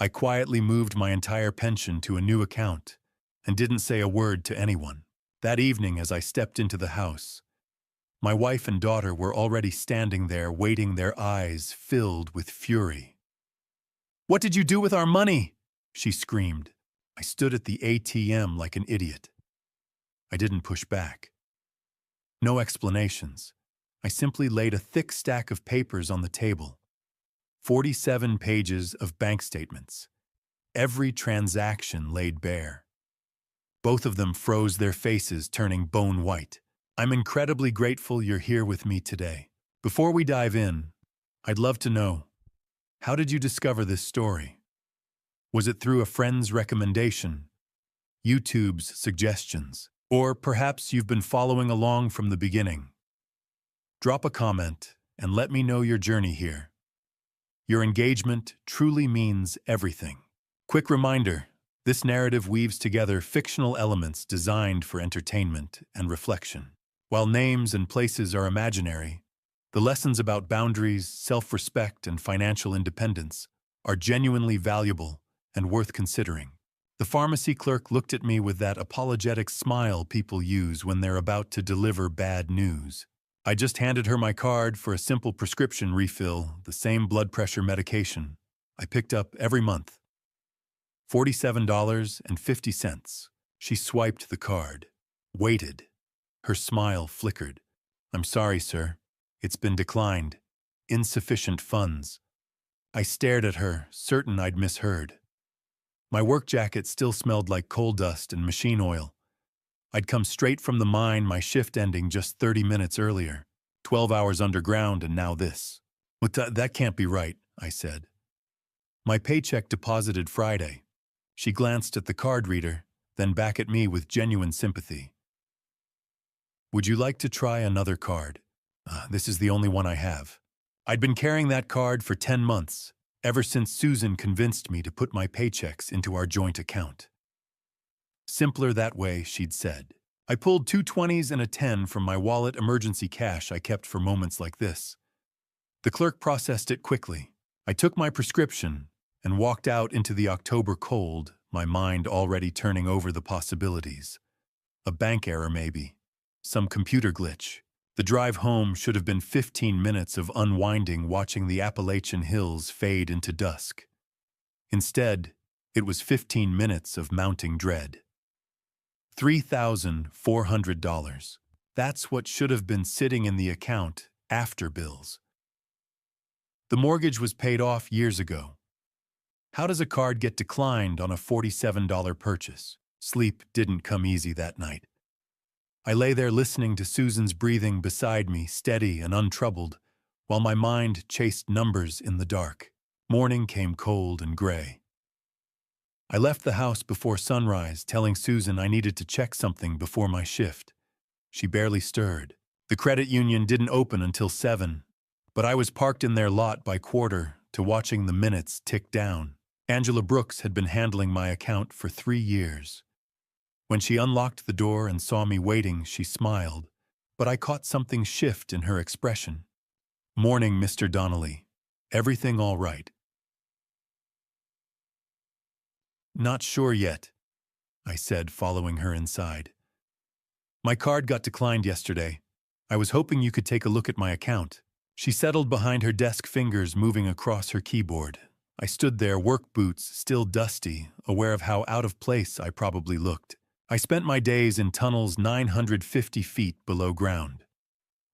I quietly moved my entire pension to a new account and didn't say a word to anyone. That evening, as I stepped into the house, my wife and daughter were already standing there waiting, their eyes filled with fury. "What did you do with our money?" she screamed. I stood at the ATM like an idiot. I didn't push back. No explanations. I simply laid a thick stack of papers on the table. 47 pages of bank statements. Every transaction laid bare. Both of them froze, their faces turning bone white. "I'm incredibly grateful you're here with me today. Before we dive in, I'd love to know, how did you discover this story? Was it through a friend's recommendation, YouTube's suggestions, or perhaps you've been following along from the beginning? Drop a comment and let me know your journey here. Your engagement truly means everything." Quick reminder, this narrative weaves together fictional elements designed for entertainment and reflection. While names and places are imaginary, the lessons about boundaries, self-respect, and financial independence are genuinely valuable and worth considering. The pharmacy clerk looked at me with that apologetic smile people use when they're about to deliver bad news. I just handed her my card for a simple prescription refill, the same blood pressure medication I picked up every month. $47.50. She swiped the card, waited. Her smile flickered. "I'm sorry, sir. It's been declined. Insufficient funds." I stared at her, certain I'd misheard. My work jacket still smelled like coal dust and machine oil. I'd come straight from the mine, my shift ending just 30 minutes earlier. 12 hours underground, and now this. "But that can't be right," I said. "My paycheck deposited Friday." She glanced at the card reader, then back at me with genuine sympathy. "Would you like to try another card? This is the only one I have." I'd been carrying that card for 10 months, ever since Susan convinced me to put my paychecks into our joint account. "Simpler that way," she'd said. I pulled two 20s and a 10 from my wallet, emergency cash I kept for moments like this. The clerk processed it quickly. I took my prescription and walked out into the October cold, my mind already turning over the possibilities. A bank error maybe. Some computer glitch. The drive home should have been 15 minutes of unwinding, watching the Appalachian hills fade into dusk. Instead, it was 15 minutes of mounting dread. $3,400. That's what should have been sitting in the account after bills. The mortgage was paid off years ago. How does a card get declined on a $47 purchase? Sleep didn't come easy that night. I lay there listening to Susan's breathing beside me, steady and untroubled, while my mind chased numbers in the dark. Morning came cold and gray. I left the house before sunrise, telling Susan I needed to check something before my shift. She barely stirred. The credit union didn't open until 7, but I was parked in their lot by quarter to watching the minutes tick down. Angela Brooks had been handling my account for 3 years. When she unlocked the door and saw me waiting, she smiled, but I caught something shift in her expression. "Morning, Mr. Donnelly. Everything all right?" "Not sure yet," I said, following her inside. "My card got declined yesterday. I was hoping you could take a look at my account." She settled behind her desk, fingers moving across her keyboard. I stood there, work boots still dusty, aware of how out of place I probably looked. I spent my days in tunnels 950 feet below ground.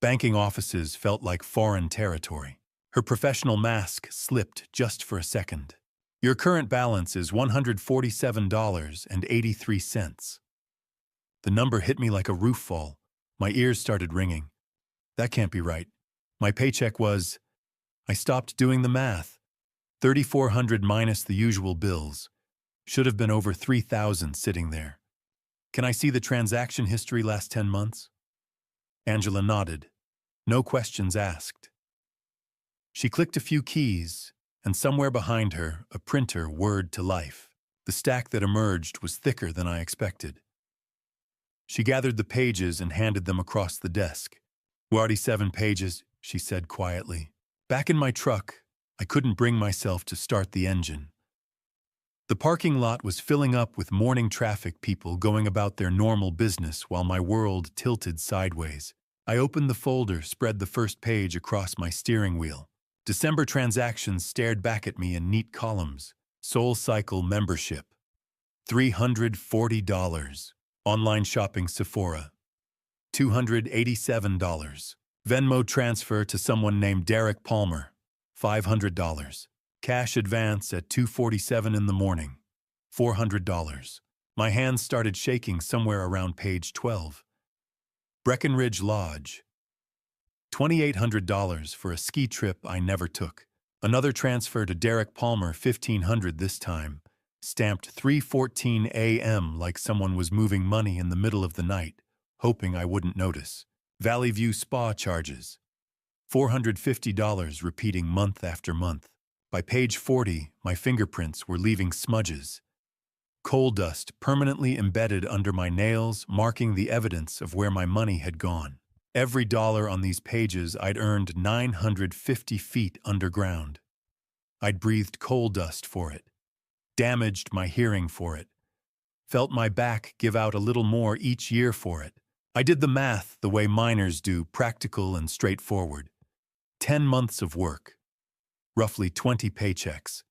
Banking offices felt like foreign territory. Her professional mask slipped just for a second. "Your current balance is $147.83. The number hit me like a roof fall. My ears started ringing. That can't be right. My paycheck was... I stopped doing the math. $3,400 minus the usual bills. Should have been over $3,000 sitting there. "Can I see the transaction history last 10 months? Angela nodded. No questions asked. She clicked a few keys, and somewhere behind her, a printer whirred to life. The stack that emerged was thicker than I expected. She gathered the pages and handed them across the desk. 47 pages, she said quietly. Back in my truck, I couldn't bring myself to start the engine. The parking lot was filling up with morning traffic, people going about their normal business while my world tilted sideways. I opened the folder, spread the first page across my steering wheel. December transactions stared back at me in neat columns. Soul Cycle membership, $340. Online shopping Sephora, $287. Venmo transfer to someone named Derek Palmer, $500. Cash advance at 2:47 in the morning, $400. My hands started shaking somewhere around page 12. Breckenridge Lodge, $2,800 for a ski trip I never took. Another transfer to Derek Palmer, $1,500 this time, stamped 3:14 a.m. like someone was moving money in the middle of the night, hoping I wouldn't notice. Valley View Spa charges, $450 repeating month after month. By page 40, my fingerprints were leaving smudges. Coal dust permanently embedded under my nails, marking the evidence of where my money had gone. Every dollar on these pages I'd earned 950 feet underground. I'd breathed coal dust for it, damaged my hearing for it, felt my back give out a little more each year for it. I did the math the way miners do, practical and straightforward. 10 months of work, roughly 20 paychecks,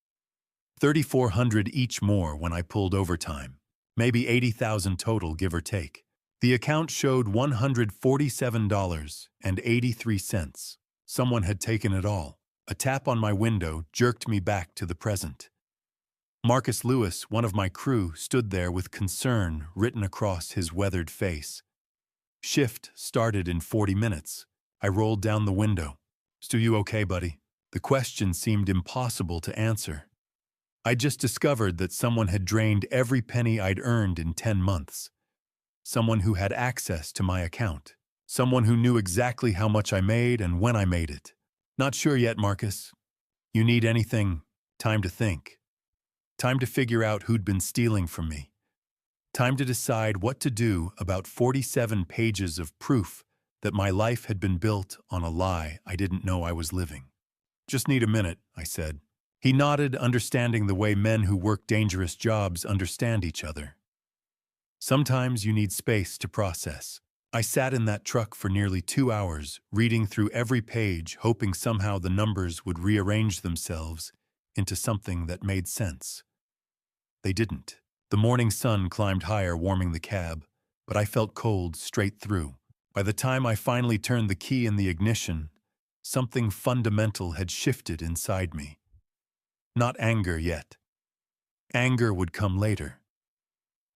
$3,400 each more when I pulled overtime, maybe $80,000 total, give or take. The account showed $147.83. Someone had taken it all. A tap on my window jerked me back to the present. Marcus Lewis, one of my crew, stood there with concern written across his weathered face. Shift started in 40 minutes. I rolled down the window. "Stu, you okay, buddy?" The question seemed impossible to answer. I'd just discovered that someone had drained every penny I'd earned in 10 months. Someone who had access to my account. Someone who knew exactly how much I made and when I made it. "Not sure yet, Marcus. You need anything? Time to think. Time to figure out who'd been stealing from me. Time to decide what to do about 47 pages of proof that my life had been built on a lie I didn't know I was living." "Just need a minute," I said. He nodded, understanding the way men who work dangerous jobs understand each other. Sometimes you need space to process. I sat in that truck for nearly 2 hours, reading through every page, hoping somehow the numbers would rearrange themselves into something that made sense. They didn't. The morning sun climbed higher, warming the cab, but I felt cold straight through. By the time I finally turned the key in the ignition, something fundamental had shifted inside me. Not anger yet. Anger would come later.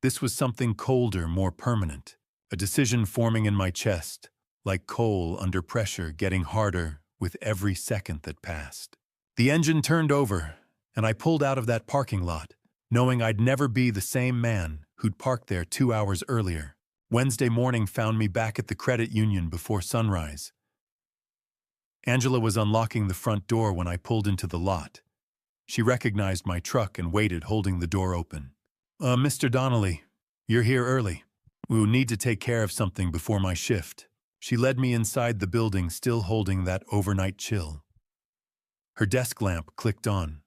This was something colder, more permanent, a decision forming in my chest, like coal under pressure, getting harder with every second that passed. The engine turned over, and I pulled out of that parking lot, knowing I'd never be the same man who'd parked there 2 hours earlier. Wednesday morning found me back at the credit union before sunrise. Angela was unlocking the front door when I pulled into the lot. She recognized my truck and waited, holding the door open. "Mr. Donnelly, you're here early. We'll need to take care of something before my shift." She led me inside the building, still holding that overnight chill. Her desk lamp clicked on.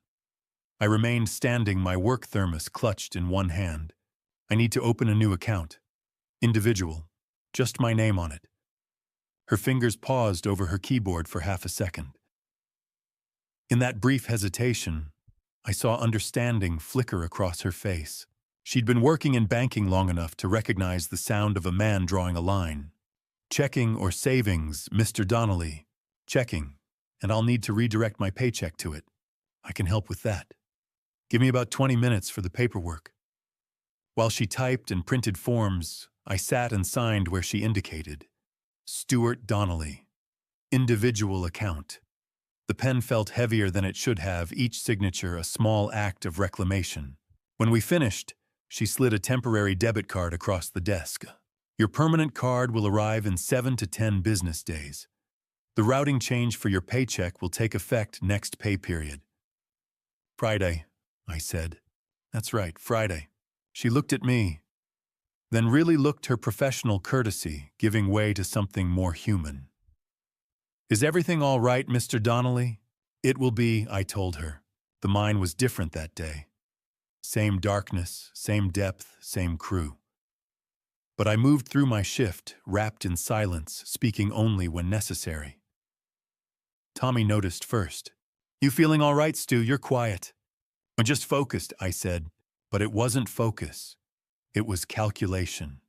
I remained standing, my work thermos clutched in one hand. "I need to open a new account. Individual. Just my name on it." Her fingers paused over her keyboard for half a second. In that brief hesitation, I saw understanding flicker across her face. She'd been working in banking long enough to recognize the sound of a man drawing a line. "Checking or savings, Mr. Donnelly?" "Checking, and I'll need to redirect my paycheck to it." "I can help with that. Give me about 20 minutes for the paperwork." While she typed and printed forms, I sat and signed where she indicated. Stuart Donnelly. Individual account. The pen felt heavier than it should have, each signature a small act of reclamation. When we finished, she slid a temporary debit card across the desk. "Your permanent card will arrive in 7 to 10 business days. The routing change for your paycheck will take effect next pay period." "Friday," I said. "That's right, Friday." She looked at me, then really looked her professional courtesy, giving way to something more human. "Is everything all right, Mr. Donnelly?" "It will be," I told her. The mine was different that day. Same darkness, same depth, same crew. But I moved through my shift, wrapped in silence, speaking only when necessary. Tommy noticed first. "You feeling all right, Stu? You're quiet." "I'm just focused," I said. But it wasn't focus. It was calculation.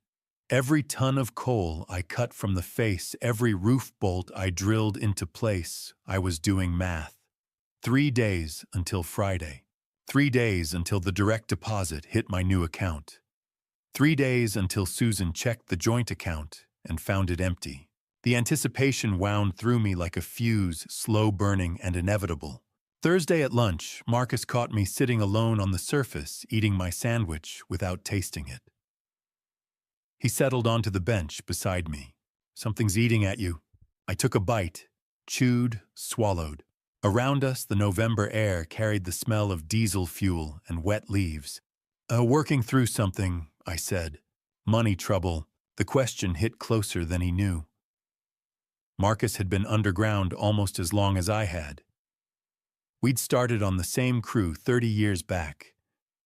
Every ton of coal I cut from the face, every roof bolt I drilled into place, I was doing math. 3 days until Friday. 3 days until the direct deposit hit my new account. 3 days until Susan checked the joint account and found it empty. The anticipation wound through me like a fuse, slow burning and inevitable. Thursday at lunch, Marcus caught me sitting alone on the surface, eating my sandwich without tasting it. He settled onto the bench beside me. "Something's eating at you." I took a bite, chewed, swallowed. Around us, the November air carried the smell of diesel fuel and wet leaves. Working through something," I said. "Money trouble." The question hit closer than he knew. Marcus had been underground almost as long as I had. We'd started on the same crew 30 years back.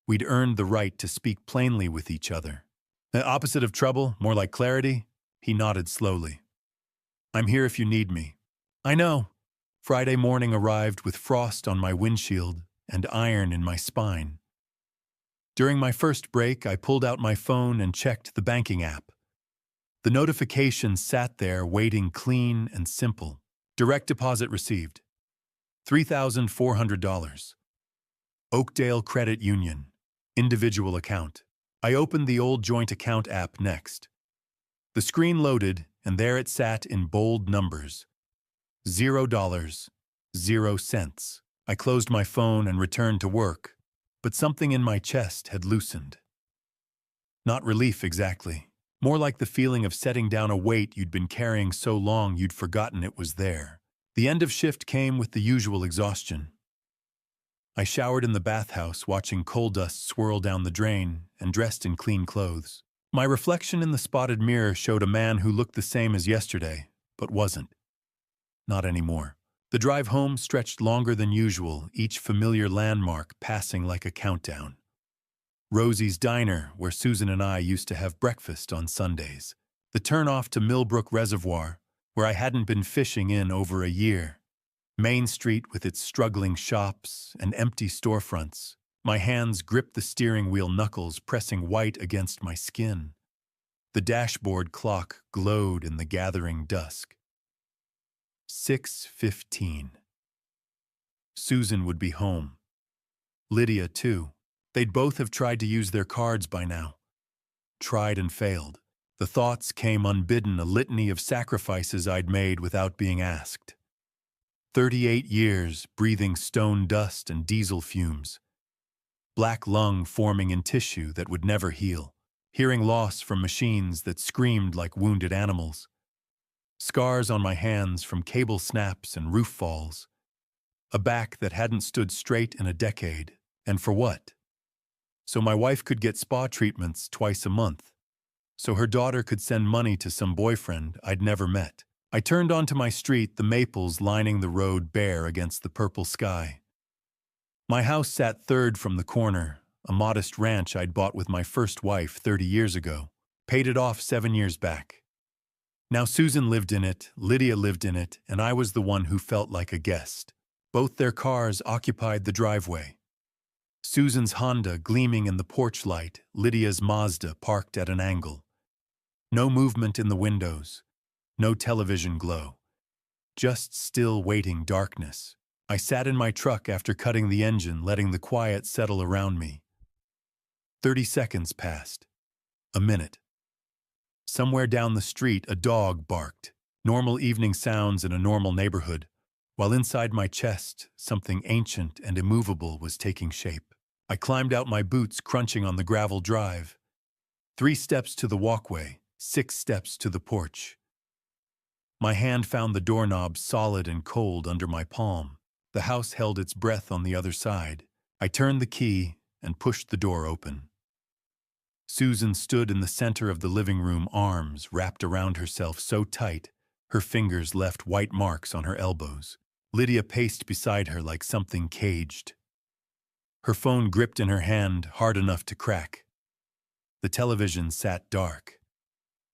We'd earned the right to speak plainly with each other. "The opposite of trouble, more like clarity?" He nodded slowly. "I'm here if you need me." "I know." Friday morning arrived with frost on my windshield and iron in my spine. During my first break, I pulled out my phone and checked the banking app. The notification sat there waiting, clean and simple. Direct deposit received. $3,400. Oakdale Credit Union. Individual account. I opened the old joint account app next. The screen loaded, and there it sat in bold numbers. $0, 0 cents. I closed my phone and returned to work, but something in my chest had loosened. Not relief exactly. More like the feeling of setting down a weight you'd been carrying so long you'd forgotten it was there. The end of shift came with the usual exhaustion. I showered in the bathhouse, watching coal dust swirl down the drain, and dressed in clean clothes. My reflection in the spotted mirror showed a man who looked the same as yesterday, but wasn't. Not anymore. The drive home stretched longer than usual, each familiar landmark passing like a countdown. Rosie's Diner, where Susan and I used to have breakfast on Sundays. The turnoff to Millbrook Reservoir, where I hadn't been fishing in over a year. Main Street with its struggling shops and empty storefronts. My hands gripped the steering wheel knuckles, pressing white against my skin. The dashboard clock glowed in the gathering dusk. 6:15. Susan would be home. Lydia, too. They'd both have tried to use their cards by now. Tried and failed. The thoughts came unbidden, a litany of sacrifices I'd made without being asked. 38 years breathing stone dust and diesel fumes. Black lung forming in tissue that would never heal. Hearing loss from machines that screamed like wounded animals. Scars on my hands from cable snaps and roof falls. A back that hadn't stood straight in a decade. And for what? So my wife could get spa treatments twice a month. So her daughter could send money to some boyfriend I'd never met. I turned onto my street, the maples lining the road bare against the purple sky. My house sat third from the corner, a modest ranch I'd bought with my first wife 30 years ago. Paid it off 7 years back. Now Susan lived in it, Lydia lived in it, and I was the one who felt like a guest. Both their cars occupied the driveway. Susan's Honda gleaming in the porch light, Lydia's Mazda parked at an angle. No movement in the windows, no television glow. Just still waiting darkness. I sat in my truck after cutting the engine, letting the quiet settle around me. 30 seconds passed. A minute. Somewhere down the street, a dog barked. Normal evening sounds in a normal neighborhood, while inside my chest, something ancient and immovable was taking shape. I climbed out my boots, crunching on the gravel drive. 3 steps to the walkway, 6 steps to the porch. My hand found the doorknob solid and cold under my palm. The house held its breath on the other side. I turned the key and pushed the door open. Susan stood in the center of the living room, arms wrapped around herself so tight, her fingers left white marks on her elbows. Lydia paced beside her like something caged. her phone gripped in her hand hard enough to crack. The television sat dark.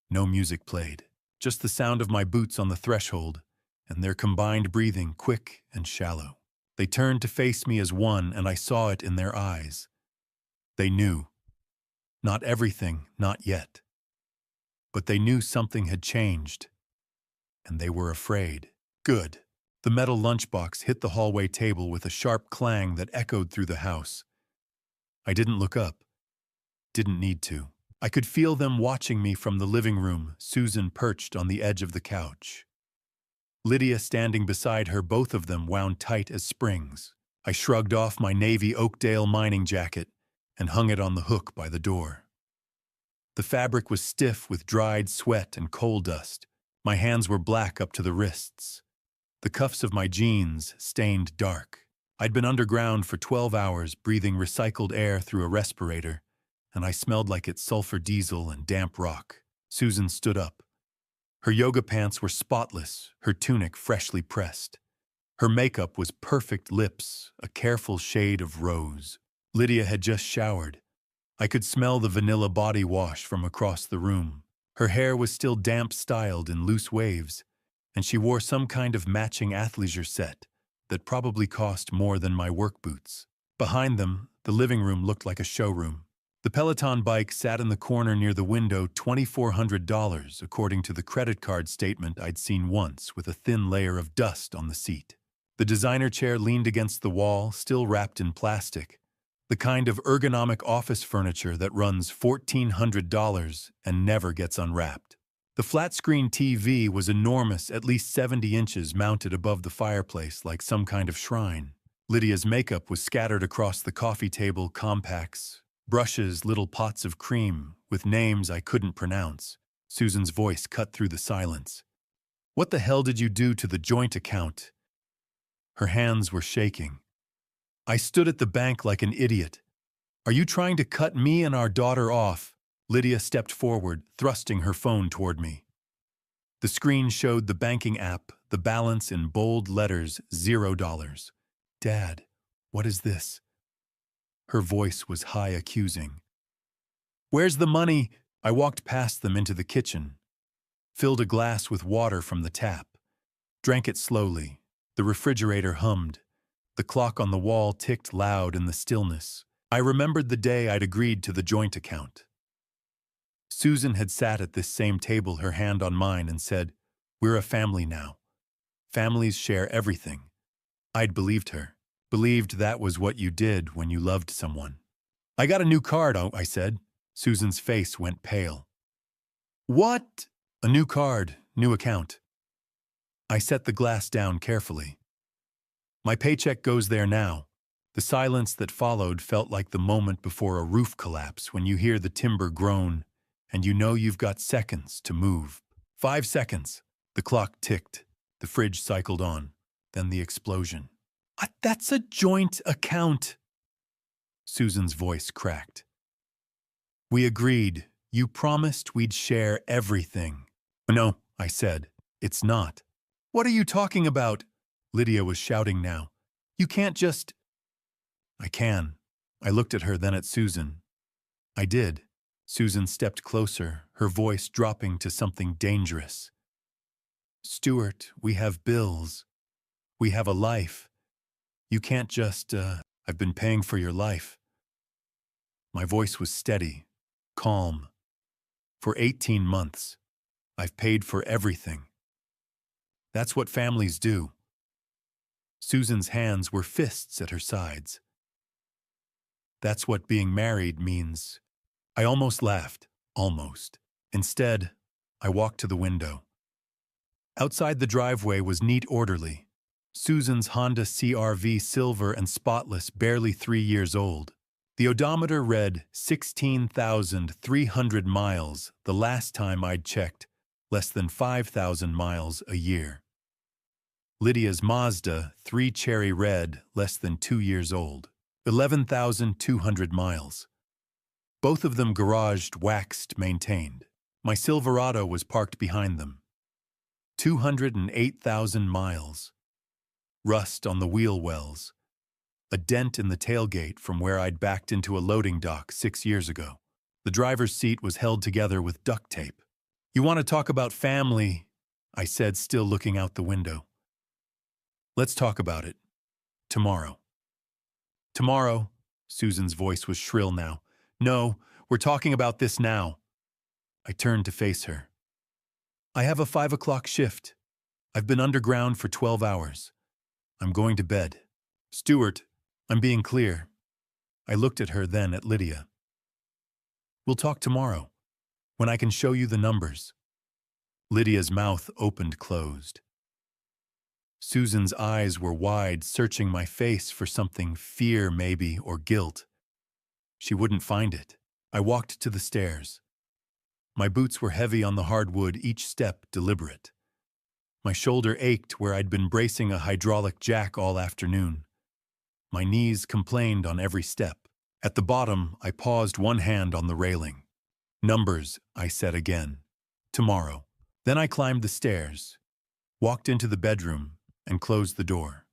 No music played, just the sound of my boots on the threshold and their combined breathing, quick and shallow. They turned to face me as one, and I saw it in their eyes. They knew. Not everything, not yet. But they knew something had changed, and they were afraid. Good. The metal lunchbox hit the hallway table with a sharp clang that echoed through the house. I didn't look up. Didn't need to. I could feel them watching me from the living room, Susan perched on the edge of the couch. Lydia standing beside her, both of them wound tight as springs. I shrugged off my navy Oakdale mining jacket and hung it on the hook by the door. The fabric was stiff with dried sweat and coal dust. My hands were black up to the wrists. The cuffs of my jeans stained dark. I'd been underground for 12 hours, breathing recycled air through a respirator, and I smelled like it's sulfur diesel and damp rock. Susan stood up. Her yoga pants were spotless, her tunic freshly pressed. Her makeup was perfect lips, a careful shade of rose. Lydia had just showered. I could smell the vanilla body wash from across the room. Her hair was still damp-styled in loose waves, and she wore some kind of matching athleisure set that probably cost more than my work boots. Behind them, the living room looked like a showroom. The Peloton bike sat in the corner near the window, $2,400, according to the credit card statement I'd seen once, with a thin layer of dust on the seat. The designer chair leaned against the wall, still wrapped in plastic, the kind of ergonomic office furniture that runs $1,400 and never gets unwrapped. The flat-screen TV was enormous, at least 70 inches, mounted above the fireplace like some kind of shrine. Lydia's makeup was scattered across the coffee table, compacts, brushes, little pots of cream, with names I couldn't pronounce. Susan's voice cut through the silence. "What the hell did you do to the joint account?" Her hands were shaking. I stood at the bank like an idiot. "Are you trying to cut me and our daughter off?" Lydia stepped forward, thrusting her phone toward me. The screen showed the banking app, the balance in bold letters, $0. "Dad, what is this?" Her voice was high, accusing. "Where's the money?" I walked past them into the kitchen, filled a glass with water from the tap, drank it slowly. The refrigerator hummed. The clock on the wall ticked loud in the stillness. I remembered the day I'd agreed to the joint account. Susan had sat at this same table, her hand on mine, and said, "We're a family now. Families share everything." I'd believed her. Believed that was what you did when you loved someone. "I got a new card," I said. Susan's face went pale. "What?" "A new card, new account." I set the glass down carefully. "My paycheck goes there now." The silence that followed felt like the moment before a roof collapse, when you hear the timber groan and you know you've got seconds to move. 5 seconds. The clock ticked. The fridge cycled on. Then the explosion. "That's a joint account." Susan's voice cracked. "We agreed. You promised we'd share everything." "No," I said. "It's not." "What are you talking about?" Lydia was shouting now. "You can't just—" "I can." I looked at her, then at Susan. I did. Susan stepped closer, her voice dropping to something dangerous. "Stuart, we have bills. We have a life. You can't just, I've been paying for your life." My voice was steady, calm. "For 18 months, I've paid for everything. That's what families do." Susan's hands were fists at her sides. "That's what being married means." I almost laughed, almost. Instead, I walked to the window. Outside the driveway was neat, orderly. Susan's Honda CR-V, silver and spotless, barely 3 years old. The odometer read 16,300 miles the last time I'd checked, less than 5,000 miles a year. Lydia's Mazda, 3 cherry red, less than 2 years old, 11,200 miles. Both of them garaged, waxed, maintained. My Silverado was parked behind them. 208,000 miles. Rust on the wheel wells. a dent in the tailgate from where I'd backed into a loading dock 6 years ago. The driver's seat was held together with duct tape. "You want to talk about family?" I said, still looking out the window. "Let's talk about it. Tomorrow." "Tomorrow?" Susan's voice was shrill now. "No, we're talking about this now." I turned to face her. "I have a 5 o'clock shift. I've been underground for 12 hours. I'm going to bed." "Stuart, I'm being clear." I looked at her, then at Lydia. "We'll talk tomorrow, when I can show you the numbers." Lydia's mouth opened-closed. Susan's eyes were wide, searching my face for something, fear maybe, or guilt. She wouldn't find it. I walked to the stairs. My boots were heavy on the hardwood, each step deliberate. My shoulder ached where I'd been bracing a hydraulic jack all afternoon. My knees complained on every step. At the bottom, I paused, one hand on the railing. "Numbers," I said again. "Tomorrow." Then I climbed the stairs, walked into the bedroom, and closed the door.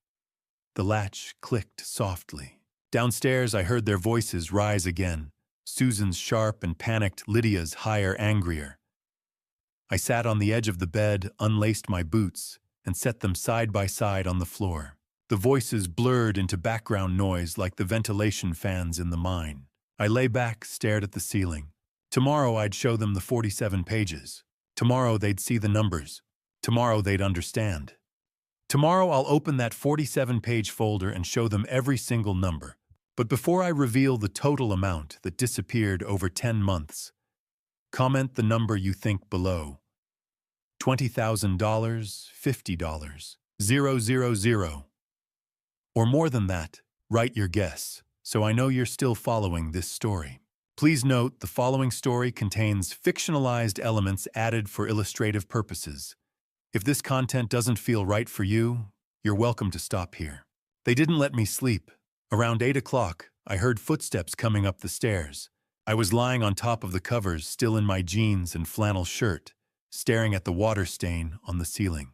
The latch clicked softly. Downstairs, I heard their voices rise again. Susan's sharp and panicked, Lydia's higher, angrier. I sat on the edge of the bed, unlaced my boots, and set them side by side on the floor. The voices blurred into background noise like the ventilation fans in the mine. I lay back, stared at the ceiling. Tomorrow I'd show them the 47 pages. Tomorrow they'd see the numbers. Tomorrow they'd understand. Tomorrow I'll open that 47-page folder and show them every single number. But before I reveal the total amount that disappeared over 10 months, comment the number you think below. $20,000, $50, 000. Or more than that, write your guess, so I know you're still following this story. Please note, the following story contains fictionalized elements added for illustrative purposes. If this content doesn't feel right for you, you're welcome to stop here. They didn't let me sleep. Around 8 o'clock, I heard footsteps coming up the stairs. I was lying on top of the covers, still in my jeans and flannel shirt, staring at the water stain on the ceiling.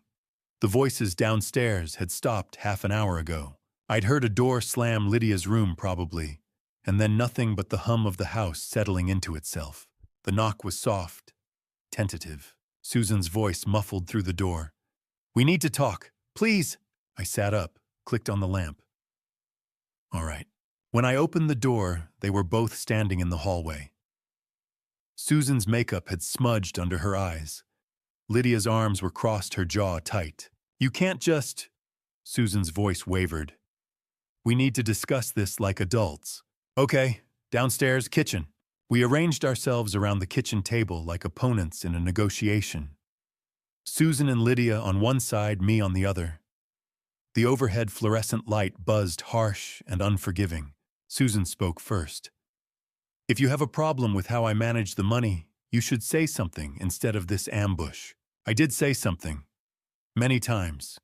The voices downstairs had stopped half an hour ago. I'd heard a door slam, Lydia's room probably, and then nothing but the hum of the house settling into itself. The knock was soft, tentative. Susan's voice muffled through the door. "We need to talk, please." I sat up, clicked on the lamp. All right. When I opened the door, they were both standing in the hallway. Susan's makeup had smudged under her eyes. Lydia's arms were crossed, her jaw tight. "You can't just..." Susan's voice wavered. "We need to discuss this like adults." "Okay, downstairs, kitchen." We arranged ourselves around the kitchen table like opponents in a negotiation. Susan and Lydia on one side, me on the other. The overhead fluorescent light buzzed, harsh and unforgiving. Susan spoke first. "If you have a problem with how I manage the money, you should say something instead of this ambush." I did say something. Many times.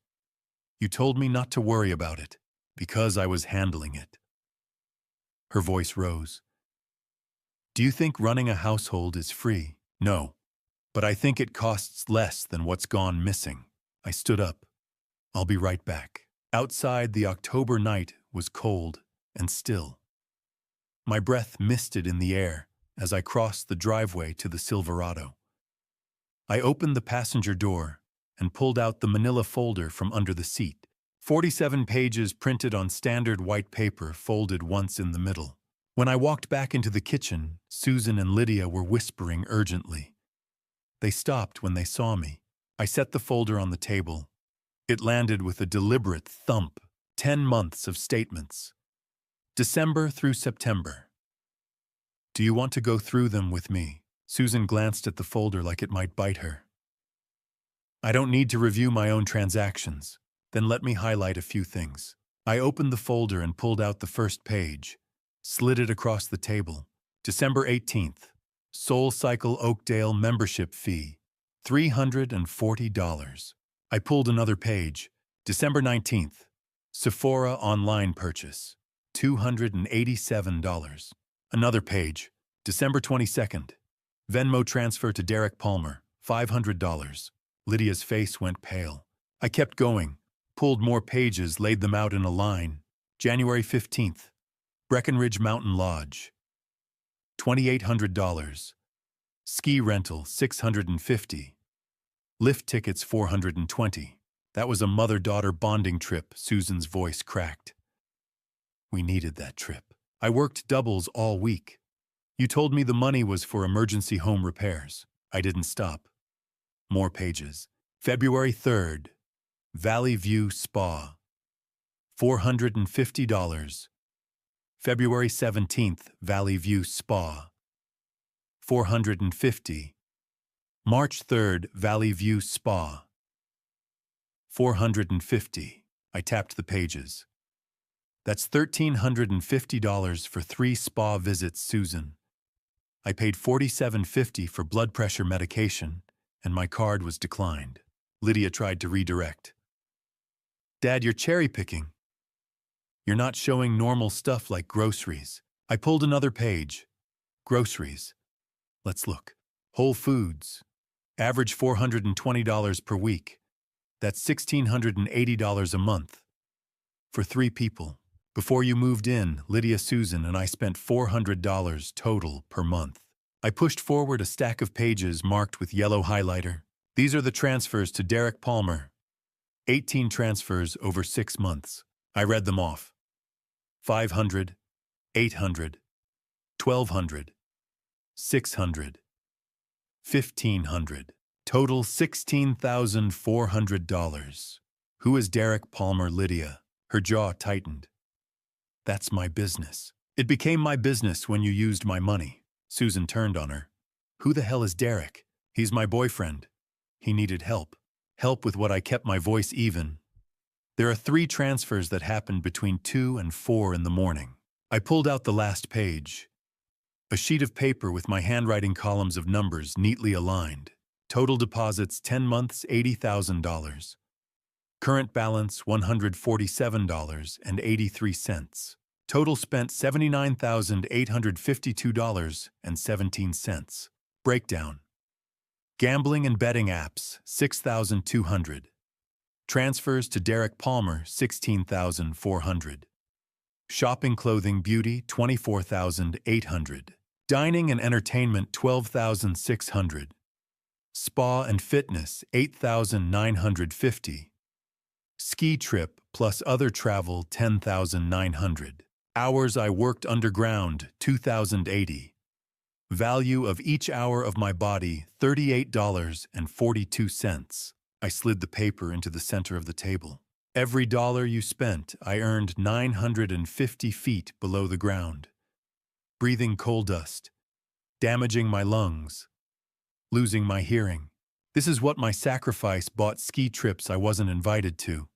You told me not to worry about it, because I was handling it. Her voice rose. "Do you think running a household is free?" "No. But I think it costs less than what's gone missing." I stood up. "I'll be right back." Outside, the October night was cold and still. My breath misted in the air as I crossed the driveway to the Silverado. I opened the passenger door and pulled out the manila folder from under the seat. 47 pages printed on standard white paper, folded once in the middle. When I walked back into the kitchen, Susan and Lydia were whispering urgently. They stopped when they saw me. I set the folder on the table. It landed with a deliberate thump. 10 months of statements. December through September. "Do you want to go through them with me?" Susan glanced at the folder like it might bite her. "I don't need to review my own transactions. Then let me highlight a few things." I opened the folder and pulled out the first page. Slid it across the table. December 18th. Soul Cycle Oakdale membership fee, $340. I pulled another page. December 19th. Sephora online purchase, $287. Another page. December 22nd. Venmo transfer to Derek Palmer, $500. Lydia's face went pale. I kept going, pulled more pages, laid them out in a line. January 15th, Breckenridge Mountain Lodge, $2,800. Ski rental, $650. Lift tickets, $420. That was a mother-daughter bonding trip, Susan's voice cracked. We needed that trip. I worked doubles all week. You told me the money was for emergency home repairs. I didn't stop. More pages. February 3rd, Valley View Spa, $450. February 17th, Valley View Spa, $450. March 3rd, Valley View Spa, $450. I tapped the pages. That's $1,350 for 3 spa visits, Susan. I paid $47.50 for blood pressure medication, and my card was declined. Lydia tried to redirect. Dad, you're cherry-picking. You're not showing normal stuff like groceries. I pulled another page. Groceries. Let's look. Whole Foods. Average $420 per week. That's $1,680 a month. For 3 people. Before you moved in, Lydia, Susan, and I spent $400 total per month. I pushed forward a stack of pages marked with yellow highlighter. These are the transfers to Derek Palmer. 18 transfers over 6 months. I read them off. 500, 800, 1,200, 600, 1,500. Total $16,400. Who is Derek Palmer, Lydia? Her jaw tightened. That's my business. It became my business when you used my money. Susan turned on her. Who the hell is Derek? He's my boyfriend. He needed help. Help with what I kept my voice even. There are 3 transfers that happened between 2 and 4 in the morning. I pulled out the last page. A sheet of paper with my handwriting columns of numbers neatly aligned. Total deposits 10 months, $80,000. Current balance $147.83. Total spent $79,852.17. Breakdown. Gambling and betting apps $6,200. Transfers to Derek Palmer $16,400. Shopping, clothing, beauty $24,800. Dining and entertainment $12,600. Spa and fitness $8,950. Ski trip plus other travel $10,900. Hours I worked underground $2,080. Value of each hour of my body $38.42. I slid the paper into the center of the table. Every dollar you spent, I earned 950 feet below the ground. Breathing coal dust, damaging my lungs, losing my hearing. This is what my sacrifice bought ski trips I wasn't invited to.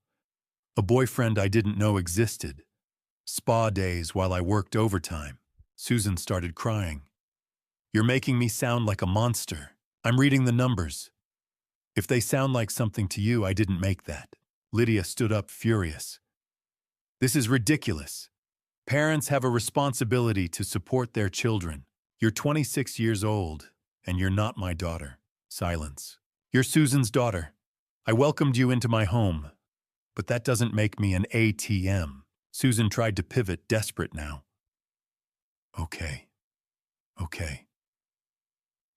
A boyfriend I didn't know existed. Spa days while I worked overtime. Susan started crying. You're making me sound like a monster. I'm reading the numbers. If they sound like something to you, I didn't make that. Lydia stood up, furious. This is ridiculous. Parents have a responsibility to support their children. You're 26 years old, and you're not my daughter. Silence. You're Susan's daughter. I welcomed you into my home, but that doesn't make me an ATM. Susan tried to pivot, desperate now. Okay.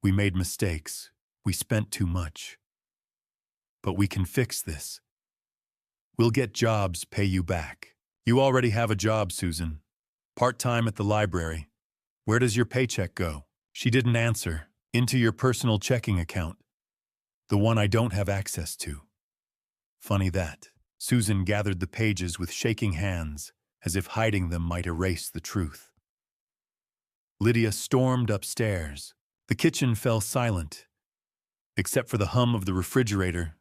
We made mistakes. We spent too much. But we can fix this. We'll get jobs, pay you back. You already have a job, Susan. Part-time at the library. Where does your paycheck go? She didn't answer. Into your personal checking account. The one I don't have access to. Funny that. Susan gathered the pages with shaking hands, as if hiding them might erase the truth. Lydia stormed upstairs. The kitchen fell silent, except for the hum of the refrigerator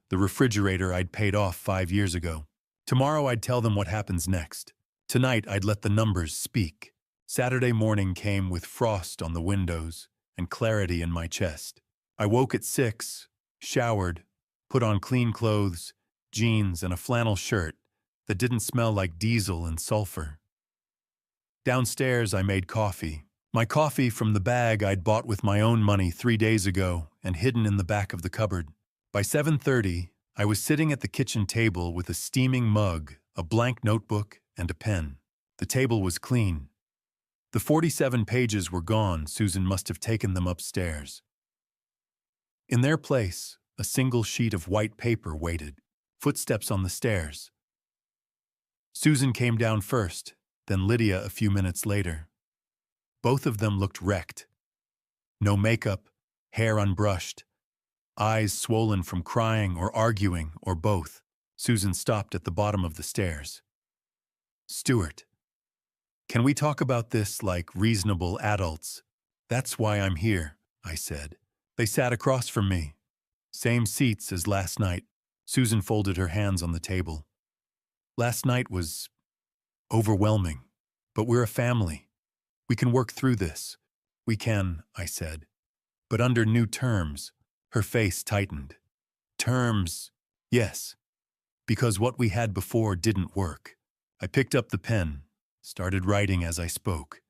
I'd paid off 5 years ago. Tomorrow I'd tell them what happens next. Tonight I'd let the numbers speak. Saturday morning came with frost on the windows and clarity in my chest. I woke at 6, showered, put on clean clothes, jeans, and a flannel shirt that didn't smell like diesel and sulfur. Downstairs I made coffee. My coffee from the bag I'd bought with my own money 3 days ago and hidden in the back of the cupboard. By 7:30, I was sitting at the kitchen table with a steaming mug, a blank notebook, and a pen. The table was clean. The 47 pages were gone. Susan must have taken them upstairs. In their place, a single sheet of white paper waited. Footsteps on the stairs. Susan came down first, then Lydia a few minutes later. Both of them looked wrecked. No makeup, hair unbrushed, eyes swollen from crying or arguing or both. Susan stopped at the bottom of the stairs. "Stuart, can we talk about this like reasonable adults?" "That's why I'm here," I said. They sat across from me. Same seats as last night. Susan folded her hands on the table. "Last night was overwhelming, but we're a family. We can work through this." "We can," I said. "But under new terms." Her face tightened. "Terms, yes. Because what we had before didn't work." I picked up the pen, started writing as I spoke.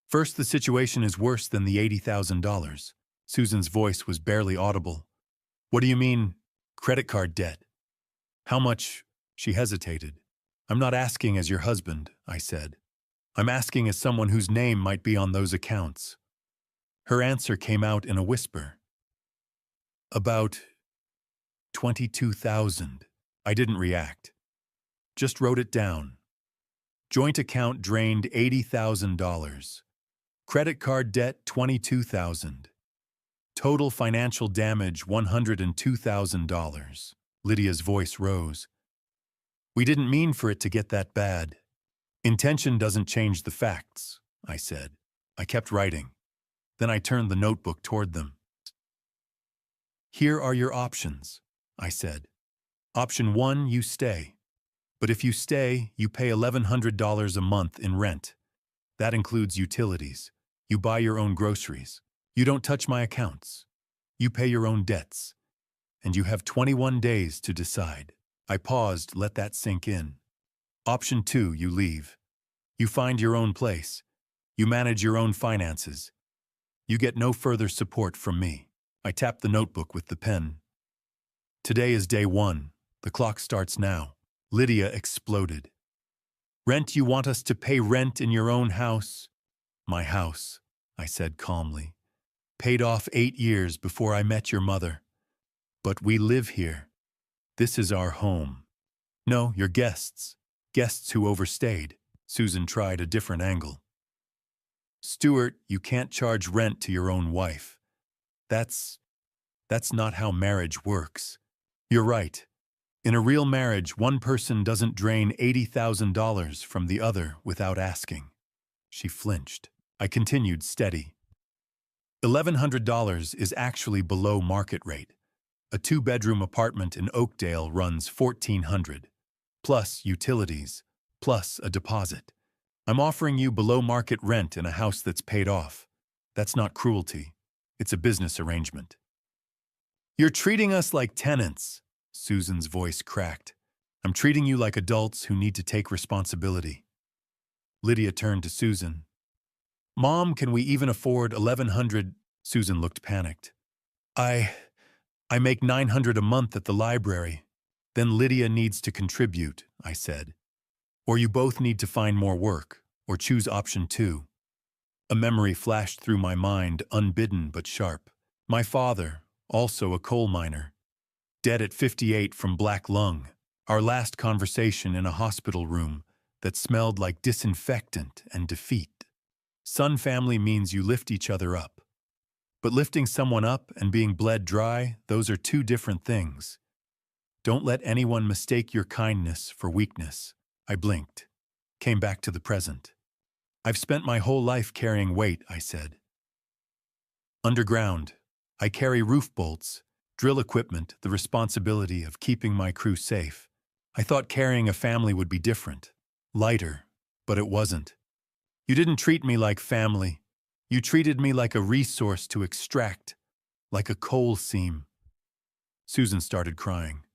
"First, the situation is worse than the $80,000. Susan's voice was barely audible. "What do you mean, credit card debt? How much?" She hesitated. "I'm not asking as your husband," I said. "I'm asking as someone whose name might be on those accounts." Her answer came out in a whisper. "About 22,000. I didn't react. Just wrote it down. Joint account drained $80,000. Credit card debt $22,000. Total financial damage $102,000. Lydia's voice rose. "We didn't mean for it to get that bad." "Intention doesn't change the facts," I said. I kept writing. Then I turned the notebook toward them. "Here are your options," I said. "Option 1, you stay. But if you stay, you pay $1,100 a month in rent. That includes utilities. You buy your own groceries. You don't touch my accounts. You pay your own debts. And you have 21 days to decide." I paused, let that sink in. "Option 2, you leave. You find your own place. You manage your own finances. You get no further support from me." I tapped the notebook with the pen. "Today is day 1. The clock starts now." Lydia exploded. "Rent, you want us to pay rent in your own house?" "My house," I said calmly. "Paid off 8 years before I met your mother. But we live here. This is our home." "No, you're guests. Guests who overstayed." Susan tried a different angle. "Stuart, you can't charge rent to your own wife. That's not how marriage works." "You're right. In a real marriage, one person doesn't drain $80,000 from the other without asking." She flinched. I continued steady. $1,100 is actually below market rate. A 2-bedroom apartment in Oakdale runs $1,400, plus utilities, plus a deposit. I'm offering you below market rent in a house that's paid off. That's not cruelty. It's a business arrangement." "You're treating us like tenants." Susan's voice cracked. "I'm treating you like adults who need to take responsibility." Lydia turned to Susan. "Mom, can we even afford $1,100? Susan looked panicked. I make $900 a month at the library." "Then Lydia needs to contribute," I said. "Or you both need to find more work, or choose option 2. A memory flashed through my mind, unbidden but sharp. My father, also a coal miner, dead at 58 from black lung. Our last conversation in a hospital room that smelled like disinfectant and defeat. Son family means you lift each other up. But lifting someone up and being bled dry, those are 2 different things. Don't let anyone mistake your kindness for weakness." I blinked, came back to the present. "I've spent my whole life carrying weight," I said. "Underground, I carry roof bolts, drill equipment, the responsibility of keeping my crew safe. I thought carrying a family would be different, lighter, but it wasn't. You didn't treat me like family. You treated me like a resource to extract, like a coal seam." Susan started crying.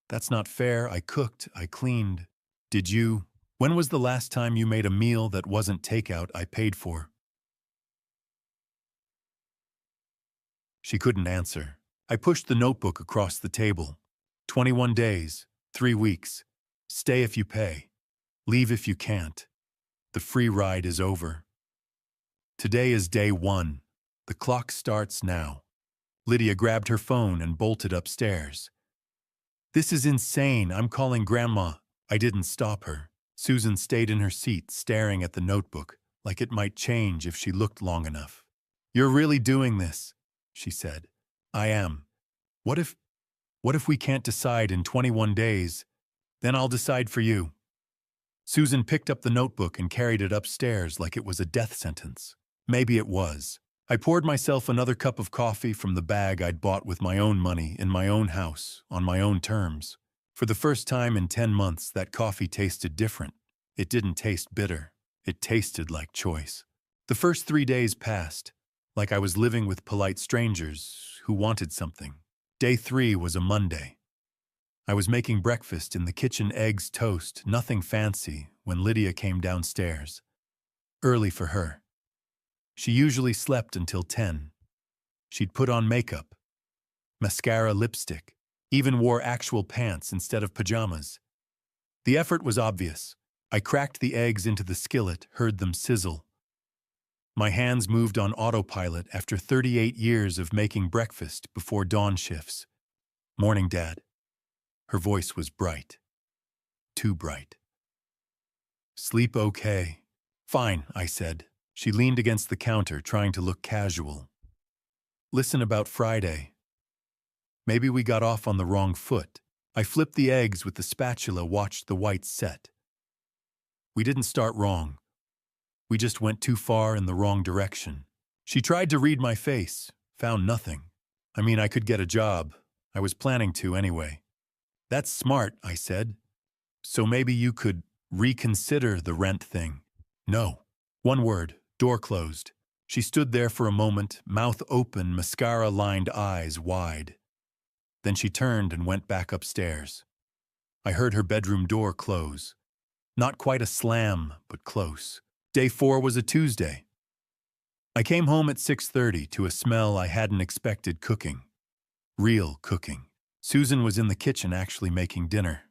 "That's not fair. I cooked, I cleaned. Did you? When was the last time you made a meal that wasn't takeout I paid for?" She couldn't answer. I pushed the notebook across the table. 21 days, 3 weeks. Stay if you pay. Leave if you can't. The free ride is over. Today is day 1. The clock starts now. Lydia grabbed her phone and bolted upstairs. This is insane. I'm calling Grandma. I didn't stop her. Susan stayed in her seat, staring at the notebook, like it might change if she looked long enough. You're really doing this, she said. I am. What if we can't decide in 21 days? Then I'll decide for you. Susan picked up the notebook and carried it upstairs like it was a death sentence. Maybe it was. I poured myself another cup of coffee from the bag I'd bought with my own money in my own house, on my own terms. For the first time in 10 months, that coffee tasted different. It didn't taste bitter. It tasted like choice. The first 3 days passed, like I was living with polite strangers who wanted something. Day 3 was a Monday. I was making breakfast in the kitchen, eggs, toast, nothing fancy, when Lydia came downstairs. Early for her. She usually slept until 10. She'd put on makeup, mascara, lipstick, even wore actual pants instead of pajamas. The effort was obvious. I cracked the eggs into the skillet, heard them sizzle. My hands moved on autopilot after 38 years of making breakfast before dawn shifts. Morning, Dad. Her voice was bright. Too bright. Sleep okay? Fine, I said. She leaned against the counter, trying to look casual. Listen, about Friday. Maybe we got off on the wrong foot. I flipped the eggs with the spatula, watched the whites set. We didn't start wrong. We just went too far in the wrong direction. She tried to read my face, found nothing. I mean, I could get a job. I was planning to anyway. That's smart, I said. So maybe you could reconsider the rent thing. No. One word. Door closed. She stood there for a moment, mouth open, mascara-lined eyes wide. Then she turned and went back upstairs. I heard her bedroom door close. Not quite a slam, but close. Day 4 was a Tuesday. I came home at 6:30 to a smell I hadn't expected cooking. Real cooking. Susan was in the kitchen actually making dinner.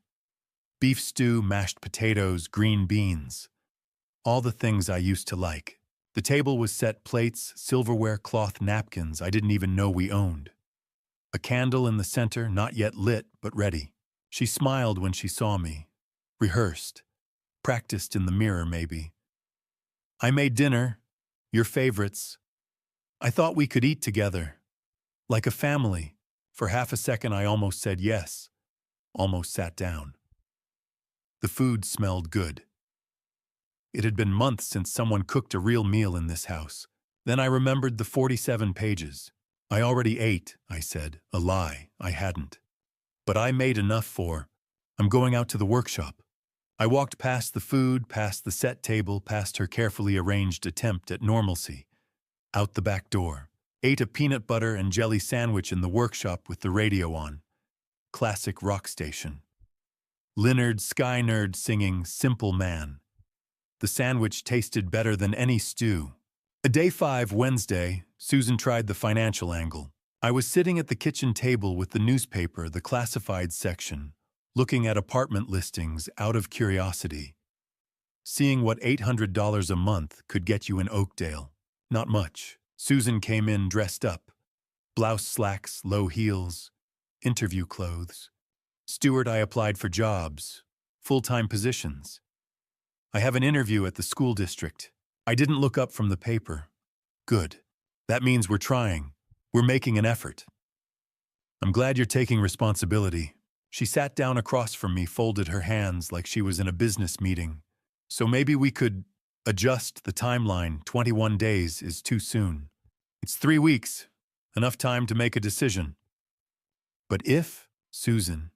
Beef stew, mashed potatoes, green beans. All the things I used to like. The table was set, plates, silverware, cloth napkins I didn't even know we owned. A candle in the center, not yet lit, but ready. She smiled when she saw me. Rehearsed. Practiced in the mirror, maybe. I made dinner. Your favorites. I thought we could eat together. Like a family. For half a second I almost said yes. Almost sat down. The food smelled good. It had been months since someone cooked a real meal in this house. Then I remembered the 47 pages. I already ate, I said. A lie, I hadn't. But I made enough for, I'm going out to the workshop. I walked past the food, past the set table, past her carefully arranged attempt at normalcy. Out the back door. Ate a peanut butter and jelly sandwich in the workshop with the radio on. Classic rock station. Leonard Skynyrd singing Simple Man. The sandwich tasted better than any stew. Day 5, Wednesday, Susan tried the financial angle. I was sitting at the kitchen table with the newspaper, the classified section, looking at apartment listings out of curiosity. Seeing what $800 a month could get you in Oakdale. Not much. Susan came in dressed up. Blouse, slacks, low heels, interview clothes. Steward, I applied for jobs, full-time positions. I have an interview at the school district. I didn't look up from the paper. Good. That means we're trying. We're making an effort. I'm glad you're taking responsibility. She sat down across from me, folded her hands like she was in a business meeting. So maybe we could adjust the timeline. 21 days is too soon. It's 3 weeks. Enough time to make a decision. But if, Susan...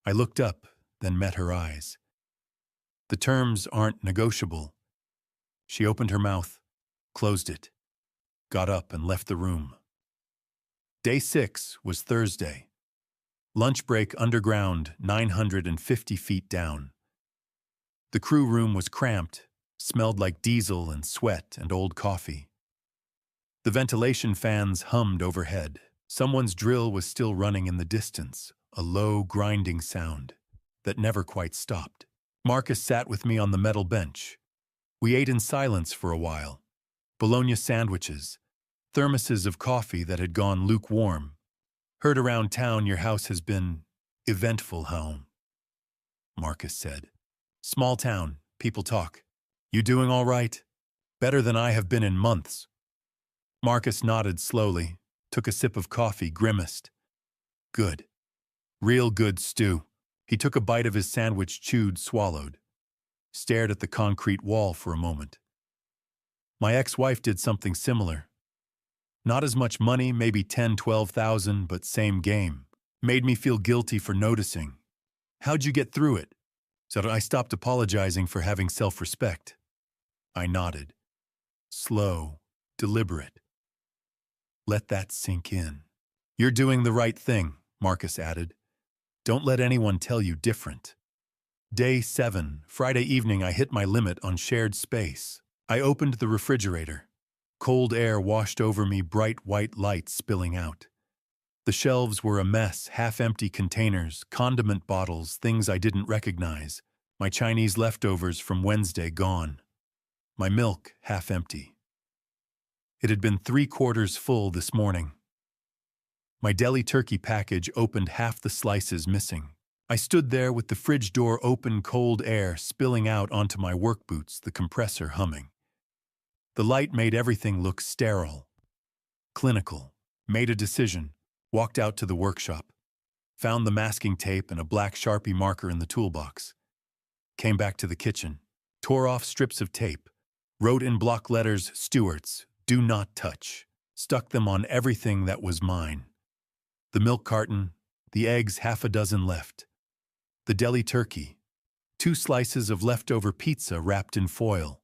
I looked up, then met her eyes. The terms aren't negotiable. She opened her mouth, closed it, got up and left the room. Day 6 was Thursday. Lunch break underground, 950 feet down. The crew room was cramped, smelled like diesel and sweat and old coffee. The ventilation fans hummed overhead. Someone's drill was still running in the distance, a low, grinding sound that never quite stopped. Marcus sat with me on the metal bench. We ate in silence for a while. Bologna sandwiches, thermoses of coffee that had gone lukewarm. Heard around town your house has been eventful, home, Marcus said. Small town, people talk. You doing all right? Better than I have been in months. Marcus nodded slowly, took a sip of coffee, grimaced. Good. Real good stew. He took a bite of his sandwich, chewed, swallowed. Stared at the concrete wall for a moment. My ex-wife did something similar. Not as much money, maybe 10, 12,000, but same game. Made me feel guilty for noticing. How'd you get through it? So I stopped apologizing for having self-respect. I nodded. Slow, deliberate. Let that sink in. You're doing the right thing, Marcus added. Don't let anyone tell you different. Day 7, Friday evening, I hit my limit on shared space. I opened the refrigerator. Cold air washed over me, bright white lights spilling out. The shelves were a mess, half-empty containers, condiment bottles, things I didn't recognize. My Chinese leftovers from Wednesday gone. My milk half empty. It had been 3/4 full this morning. My deli turkey package opened, half the slices missing. I stood there with the fridge door open, cold air spilling out onto my work boots, the compressor humming. The light made everything look sterile, clinical. Made a decision, walked out to the workshop, found the masking tape and a black Sharpie marker in the toolbox. Came back to the kitchen, tore off strips of tape, wrote in block letters, Stewart's, do not touch, stuck them on everything that was mine. The milk carton, the eggs, half a dozen left. The deli turkey, 2 slices of leftover pizza wrapped in foil.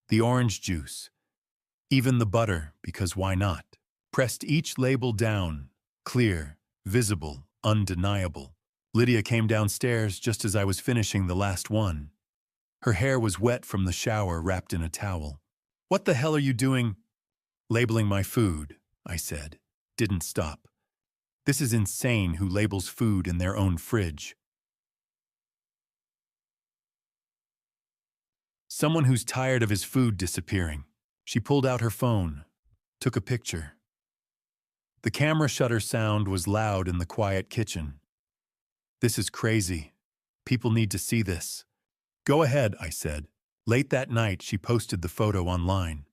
The orange juice, even the butter, because why not? Pressed each label down, clear, visible, undeniable. Lydia came downstairs just as I was finishing the last one. Her hair was wet from the shower, wrapped in a towel. What the hell are you doing? Labeling my food, I said. Didn't stop. This is insane, who labels food in their own fridge. Someone who's tired of his food disappearing. She pulled out her phone, took a picture. The camera shutter sound was loud in the quiet kitchen. This is crazy. People need to see this. Go ahead, I said. Late that night, she posted the photo online.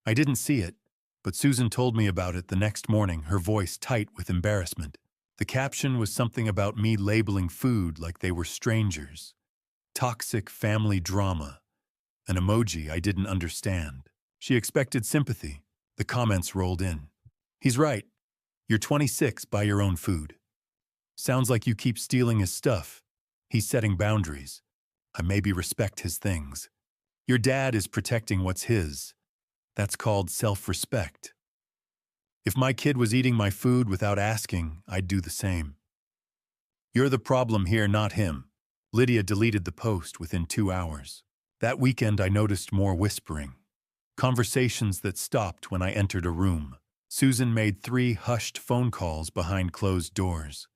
I didn't see it, but Susan told me about it the next morning, her voice tight with embarrassment. The caption was something about me labeling food like they were strangers. Toxic family drama. An emoji I didn't understand. She expected sympathy. The comments rolled in. He's right. You're 26, buy your own food. Sounds like you keep stealing his stuff. He's setting boundaries. I maybe respect his things. Your dad is protecting what's his. That's called self-respect. If my kid was eating my food without asking, I'd do the same. You're the problem here, not him. Lydia deleted the post within 2 hours. That weekend I noticed more whispering. Conversations that stopped when I entered a room. Susan made 3 hushed phone calls behind closed doors.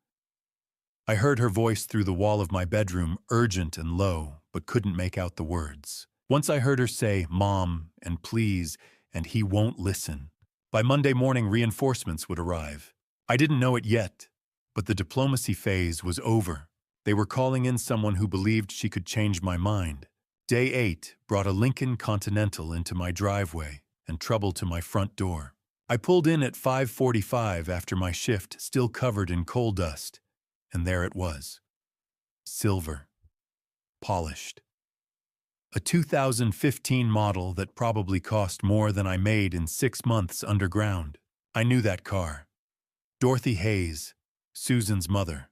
I heard her voice through the wall of my bedroom, urgent and low, but couldn't make out the words. Once I heard her say, Mom, and please, and he won't listen. By Monday morning, reinforcements would arrive. I didn't know it yet, but the diplomacy phase was over. They were calling in someone who believed she could change my mind. Day 8 brought a Lincoln Continental into my driveway and trouble to my front door. I pulled in at 5:45 after my shift, still covered in coal dust, and there it was. Silver. Polished. A 2015 model that probably cost more than I made in 6 months underground. I knew that car. Dorothy Hayes, Susan's mother.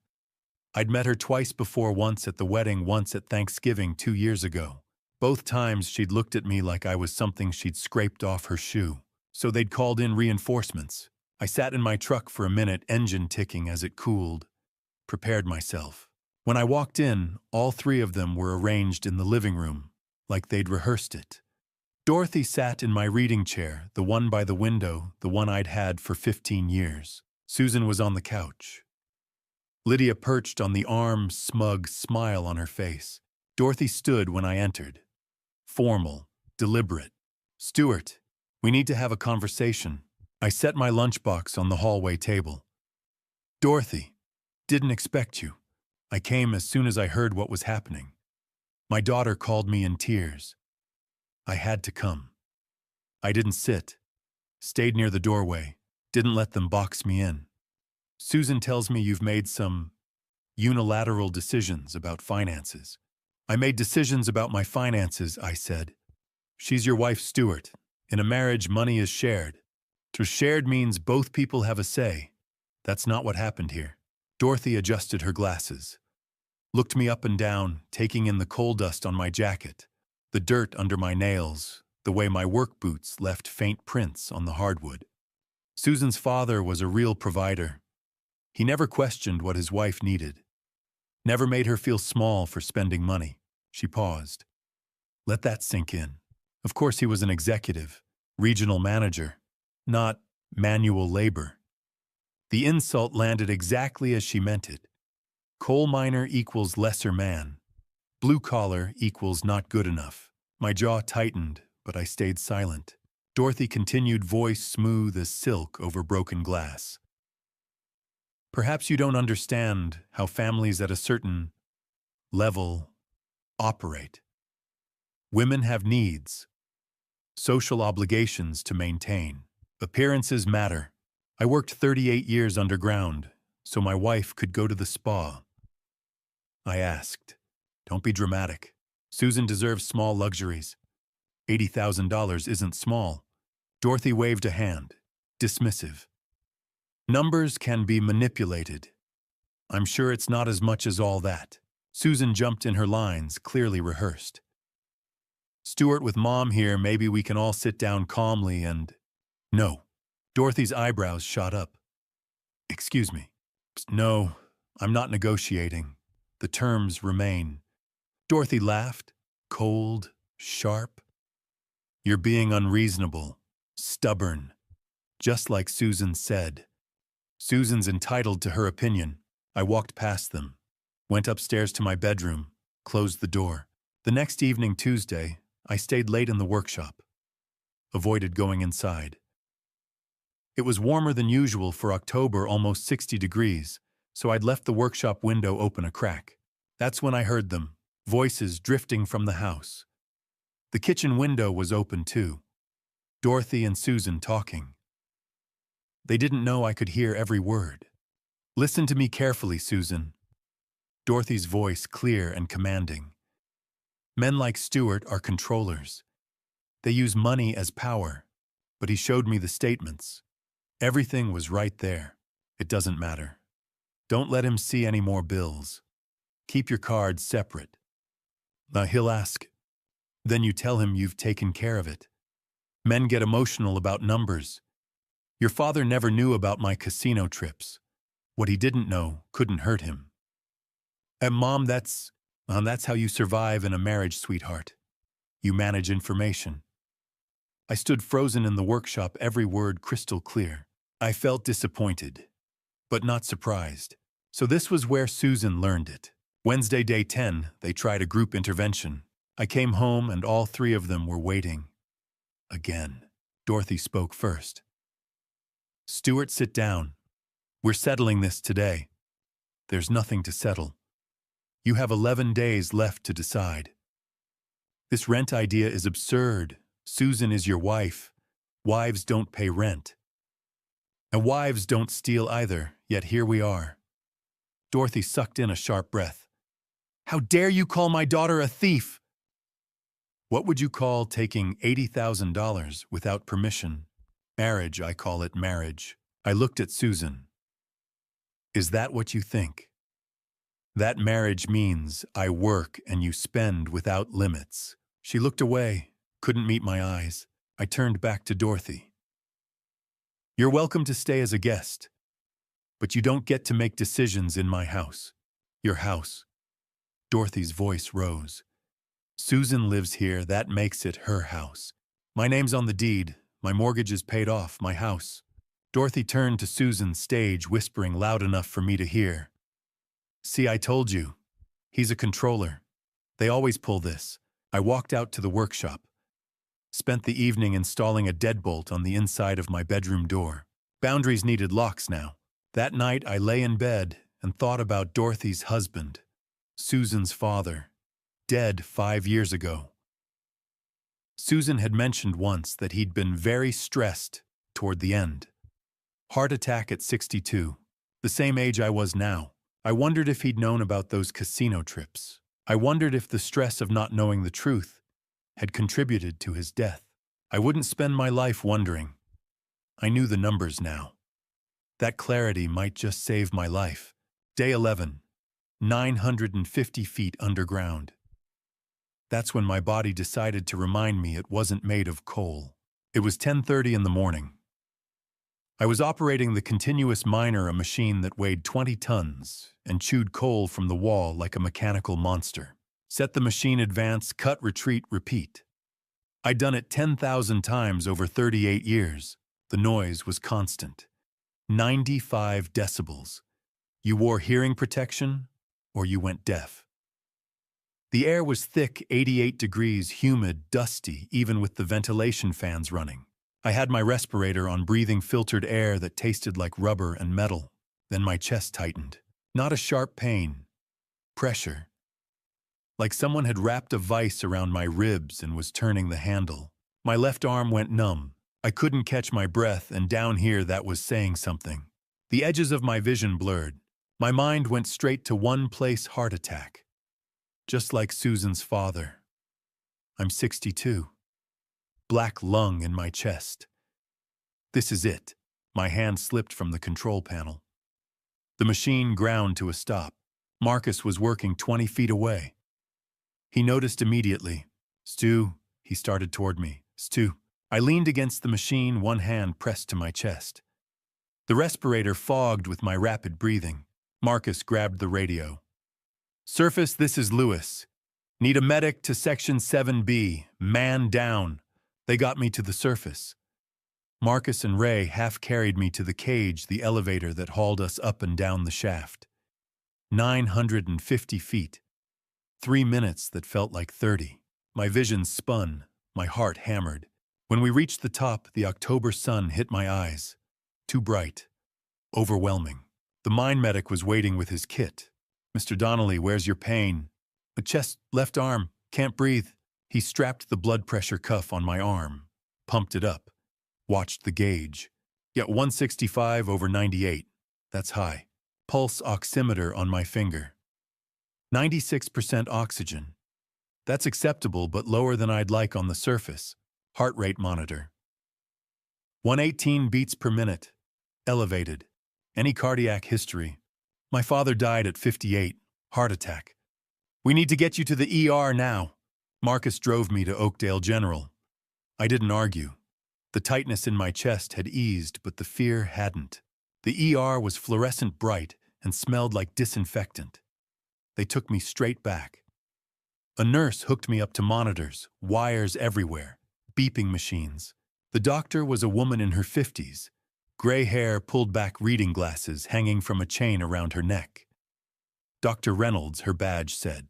I'd met her twice before, once at the wedding, once at Thanksgiving 2 years ago. Both times she'd looked at me like I was something she'd scraped off her shoe. So they'd called in reinforcements. I sat in my truck for a minute, engine ticking as it cooled. Prepared myself. When I walked in, all 3 of them were arranged in the living room, like they'd rehearsed it. Dorothy sat in my reading chair, the one by the window, the one I'd had for 15 years. Susan was on the couch. Lydia perched on the arm, smug smile on her face. Dorothy stood when I entered. Formal, deliberate. Stuart, we need to have a conversation. I set my lunchbox on the hallway table. Dorothy, didn't expect you. I came as soon as I heard what was happening. My daughter called me in tears. I had to come. I didn't sit. Stayed near the doorway. Didn't let them box me in. Susan tells me you've made some unilateral decisions about finances. I made decisions about my finances, I said. She's your wife, Stuart. In a marriage, money is shared. To shared means both people have a say. That's not what happened here. Dorothy adjusted her glasses, looked me up and down, taking in the coal dust on my jacket, the dirt under my nails, the way my work boots left faint prints on the hardwood. Susan's father was a real provider. He never questioned what his wife needed. Never made her feel small for spending money. She paused. Let that sink in. Of course he was an executive, regional manager, not manual labor. The insult landed exactly as she meant it. Coal miner equals lesser man. Blue collar equals not good enough. My jaw tightened, but I stayed silent. Dorothy continued, voice smooth as silk over broken glass. Perhaps you don't understand how families at a certain level operate. Women have needs, social obligations to maintain. Appearances matter. I worked 38 years underground, so my wife could go to the spa. I asked, don't be dramatic. Susan deserves small luxuries. $80,000 isn't small. Dorothy waved a hand, dismissive. Numbers can be manipulated. I'm sure it's not as much as all that. Susan jumped in her lines, clearly rehearsed. Stuart, with Mom here, maybe we can all sit down calmly and… No. Dorothy's eyebrows shot up. Excuse me. No, I'm not negotiating. The terms remain. Dorothy laughed, cold, sharp. You're being unreasonable, stubborn, just like Susan said. Susan's entitled to her opinion. I walked past them, went upstairs to my bedroom, closed the door. The next evening, Tuesday, I stayed late in the workshop. Avoided going inside. It was warmer than usual for October, almost 60 degrees, so I'd left the workshop window open a crack. That's when I heard them, voices drifting from the house. The kitchen window was open too. Dorothy and Susan talking. They didn't know I could hear every word. Listen to me carefully, Susan. Dorothy's voice clear and commanding. Men like Stuart are controllers. They use money as power, but he showed me the statements. Everything was right there. It doesn't matter. Don't let him see any more bills. Keep your cards separate. He'll ask. Then you tell him you've taken care of it. Men get emotional about numbers. Your father never knew about my casino trips. What he didn't know couldn't hurt him. And Mom, that's how you survive in a marriage, sweetheart. You manage information. I stood frozen in the workshop, every word crystal clear. I felt disappointed, but not surprised. So this was where Susan learned it. Wednesday, day 10, they tried a group intervention. I came home and all three of them were waiting. Again. Dorothy spoke first. Stuart, sit down. We're settling this today. There's nothing to settle. You have 11 days left to decide. This rent idea is absurd. Susan is your wife. Wives don't pay rent. And wives don't steal either, yet here we are. Dorothy sucked in a sharp breath. How dare you call my daughter a thief? What would you call taking $80,000 without permission? Marriage, I call it marriage. I looked at Susan. Is that what you think? That marriage means I work and you spend without limits. She looked away, couldn't meet my eyes. I turned back to Dorothy. You're welcome to stay as a guest, but you don't get to make decisions in my house. Your house. Dorothy's voice rose. Susan lives here, that makes it her house. My name's on the deed, my mortgage is paid off, my house. Dorothy turned to Susan's stage, whispering loud enough for me to hear. See, I told you. He's a controller. They always pull this. I walked out to the workshop. Spent the evening installing a deadbolt on the inside of my bedroom door. Boundaries needed locks now. That night I lay in bed and thought about Dorothy's husband, Susan's father, dead 5 years ago. Susan had mentioned once that he'd been very stressed toward the end. Heart attack at 62, the same age I was now. I wondered if he'd known about those casino trips. I wondered if the stress of not knowing the truth had contributed to his death. I wouldn't spend my life wondering. I knew the numbers now. That clarity might just save my life. Day 11, 950 feet underground. That's when my body decided to remind me it wasn't made of coal. It was 10:30 in the morning. I was operating the continuous miner, a machine that weighed 20 tons and chewed coal from the wall like a mechanical monster. Set the machine, advance, cut, retreat, repeat. I'd done it 10,000 times over 38 years. The noise was constant. 95 decibels. You wore hearing protection or you went deaf. The air was thick, 88 degrees, humid, dusty, even with the ventilation fans running. I had my respirator on, breathing filtered air that tasted like rubber and metal. Then my chest tightened. Not a sharp pain. Pressure. Like someone had wrapped a vise around my ribs and was turning the handle. My left arm went numb. I couldn't catch my breath, and down here that was saying something. The edges of my vision blurred. My mind went straight to one place: heart attack. Just like Susan's father. I'm 62. Black lung in my chest. This is it. My hand slipped from the control panel. The machine ground to a stop. Marcus was working 20 feet away. He noticed immediately. "Stu," he started toward me. "Stu." I leaned against the machine, one hand pressed to my chest. The respirator fogged with my rapid breathing. Marcus grabbed the radio. "Surface, this is Lewis. Need a medic to Section 7B. Man down." They got me to the surface. Marcus and Ray half carried me to the cage, the elevator that hauled us up and down the shaft. 950 feet. 3 minutes that felt like 30. My vision spun, my heart hammered. When we reached the top, the October sun hit my eyes. Too bright. Overwhelming. The mine medic was waiting with his kit. "Mr. Donnelly, where's your pain?" "A chest, left arm, can't breathe." He strapped the blood pressure cuff on my arm, pumped it up, watched the gauge. "Yet 165 over 98. That's high." Pulse oximeter on my finger. 96% oxygen. That's acceptable, but lower than I'd like on the surface. Heart rate monitor. 118 beats per minute. Elevated. Any cardiac history? My father died at 58. Heart attack. "We need to get you to the ER now." Marcus drove me to Oakdale General. I didn't argue. The tightness in my chest had eased, but the fear hadn't. The ER was fluorescent bright and smelled like disinfectant. They took me straight back. A nurse hooked me up to monitors, wires everywhere, beeping machines. The doctor was a woman in her 50s, gray hair, pulled back reading glasses hanging from a chain around her neck. Dr. Reynolds, her badge said.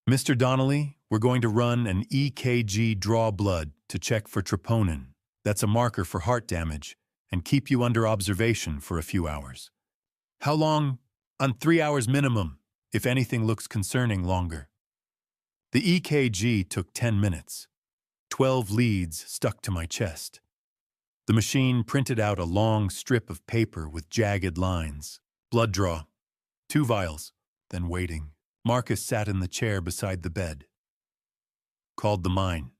"Mr. Donnelly, we're going to run an EKG, draw blood to check for troponin. That's a marker for heart damage, and keep you under observation for a few hours." "How long?" "On 3 hours minimum, if anything looks concerning, longer." The EKG took 10 minutes. 12 leads stuck to my chest. The machine printed out a long strip of paper with jagged lines. Blood draw. 2 vials. Then waiting. Marcus sat in the chair beside the bed. "Called the mine.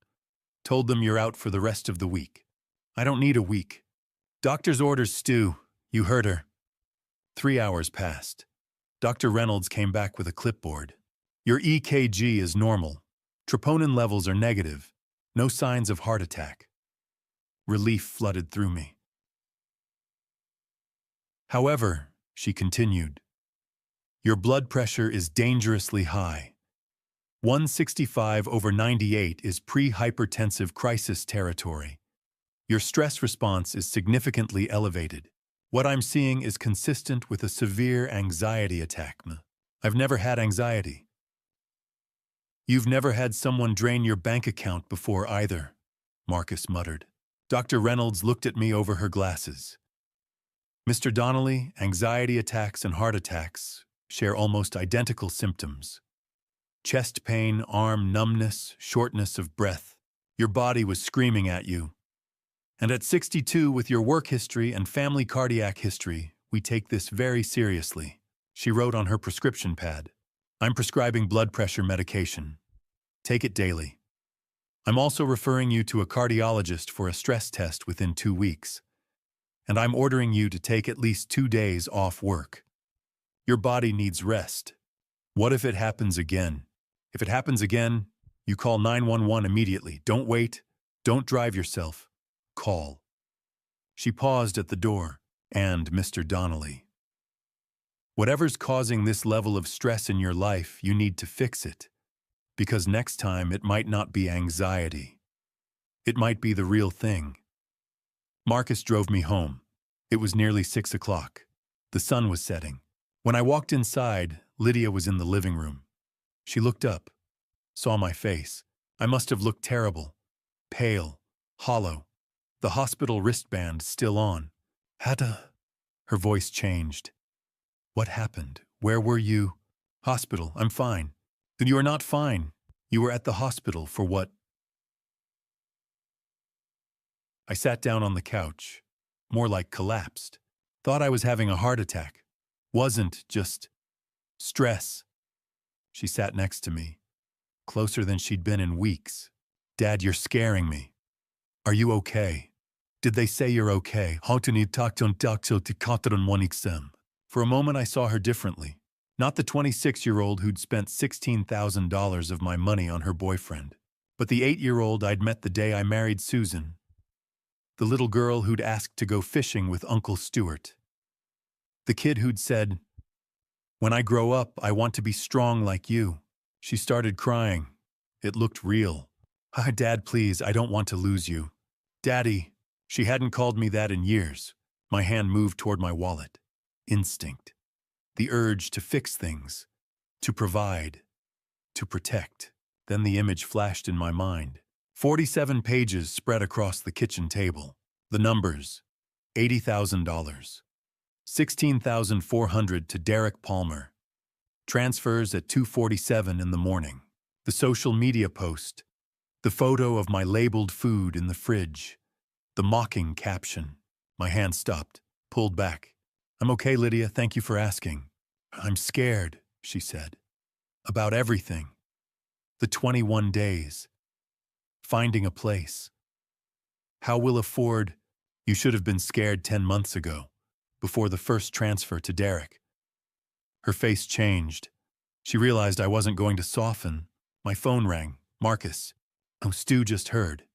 Told them you're out for the rest of the week." "I don't need a week." "Doctor's orders, Stu. You heard her." 3 hours passed. Dr. Reynolds came back with a clipboard. "Your EKG is normal. Troponin levels are negative. No signs of heart attack." Relief flooded through me. "However," she continued, "your blood pressure is dangerously high. 165 over 98 is pre-hypertensive crisis territory. Your stress response is significantly elevated. What I'm seeing is consistent with a severe anxiety attack." I've never had anxiety. You've never had someone drain your bank account before either, Marcus muttered. Dr. Reynolds looked at me over her glasses. Mr. Donnelly, anxiety attacks and heart attacks share almost identical symptoms. Chest pain, arm numbness, shortness of breath. Your body was screaming at you. And at 62, with your work history and family cardiac history, we take this very seriously. She wrote on her prescription pad. I'm prescribing blood pressure medication. Take it daily. I'm also referring you to a cardiologist for a stress test within 2 weeks. And I'm ordering you to take at least 2 days off work. Your body needs rest. What if it happens again? If it happens again, you call 911 immediately. Don't wait. Don't drive yourself. Call. She paused at the door. And Mr. Donnelly. Whatever's causing this level of stress in your life, you need to fix it. Because next time it might not be anxiety. It might be the real thing. Marcus drove me home. It was nearly 6 o'clock. The sun was setting. When I walked inside, Lydia was in the living room. She looked up, saw my face. I must have looked terrible, pale, hollow, the hospital wristband still on. Hada. Her voice changed. What happened? Where were you? Hospital. I'm fine. Then you are not fine. You were at the hospital for what? I sat down on the couch, more like collapsed. Thought I was having a heart attack. Wasn't, just stress. She sat next to me, closer than she'd been in weeks. Dad, you're scaring me. Are you okay? Did they say you're okay? For a moment I saw her differently. Not the 26-year-old who'd spent $16,000 of my money on her boyfriend, but the 8-year-old I'd met the day I married Susan. The little girl who'd asked to go fishing with Uncle Stuart. The kid who'd said, "When I grow up, I want to be strong like you." She started crying. It looked real. Dad, please, I don't want to lose you. Daddy. She hadn't called me that in years. My hand moved toward my wallet. Instinct. The urge to fix things. To provide. To protect. Then the image flashed in my mind. 47 pages spread across the kitchen table. The numbers. $80,000. $16,400 to Derek Palmer. Transfers at 2:47 in the morning. The social media post. The photo of my labeled food in the fridge. The mocking caption. My hand stopped, pulled back. I'm okay, Lydia, thank you for asking. I'm scared, she said. About everything. The 21 days. Finding a place. How we'll afford. You should have been scared 10 months ago, before the first transfer to Derek. Her face changed. She realized I wasn't going to soften. My phone rang. Marcus. Oh, Stu just heard.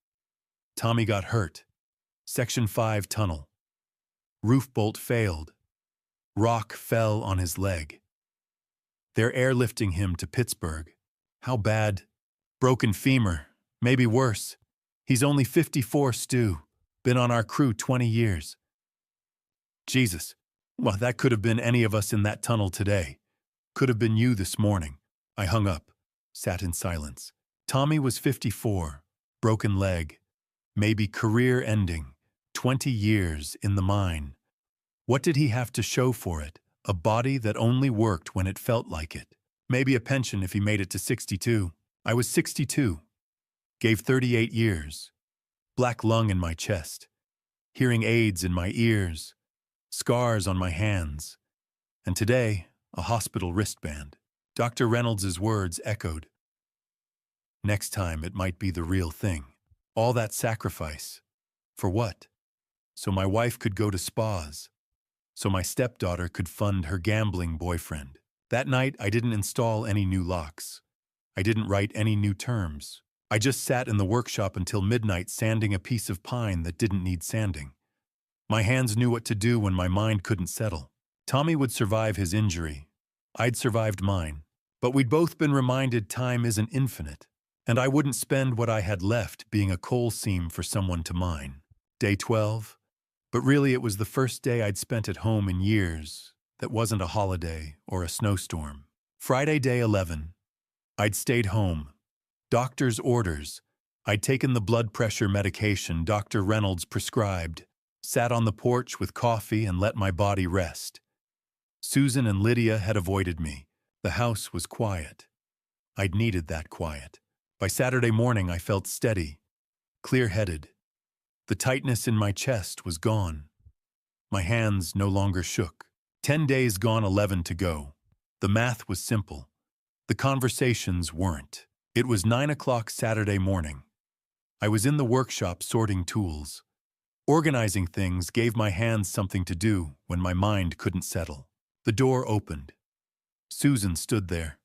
Tommy got hurt. Section 5 tunnel. Roof bolt failed. Rock fell on his leg. They're airlifting him to Pittsburgh. How bad? Broken femur. Maybe worse. He's only 54, Stu. Been on our crew 20 years. Jesus. Well, that could have been any of us in that tunnel today. Could have been you this morning. I hung up, sat in silence. Tommy was 54. Broken leg. Maybe career ending. 20 years in the mine. What did he have to show for it? A body that only worked when it felt like it. Maybe a pension if he made it to 62. I was 62. Gave 38 years. Black lung in my chest. Hearing aids in my ears. Scars on my hands. And today, a hospital wristband. Dr. Reynolds' words echoed. Next time it might be the real thing. All that sacrifice. For what? So my wife could go to spas. So my stepdaughter could fund her gambling boyfriend. That night, I didn't install any new locks. I didn't write any new terms. I just sat in the workshop until midnight sanding a piece of pine that didn't need sanding. My hands knew what to do when my mind couldn't settle. Tommy would survive his injury. I'd survived mine. But we'd both been reminded time isn't infinite. And I wouldn't spend what I had left being a coal seam for someone to mine. Day 12. But really it was the first day I'd spent at home in years that wasn't a holiday or a snowstorm. Friday, day 11. I'd stayed home, Doctor's orders. I'd taken the blood pressure medication Dr. Reynolds prescribed, sat on the porch with coffee and let my body rest. Susan and Lydia had avoided me. The house was quiet. I'd needed that quiet. By Saturday morning, I felt steady, clear-headed. The tightness in my chest was gone. My hands no longer shook. 10 days gone, 11 to go. The math was simple. The conversations weren't. It was 9 o'clock Saturday morning. I was in the workshop sorting tools. Organizing things gave my hands something to do when my mind couldn't settle. The door opened. Susan stood there.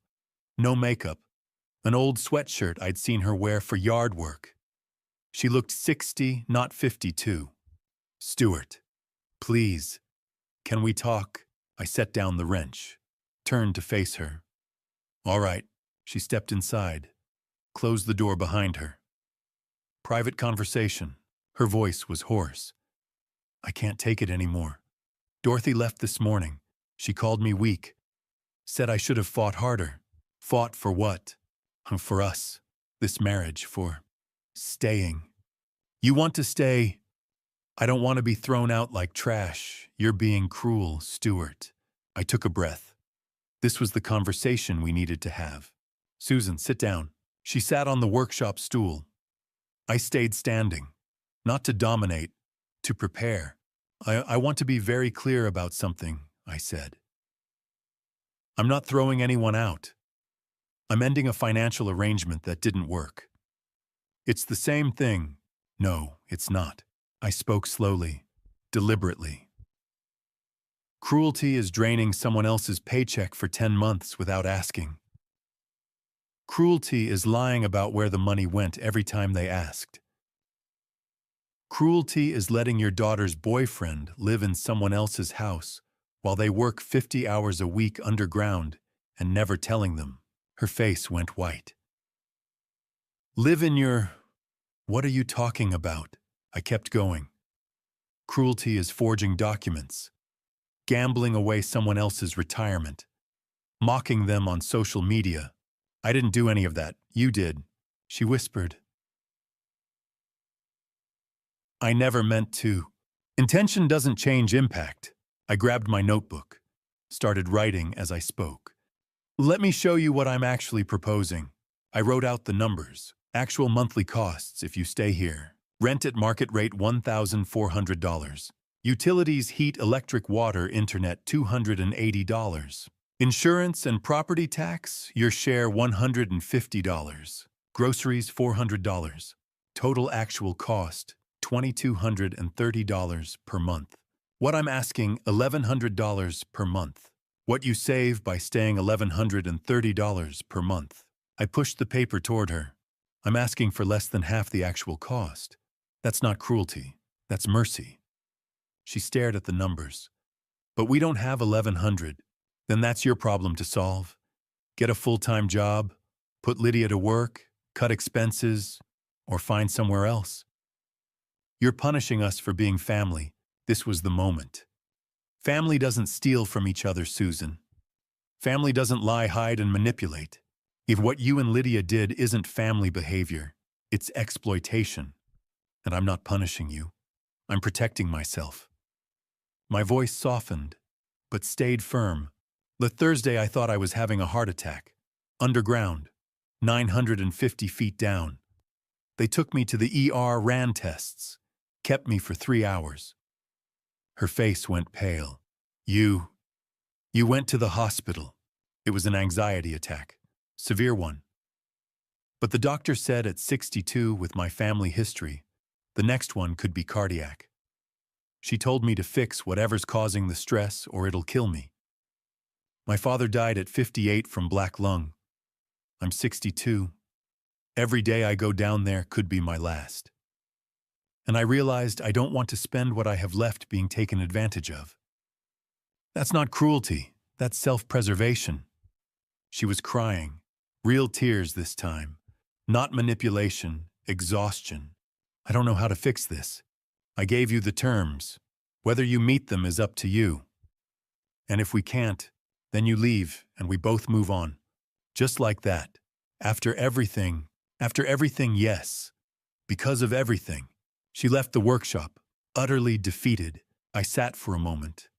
No makeup. An old sweatshirt I'd seen her wear for yard work. She looked 60, not 52. "Stuart, please, can we talk?" I set down the wrench, turned to face her. "All right." She stepped inside, closed the door behind her. "Private conversation." Her voice was hoarse. "I can't take it anymore. Dorothy left this morning. She called me weak. Said I should have fought harder. Fought for what? For us. This marriage. For staying. You want to stay? I don't want to be thrown out like trash. You're being cruel, Stuart." I took a breath. This was the conversation we needed to have. "Susan, sit down." She sat on the workshop stool. I stayed standing. Not to dominate, to prepare. I want to be very clear about something," I said. "I'm not throwing anyone out. I'm ending a financial arrangement that didn't work." "It's the same thing." "No, it's not." I spoke slowly, deliberately. "Cruelty is draining someone else's paycheck for 10 months without asking. Cruelty is lying about where the money went every time they asked. Cruelty is letting your daughter's boyfriend live in someone else's house while they work 50 hours a week underground and never telling them." Her face went white. "Live in your... What are you talking about?" I kept going. "Cruelty is forging documents, gambling away someone else's retirement, mocking them on social media. I didn't do any of that. You did," she whispered. "I never meant to. Intention doesn't change impact." I grabbed my notebook, started writing as I spoke. "Let me show you what I'm actually proposing." I wrote out the numbers. Actual monthly costs if you stay here. Rent at market rate $1,400. Utilities, heat, electric, water, internet $280. Insurance and property tax, your share $150. Groceries $400. Total actual cost $2,230 per month. What I'm asking, $1,100 per month. What you save by staying $1,130 per month. I pushed the paper toward her. I'm asking for less than half the actual cost. That's not cruelty. That's mercy. She stared at the numbers. "But we don't have 1,100. Then that's your problem to solve. Get a full-time job, put Lydia to work, cut expenses, or find somewhere else. You're punishing us for being family." This was the moment. Family doesn't steal from each other, Susan. Family doesn't lie, hide, and manipulate. If what you and Lydia did isn't family behavior, it's exploitation. And I'm not punishing you. I'm protecting myself. My voice softened, but stayed firm. The Thursday I thought I was having a heart attack. Underground, 950 feet down. They took me to the ER, ran tests, kept me for 3 hours. Her face went pale. You went to the hospital. It was an anxiety attack. Severe one. But the doctor said at 62, with my family history, the next one could be cardiac. She told me to fix whatever's causing the stress or it'll kill me. My father died at 58 from black lung. I'm 62. Every day I go down there could be my last. And I realized I don't want to spend what I have left being taken advantage of. That's not cruelty. That's self-preservation. She was crying. Real tears this time. Not manipulation, exhaustion. I don't know how to fix this. I gave you the terms. Whether you meet them is up to you. And if we can't, then you leave and we both move on. Just like that. After everything, After everything, yes. Because of everything. She left the workshop, utterly defeated. I sat for a moment.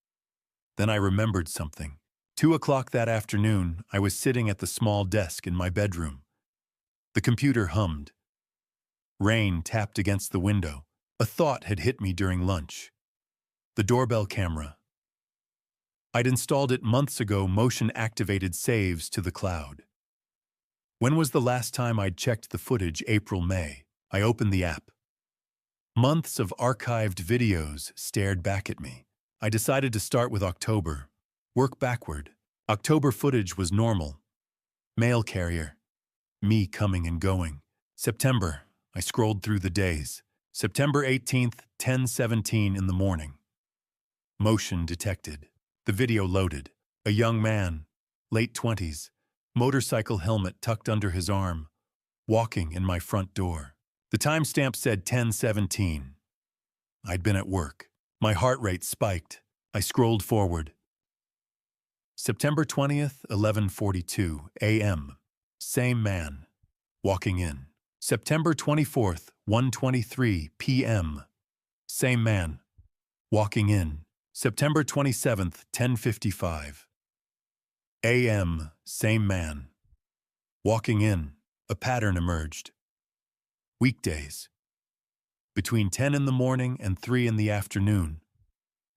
Then I remembered something. 2 o'clock that afternoon, I was sitting at the small desk in my bedroom. The computer hummed. Rain tapped against the window. A thought had hit me during lunch. The doorbell camera. I'd installed it months ago, motion-activated saves to the cloud. When was the last time I'd checked the footage? April, May. I opened the app. Months of archived videos stared back at me. I decided to start with October. Work backward. October footage was normal. Mail carrier. Me coming and going. September. I scrolled through the days. September 18th, 10:17 in the morning. Motion detected. The video loaded. A young man, late 20s, motorcycle helmet tucked under his arm, walking in my front door. The timestamp said 10:17. I'd been at work. My heart rate spiked. I scrolled forward. September 20th, 11:42 a.m. Same man, walking in. September 24th, 1:23 p.m. Same man, walking in. September 27th, 10:55 a.m. Same man, walking in. A pattern emerged. Weekdays. Between 10 in the morning and 3 in the afternoon,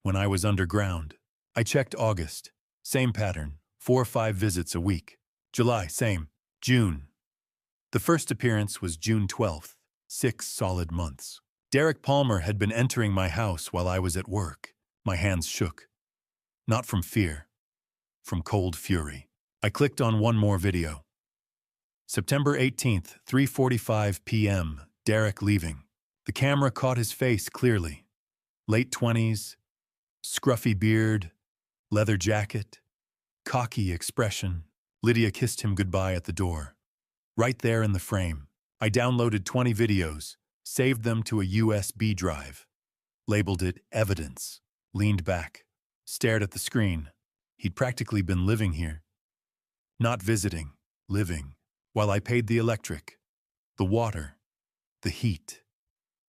when I was underground. I checked August. Same pattern, 4 or 5 visits a week. July, same. June. The first appearance was June 12th, 6 solid months. Derek Palmer had been entering my house while I was at work. My hands shook. Not from fear, from cold fury. I clicked on one more video. September 18th, 3:45 p.m., Derek leaving. The camera caught his face clearly. Late 20s, scruffy beard, leather jacket, cocky expression. Lydia kissed him goodbye at the door. Right there in the frame. I downloaded 20 videos, saved them to a USB drive, labeled it Evidence, leaned back, stared at the screen. He'd practically been living here. Not visiting, living, while I paid the electric, the water, the heat,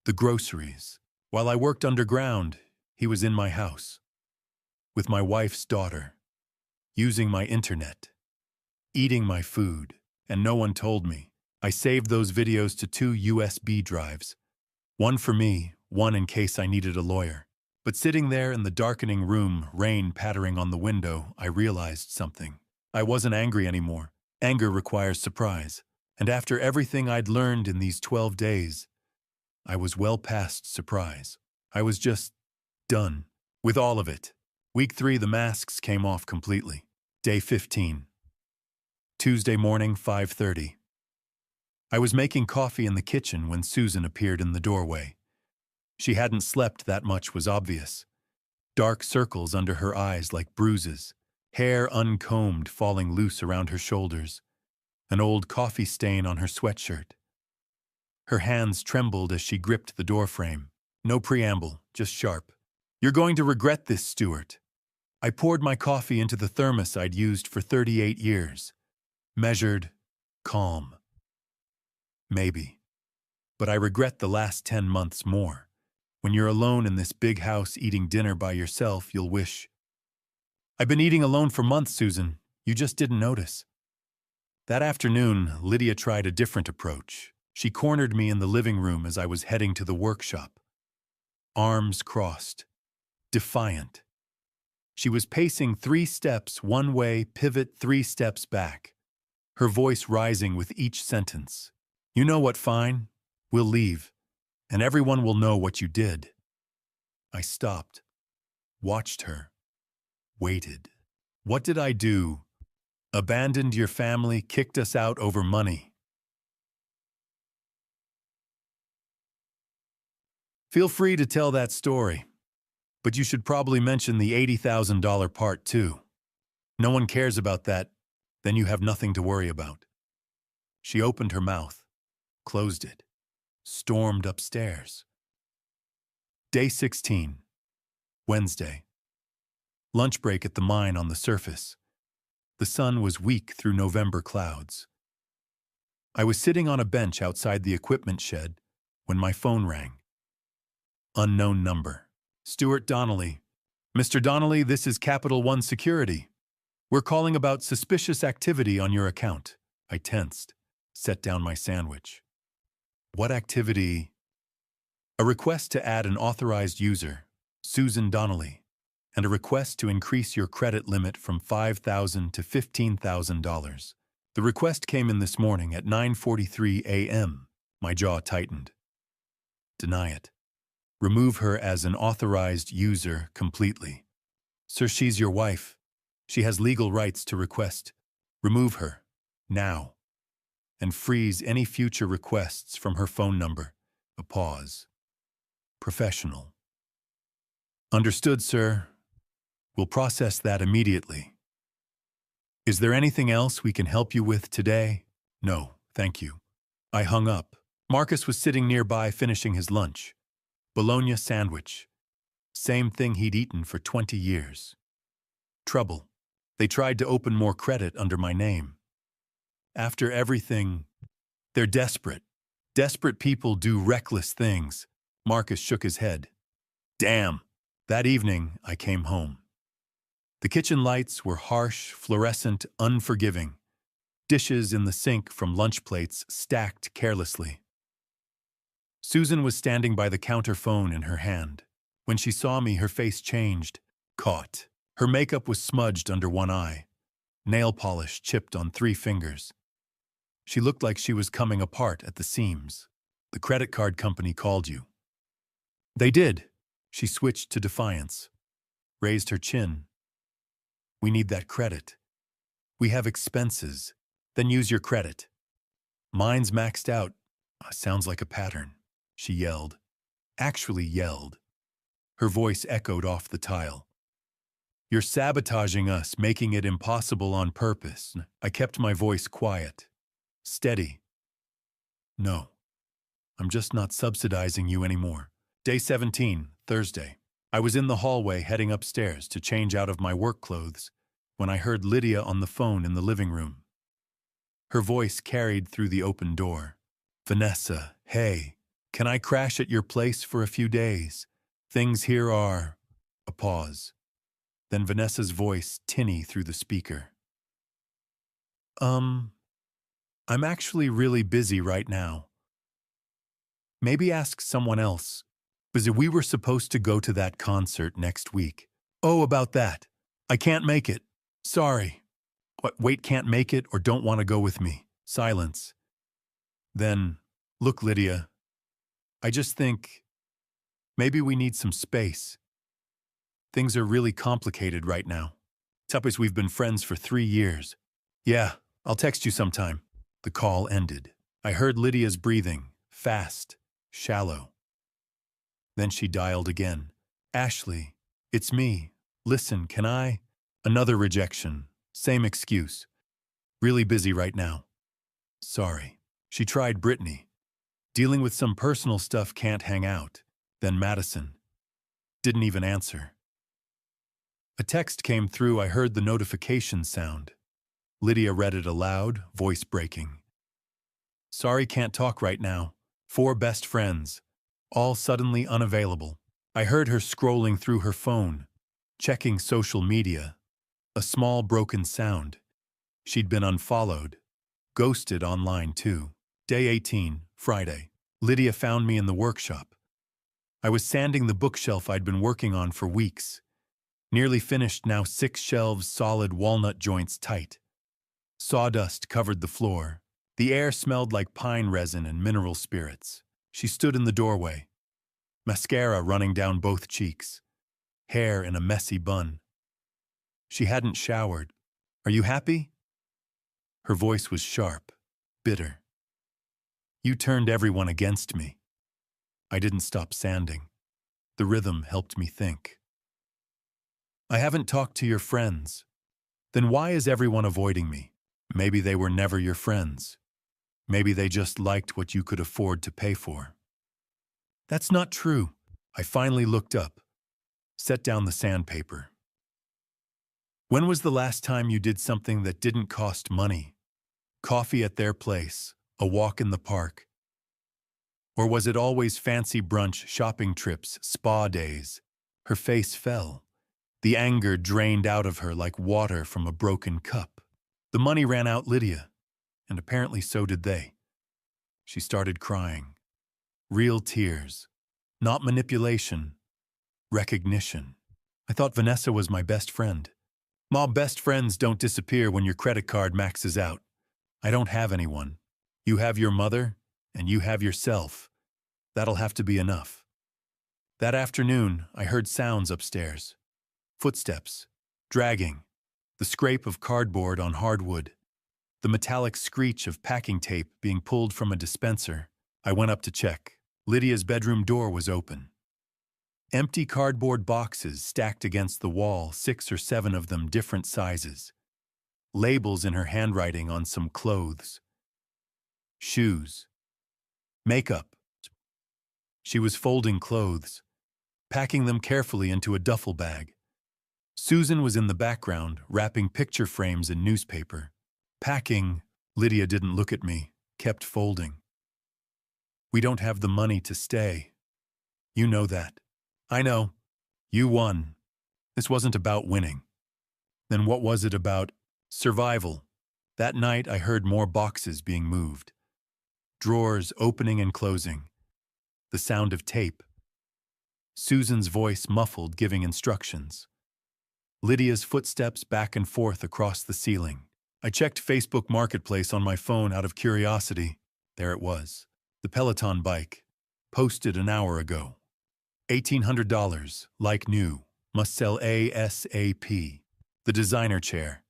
the groceries. While I worked underground, he was in my house, with my wife's daughter, using my internet, eating my food, and no one told me. I saved those videos to 2 USB drives, one for me, one in case I needed a lawyer. But sitting there in the darkening room, rain pattering on the window, I realized something. I wasn't angry anymore. Anger requires surprise. And after everything I'd learned in these 12 days, I was well past surprise. I was just done with all of it. Week 3, the masks came off completely. Day 15. Tuesday morning, 5:30. I was making coffee in the kitchen when Susan appeared in the doorway. She hadn't slept that much was obvious. Dark circles under her eyes like bruises, hair uncombed falling loose around her shoulders, an old coffee stain on her sweatshirt. Her hands trembled as she gripped the doorframe. No preamble, just sharp. "You're going to regret this, Stuart." I poured my coffee into the thermos I'd used for 38 years. Measured, calm. Maybe. But I regret the last 10 months more. When you're alone in this big house eating dinner by yourself, you'll wish. "I've been eating alone for months, Susan. You just didn't notice." That afternoon, Lydia tried a different approach. She cornered me in the living room as I was heading to the workshop. Arms crossed. Defiant. She was pacing 3 steps one way, pivot 3 steps back. Her voice rising with each sentence. "You know what, fine. We'll leave. And everyone will know what you did." I stopped. Watched her. Waited. "What did I do? Abandoned your family, kicked us out over money." Feel free to tell that story. But you should probably mention the $80,000 part too. No one cares about that, then you have nothing to worry about. She opened her mouth, closed it, stormed upstairs. Day 16. Wednesday. Lunch break at the mine on the surface. The sun was weak through November clouds. I was sitting on a bench outside the equipment shed when my phone rang. Unknown number. Stuart Donnelly. Mr. Donnelly, this is Capital One Security. We're calling about suspicious activity on your account. I tensed, set down my sandwich. What activity? A request to add an authorized user, Susan Donnelly, and a request to increase your credit limit from $5,000 to $15,000. The request came in this morning at 9:43 a.m. My jaw tightened. Deny it. Remove her as an authorized user completely. Sir, she's your wife. She has legal rights to request. Remove her, now, and freeze any future requests from her phone number. A pause. Professional. Understood, sir. We'll process that immediately. Is there anything else we can help you with today? No, thank you. I hung up. Marcus was sitting nearby finishing his lunch. Bologna sandwich. Same thing he'd eaten for 20 years. Trouble. They tried to open more credit under my name. After everything, they're desperate. Desperate people do reckless things. Marcus shook his head. Damn. That evening, I came home. The kitchen lights were harsh, fluorescent, unforgiving. Dishes in the sink from lunch plates stacked carelessly. Susan was standing by the counter phone in her hand. When she saw me, her face changed. Caught. Her makeup was smudged under one eye. Nail polish chipped on 3 fingers. She looked like she was coming apart at the seams. The credit card company called you. They did. She switched to defiance. Raised her chin. We need that credit. We have expenses. Then use your credit. Mine's maxed out. Sounds like a pattern. She yelled. Actually yelled. Her voice echoed off the tile. You're sabotaging us, making it impossible on purpose. I kept my voice quiet. Steady. No. I'm just not subsidizing you anymore. Day 17, Thursday. I was in the hallway heading upstairs to change out of my work clothes when I heard Lydia on the phone in the living room. Her voice carried through the open door. Vanessa, hey, can I crash at your place for a few days? Things here are... A pause. Then Vanessa's voice tinny through the speaker. I'm actually really busy right now. Maybe ask someone else. Because we were supposed to go to that concert next week. Oh, about that. I can't make it. Sorry. Wait, can't make it or don't want to go with me. Silence. Then, look, Lydia. I just think maybe we need some space. Things are really complicated right now. Tuppence, we've been friends for 3 years. Yeah, I'll text you sometime. The call ended. I heard Lydia's breathing, fast, shallow. Then she dialed again. Ashley, it's me. Listen, can I? Another rejection. Same excuse. Really busy right now. Sorry. She tried Brittany. Dealing with some personal stuff, can't hang out. Then Madison. Didn't even answer. A text came through. I heard the notification sound. Lydia read it aloud, voice breaking. Sorry, can't talk right now. 4 best friends. All suddenly unavailable. I heard her scrolling through her phone, checking social media. A small broken sound. She'd been unfollowed. Ghosted online too. Day 18, Friday. Lydia found me in the workshop. I was sanding the bookshelf I'd been working on for weeks. Nearly finished now, 6 shelves, solid walnut joints tight. Sawdust covered the floor. The air smelled like pine resin and mineral spirits. She stood in the doorway. Mascara running down both cheeks. Hair in a messy bun. She hadn't showered. Are you happy? Her voice was sharp, bitter. You turned everyone against me. I didn't stop sanding. The rhythm helped me think. I haven't talked to your friends. Then why is everyone avoiding me? Maybe they were never your friends. Maybe they just liked what you could afford to pay for. That's not true. I finally looked up, set down the sandpaper. When was the last time you did something that didn't cost money? Coffee at their place, A walk in the park? Or was it always fancy brunch, shopping trips, spa days? Her face fell. The anger drained out of her like water from a broken cup. The money ran out, Lydia, and apparently so did they. She started crying. Real tears. Not manipulation. Recognition. I thought Vanessa was my best friend. My best friends don't disappear when your credit card maxes out. I don't have anyone. You have your mother, and you have yourself. That'll have to be enough. That afternoon, I heard sounds upstairs. Footsteps. Dragging. The scrape of cardboard on hardwood. The metallic screech of packing tape being pulled from a dispenser. I went up to check. Lydia's bedroom door was open. Empty cardboard boxes stacked against the wall, 6 or 7 of them different sizes. Labels in her handwriting on some clothes. Shoes. Makeup. She was folding clothes, packing them carefully into a duffel bag. Susan was in the background, wrapping picture frames in newspaper. Packing. Lydia didn't look at me, kept folding. We don't have the money to stay. You know that. I know. You won. This wasn't about winning. Then what was it about? Survival. That night I heard more boxes being moved. Drawers opening and closing. The sound of tape. Susan's voice muffled, giving instructions. Lydia's footsteps back and forth across the ceiling. I checked Facebook Marketplace on my phone out of curiosity. There it was. The Peloton bike. Posted an hour ago. $1,800, like new. Must sell ASAP. The designer chair.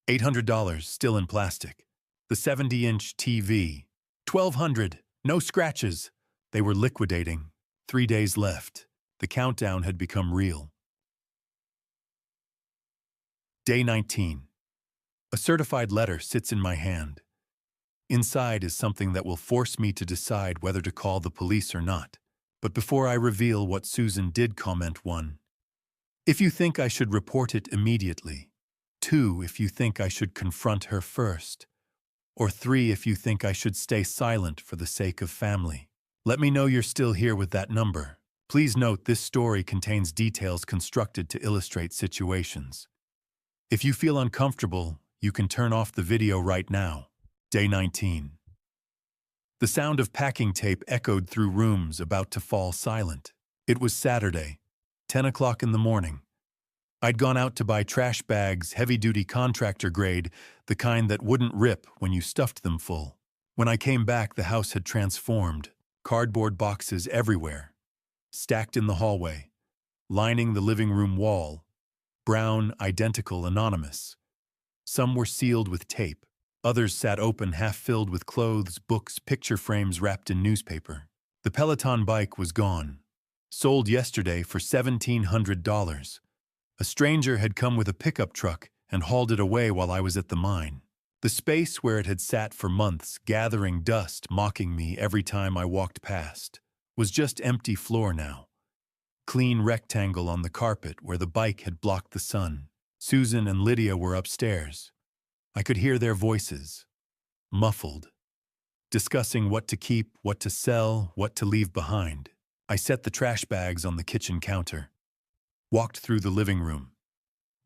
$800, still in plastic. The 70-inch TV. $1,200, no scratches. They were liquidating. 3 days left. The countdown had become real. Day 19. A certified letter sits in my hand. Inside is something that will force me to decide whether to call the police or not. But before I reveal what Susan did comment, 1. If you think I should report it immediately. 2. If you think I should confront her first. Or 3. If you think I should stay silent for the sake of family. Let me know you're still here with that number. Please note this story contains details constructed to illustrate situations. If you feel uncomfortable, you can turn off the video right now. Day 19. The sound of packing tape echoed through rooms about to fall silent. It was Saturday, 10 o'clock in the morning. I'd gone out to buy trash bags, heavy-duty contractor grade, the kind that wouldn't rip when you stuffed them full. When I came back, the house had transformed. Cardboard boxes everywhere. Stacked in the hallway. Lining the living room wall. Brown, identical, anonymous. Some were sealed with tape. Others sat open, half filled with clothes, books, picture frames wrapped in newspaper. The Peloton bike was gone. Sold yesterday for $1,700. A stranger had come with a pickup truck and hauled it away while I was at the mine. The space where it had sat for months, gathering dust, mocking me every time I walked past, was just empty floor now. Clean rectangle on the carpet where the bike had blocked the sun. Susan and Lydia were upstairs. I could hear their voices, muffled, discussing what to keep, what to sell, what to leave behind. I set the trash bags on the kitchen counter. Walked through the living room.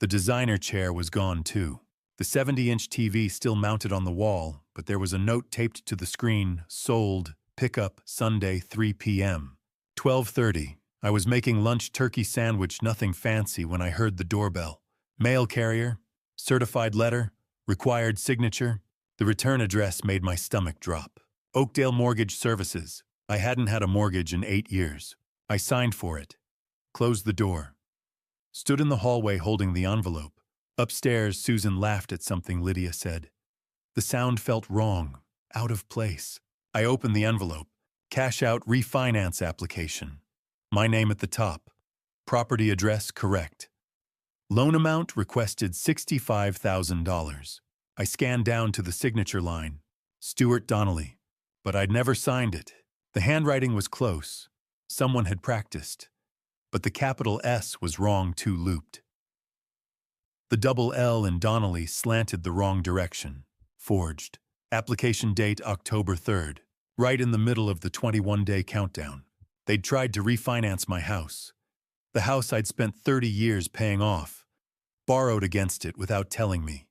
The designer chair was gone too. The 70-inch TV still mounted on the wall, but there was a note taped to the screen, sold, pickup, Sunday, 3 p.m. 12:30. I was making lunch turkey sandwich, nothing fancy, when I heard the doorbell. Mail carrier, certified letter, required signature. The return address made my stomach drop. Oakdale Mortgage Services. I hadn't had a mortgage in 8 years. I signed for it. Closed the door. Stood in the hallway holding the envelope. Upstairs, Susan laughed at something Lydia said. The sound felt wrong, out of place. I opened the envelope. Cash out refinance application. My name at the top. Property address correct. Loan amount requested $65,000. I scanned down to the signature line. Stuart Donnelly. But I'd never signed it. The handwriting was close. Someone had practiced. But the capital S was wrong too, looped. The double L in Donnelly slanted the wrong direction. Forged. Application date October 3rd, right in the middle of the 21-day countdown. They'd tried to refinance my house. The house I'd spent 30 years paying off, borrowed against it without telling me.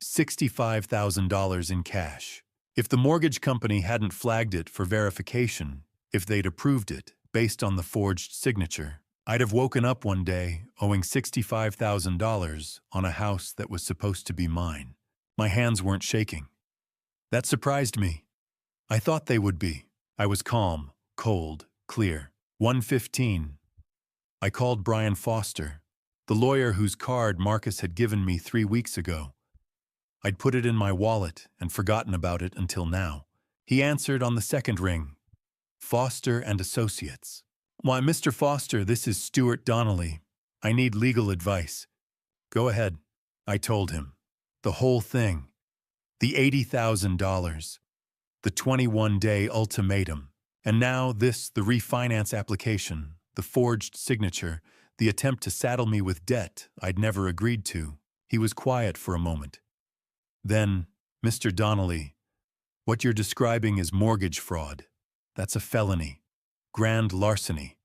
$65,000 in cash. If the mortgage company hadn't flagged it for verification, if they'd approved it based on the forged signature, I'd have woken up one day owing $65,000 on a house that was supposed to be mine. My hands weren't shaking. That surprised me. I thought they would be. I was calm, cold, clear. 1:15. I called Brian Foster, the lawyer whose card Marcus had given me 3 weeks ago. I'd put it in my wallet and forgotten about it until now. He answered on the second ring. Foster and Associates. Why, Mr. Foster, this is Stuart Donnelly. I need legal advice. Go ahead, I told him. The whole thing. The $80,000. The 21-day ultimatum. And now this, the refinance application, the forged signature, the attempt to saddle me with debt I'd never agreed to. He was quiet for a moment. Then, Mr. Donnelly, what you're describing is mortgage fraud. That's a felony. Grand larceny.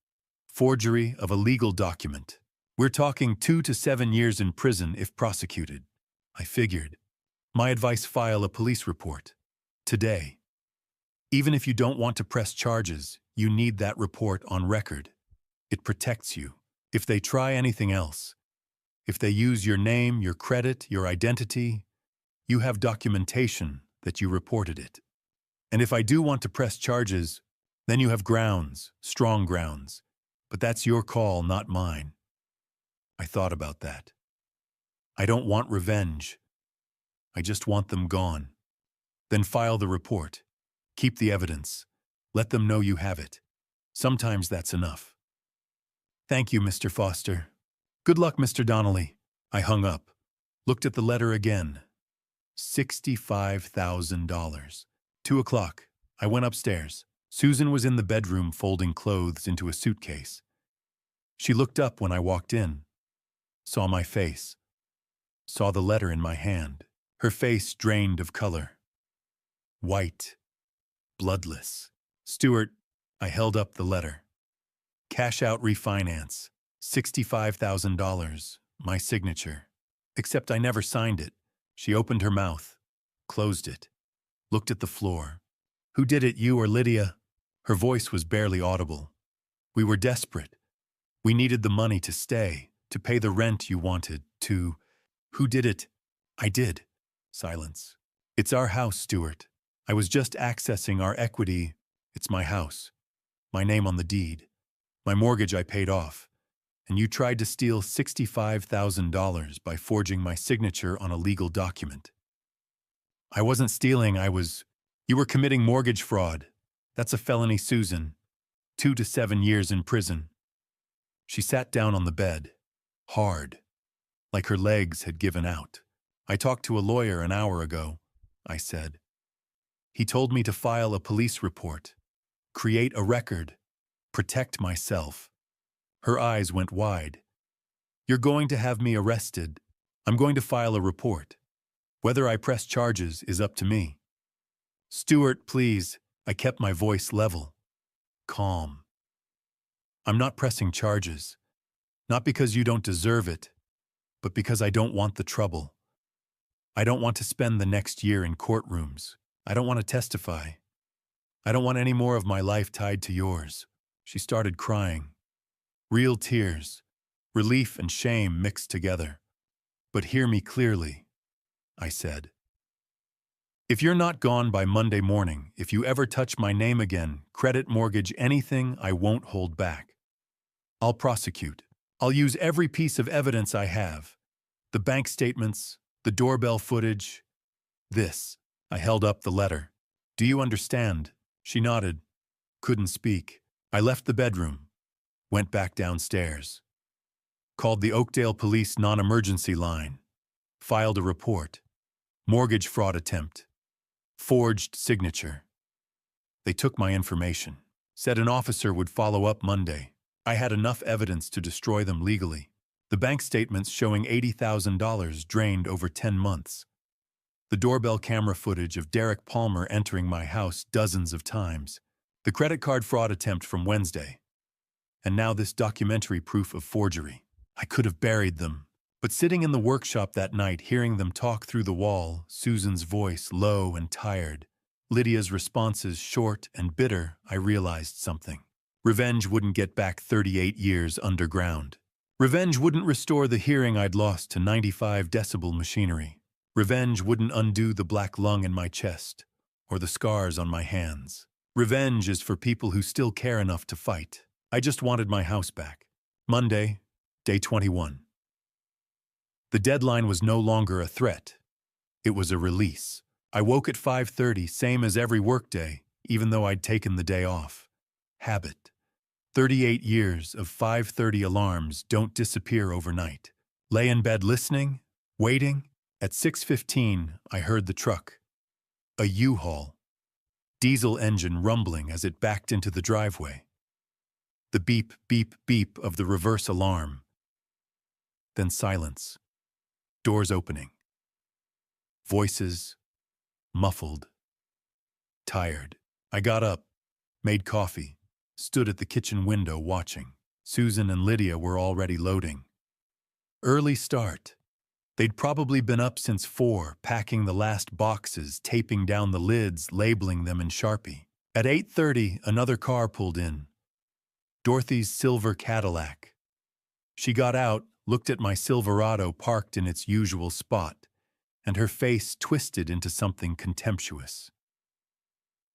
Forgery of a legal document. We're talking 2 to 7 years in prison if prosecuted. I figured. My advice: file a police report. Today. Even if you don't want to press charges, you need that report on record. It protects you. If they try anything else, if they use your name, your credit, your identity, you have documentation that you reported it. And if I do want to press charges, then you have grounds, strong grounds. But that's your call, not mine. I thought about that. I don't want revenge. I just want them gone. Then file the report. Keep the evidence. Let them know you have it. Sometimes that's enough. Thank you, Mr. Foster. Good luck, Mr. Donnelly. I hung up, looked at the letter again. $65,000. 2 o'clock. I went upstairs. Susan was in the bedroom folding clothes into a suitcase. She looked up when I walked in, saw my face, saw the letter in my hand. Her face drained of color. White, bloodless. Stuart, I held up the letter. Cash out refinance, $65,000, my signature. Except I never signed it. She opened her mouth, closed it, looked at the floor. Who did it, you or Lydia? Her voice was barely audible. We were desperate. We needed the money to stay, to pay the rent you wanted, to... Who did it? I did. Silence. It's our house, Stuart. I was just accessing our equity. It's my house. My name on the deed. My mortgage I paid off. And you tried to steal $65,000 by forging my signature on a legal document. I wasn't stealing, You were committing mortgage fraud. That's a felony, Susan. 2 to 7 years in prison. She sat down on the bed, hard, like her legs had given out. I talked to a lawyer an hour ago, I said. He told me to file a police report, create a record, protect myself. Her eyes went wide. You're going to have me arrested. I'm going to file a report. Whether I press charges is up to me. Stuart, please. I kept my voice level, calm. I'm not pressing charges. Not because you don't deserve it, but because I don't want the trouble. I don't want to spend the next year in courtrooms. I don't want to testify. I don't want any more of my life tied to yours. She started crying. Real tears, relief and shame mixed together. But hear me clearly, I said. If you're not gone by Monday morning, if you ever touch my name again, credit, mortgage, anything, I won't hold back. I'll prosecute. I'll use every piece of evidence I have. The bank statements, the doorbell footage. This. I held up the letter. Do you understand? She nodded. Couldn't speak. I left the bedroom. Went back downstairs. Called the Oakdale Police non-emergency line. Filed a report. Mortgage fraud attempt. Forged signature. They took my information. Said an officer would follow up Monday. I had enough evidence to destroy them legally. The bank statements showing $80,000 drained over 10 months. The doorbell camera footage of Derek Palmer entering my house dozens of times. The credit card fraud attempt from Wednesday. And now this documentary proof of forgery. I could have buried them. But sitting in the workshop that night, hearing them talk through the wall, Susan's voice low and tired, Lydia's responses short and bitter, I realized something. Revenge wouldn't get back 38 years underground. Revenge wouldn't restore the hearing I'd lost to 95 decibel machinery. Revenge wouldn't undo the black lung in my chest or the scars on my hands. Revenge is for people who still care enough to fight. I just wanted my house back. Monday, day 21. The deadline was no longer a threat. It was a release. I woke at 5:30, same as every workday, even though I'd taken the day off. Habit. 38 years of 5:30 alarms don't disappear overnight. Lay in bed listening, waiting. At 6:15, I heard the truck. A U-Haul. Diesel engine rumbling as it backed into the driveway. The beep, beep, beep of the reverse alarm. Then silence. Doors opening. Voices. Muffled. Tired. I got up, made coffee, stood at the kitchen window watching. Susan and Lydia were already loading. Early start. They'd probably been up since 4, packing the last boxes, taping down the lids, labeling them in Sharpie. At 8:30, another car pulled in. Dorothy's silver Cadillac. She got out, looked at my Silverado parked in its usual spot, and her face twisted into something contemptuous.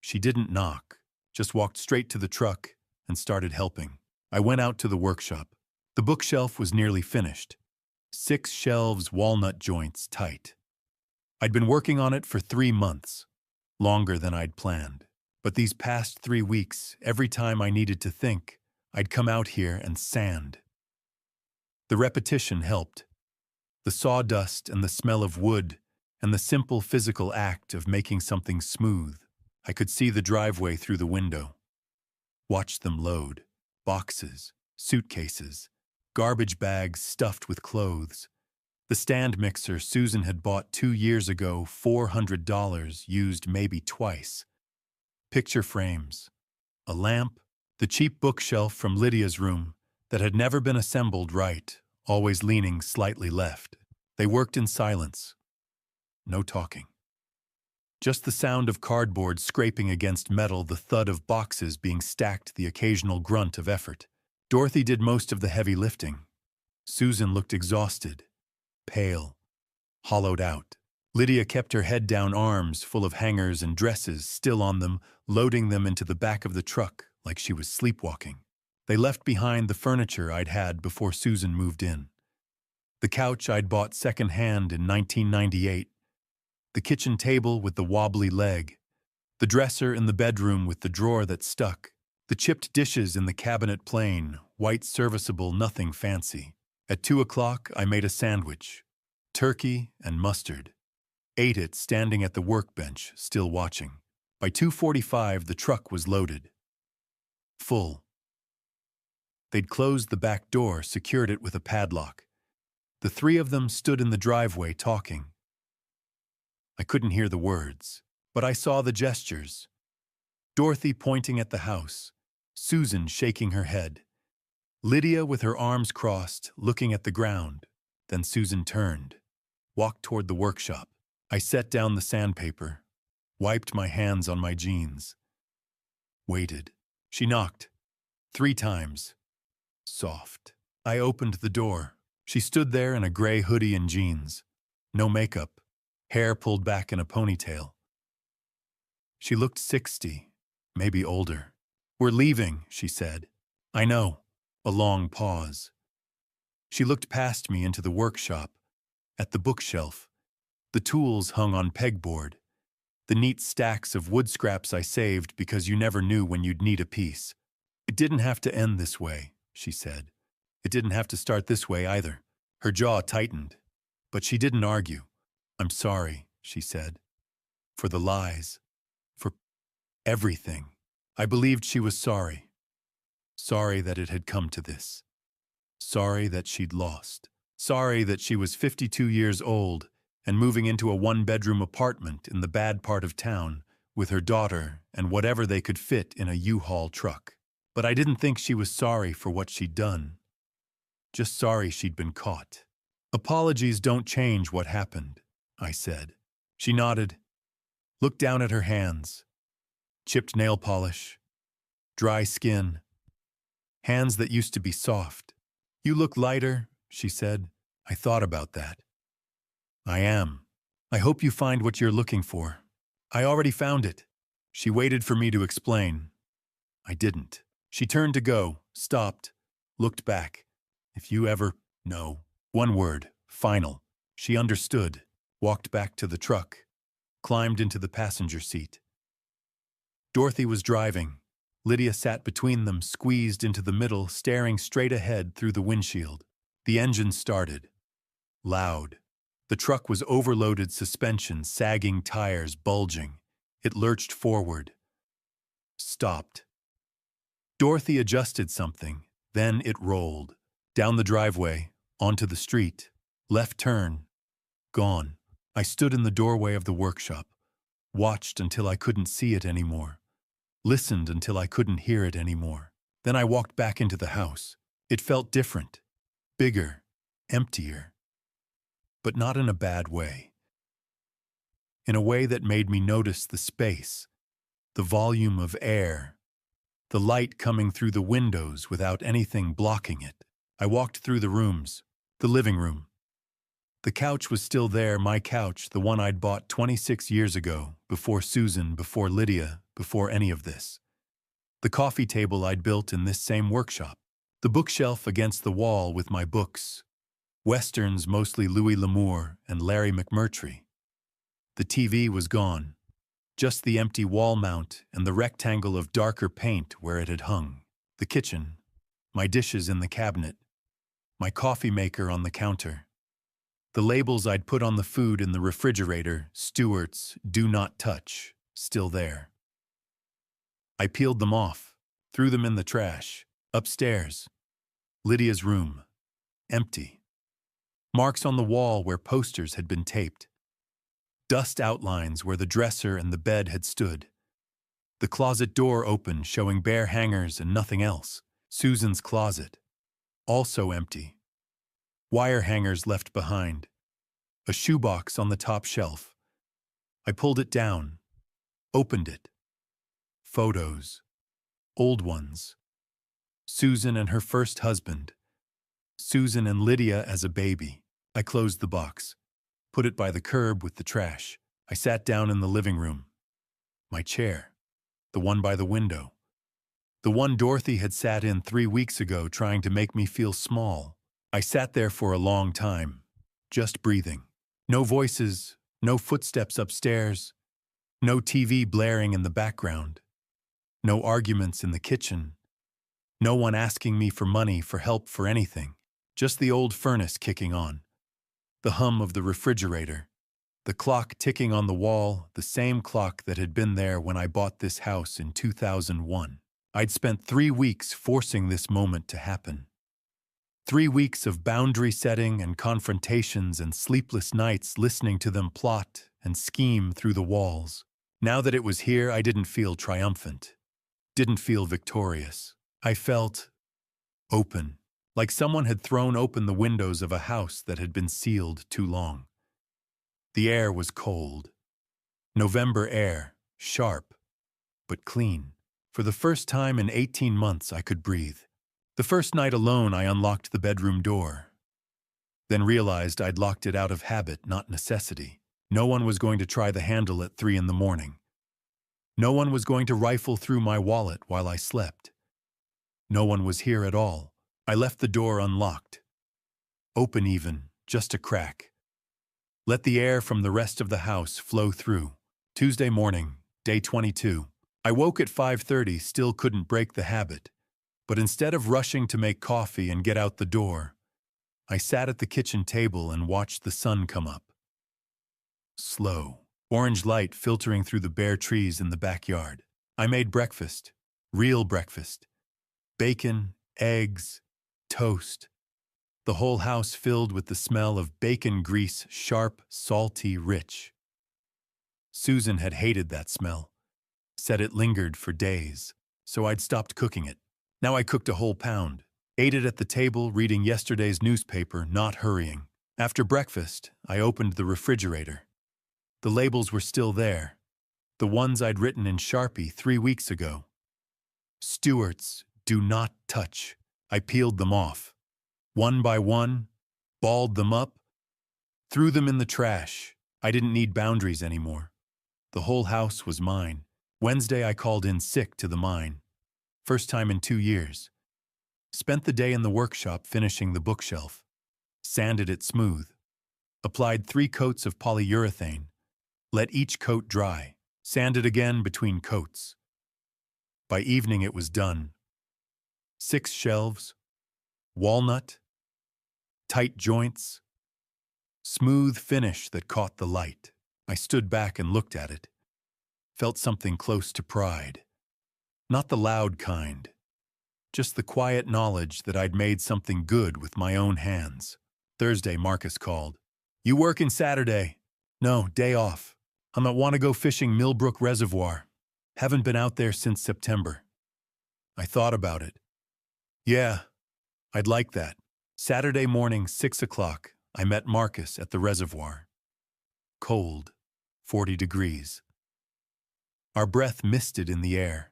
She didn't knock, just walked straight to the truck and started helping. I went out to the workshop. The bookshelf was nearly finished. 6 shelves, walnut joints tight. I'd been working on it for 3 months, longer than I'd planned. But these past 3 weeks, every time I needed to think, I'd come out here and sand. The repetition helped. The sawdust and the smell of wood and the simple physical act of making something smooth. I could see the driveway through the window. Watch them load. Boxes, suitcases, garbage bags stuffed with clothes. The stand mixer Susan had bought 2 years ago, $400, used maybe twice. Picture frames, a lamp, the cheap bookshelf from Lydia's room that had never been assembled right, always leaning slightly left. They worked in silence. No talking. Just the sound of cardboard scraping against metal, the thud of boxes being stacked, the occasional grunt of effort. Dorothy did most of the heavy lifting. Susan looked exhausted, pale, hollowed out. Lydia kept her head down, arms full of hangers and dresses still on them, loading them into the back of the truck like she was sleepwalking. They left behind the furniture I'd had before Susan moved in. The couch I'd bought secondhand in 1998. The kitchen table with the wobbly leg. The dresser in the bedroom with the drawer that stuck. The chipped dishes in the cabinet, plain, white, serviceable, nothing fancy. At 2 o'clock, I made a sandwich. Turkey and mustard. Ate it standing at the workbench, still watching. By 2:45, the truck was loaded. Full. They'd closed the back door, secured it with a padlock. The 3 of them stood in the driveway talking. I couldn't hear the words, but I saw the gestures. Dorothy pointing at the house, Susan shaking her head, Lydia with her arms crossed, looking at the ground. Then Susan turned, walked toward the workshop. I set down the sandpaper, wiped my hands on my jeans. Waited. She knocked. 3 times. Soft. I opened the door. She stood there in a gray hoodie and jeans. No makeup. Hair pulled back in a ponytail. She looked 60, maybe older. "We're leaving," she said. "I know." A long pause. She looked past me into the workshop, at the bookshelf. The tools hung on pegboard. The neat stacks of wood scraps I saved because you never knew when you'd need a piece. "It didn't have to end this way," she said. "It didn't have to start this way either." Her jaw tightened, but she didn't argue. "I'm sorry," she said. "For the lies. For everything." I believed she was sorry. Sorry that it had come to this. Sorry that she'd lost. Sorry that she was 52 years old and moving into a one-bedroom apartment in the bad part of town with her daughter and whatever they could fit in a U-Haul truck. But I didn't think she was sorry for what she'd done. Just sorry she'd been caught. Apologies don't change what happened, I said. She nodded, looked down at her hands. Chipped nail polish, dry skin, hands that used to be soft. You look lighter, she said. I thought about that. I am. I hope you find what you're looking for. I already found it. She waited for me to explain. I didn't. She turned to go, stopped, looked back. If you ever... No. One word. Final. She understood, walked back to the truck, climbed into the passenger seat. Dorothy was driving. Lydia sat between them, squeezed into the middle, staring straight ahead through the windshield. The engine started. Loud. The truck was overloaded suspension, sagging tires, bulging. It lurched forward. Stopped. Dorothy adjusted something. Then it rolled. Down the driveway, onto the street. Left turn. Gone. I stood in the doorway of the workshop. Watched until I couldn't see it anymore. Listened until I couldn't hear it anymore. Then I walked back into the house. It felt different. Bigger. Emptier. But not in a bad way. In a way that made me notice the space, the volume of air, the light coming through the windows without anything blocking it. I walked through the rooms, the living room. The couch was still there, my couch, the one I'd bought 26 years ago, before Susan, before Lydia, before any of this. The coffee table I'd built in this same workshop. The bookshelf against the wall with my books. Westerns, mostly Louis L'Amour and Larry McMurtry. The TV was gone. Just the empty wall mount and the rectangle of darker paint where it had hung. The kitchen. My dishes in the cabinet. My coffee maker on the counter. The labels I'd put on the food in the refrigerator, Stewart's, do not touch, still there. I peeled them off, threw them in the trash, upstairs. Lydia's room. Empty. Marks on the wall where posters had been taped. Dust outlines where the dresser and the bed had stood. The closet door open, showing bare hangers and nothing else. Susan's closet. Also empty. Wire hangers left behind. A shoebox on the top shelf. I pulled it down. Opened it. Photos. Old ones. Susan and her first husband. Susan and Lydia as a baby. I closed the box. Put it by the curb with the trash. I sat down in the living room. My chair. The one by the window. The one Dorothy had sat in 3 weeks ago, trying to make me feel small. I sat there for a long time, just breathing. No voices, no footsteps upstairs, no TV blaring in the background, no arguments in the kitchen, no one asking me for money, for help, for anything. Just the old furnace kicking on. The hum of the refrigerator. The clock ticking on the wall, the same clock that had been there when I bought this house in 2001. I'd spent 3 weeks forcing this moment to happen. 3 weeks of boundary setting and confrontations and sleepless nights listening to them plot and scheme through the walls. Now that it was here, I didn't feel triumphant. Didn't feel victorious. I felt open, like someone had thrown open the windows of a house that had been sealed too long. The air was cold. November air, sharp, but clean. For the first time in 18 months, I could breathe. The first night alone, I unlocked the bedroom door. Then realized I'd locked it out of habit, not necessity. No one was going to try the handle at 3 in the morning. No one was going to rifle through my wallet while I slept. No one was here at all. I left the door unlocked. Open even, just a crack. Let the air from the rest of the house flow through. Tuesday morning, day 22. I woke at 5:30, still couldn't break the habit. But instead of rushing to make coffee and get out the door, I sat at the kitchen table and watched the sun come up. Slow, orange light filtering through the bare trees in the backyard. I made breakfast, real breakfast. Bacon, eggs, toast. The whole house filled with the smell of bacon grease, sharp, salty, rich. Susan had hated that smell, said it lingered for days, so I'd stopped cooking it. Now I cooked a whole pound, ate it at the table, reading yesterday's newspaper, not hurrying. After breakfast, I opened the refrigerator. The labels were still there, the ones I'd written in Sharpie 3 weeks ago. Stewart's, do not touch. I peeled them off. One by one, balled them up, threw them in the trash. I didn't need boundaries anymore. The whole house was mine. Wednesday I called in sick to the mine. First time in 2 years. Spent the day in the workshop finishing the bookshelf. Sanded it smooth. Applied 3 coats of polyurethane. Let each coat dry. Sanded again between coats. By evening it was done. 6 shelves. Walnut. Tight joints. Smooth finish that caught the light. I stood back and looked at it. Felt something close to pride. Not the loud kind. Just the quiet knowledge that I'd made something good with my own hands. Thursday, Marcus called. You working Saturday? No, day off. I'm at Wanna-Go Fishing Millbrook Reservoir. Haven't been out there since September. I thought about it. Yeah, I'd like that. Saturday morning, 6 o'clock, I met Marcus at the reservoir. Cold, 40 degrees. Our breath misted in the air.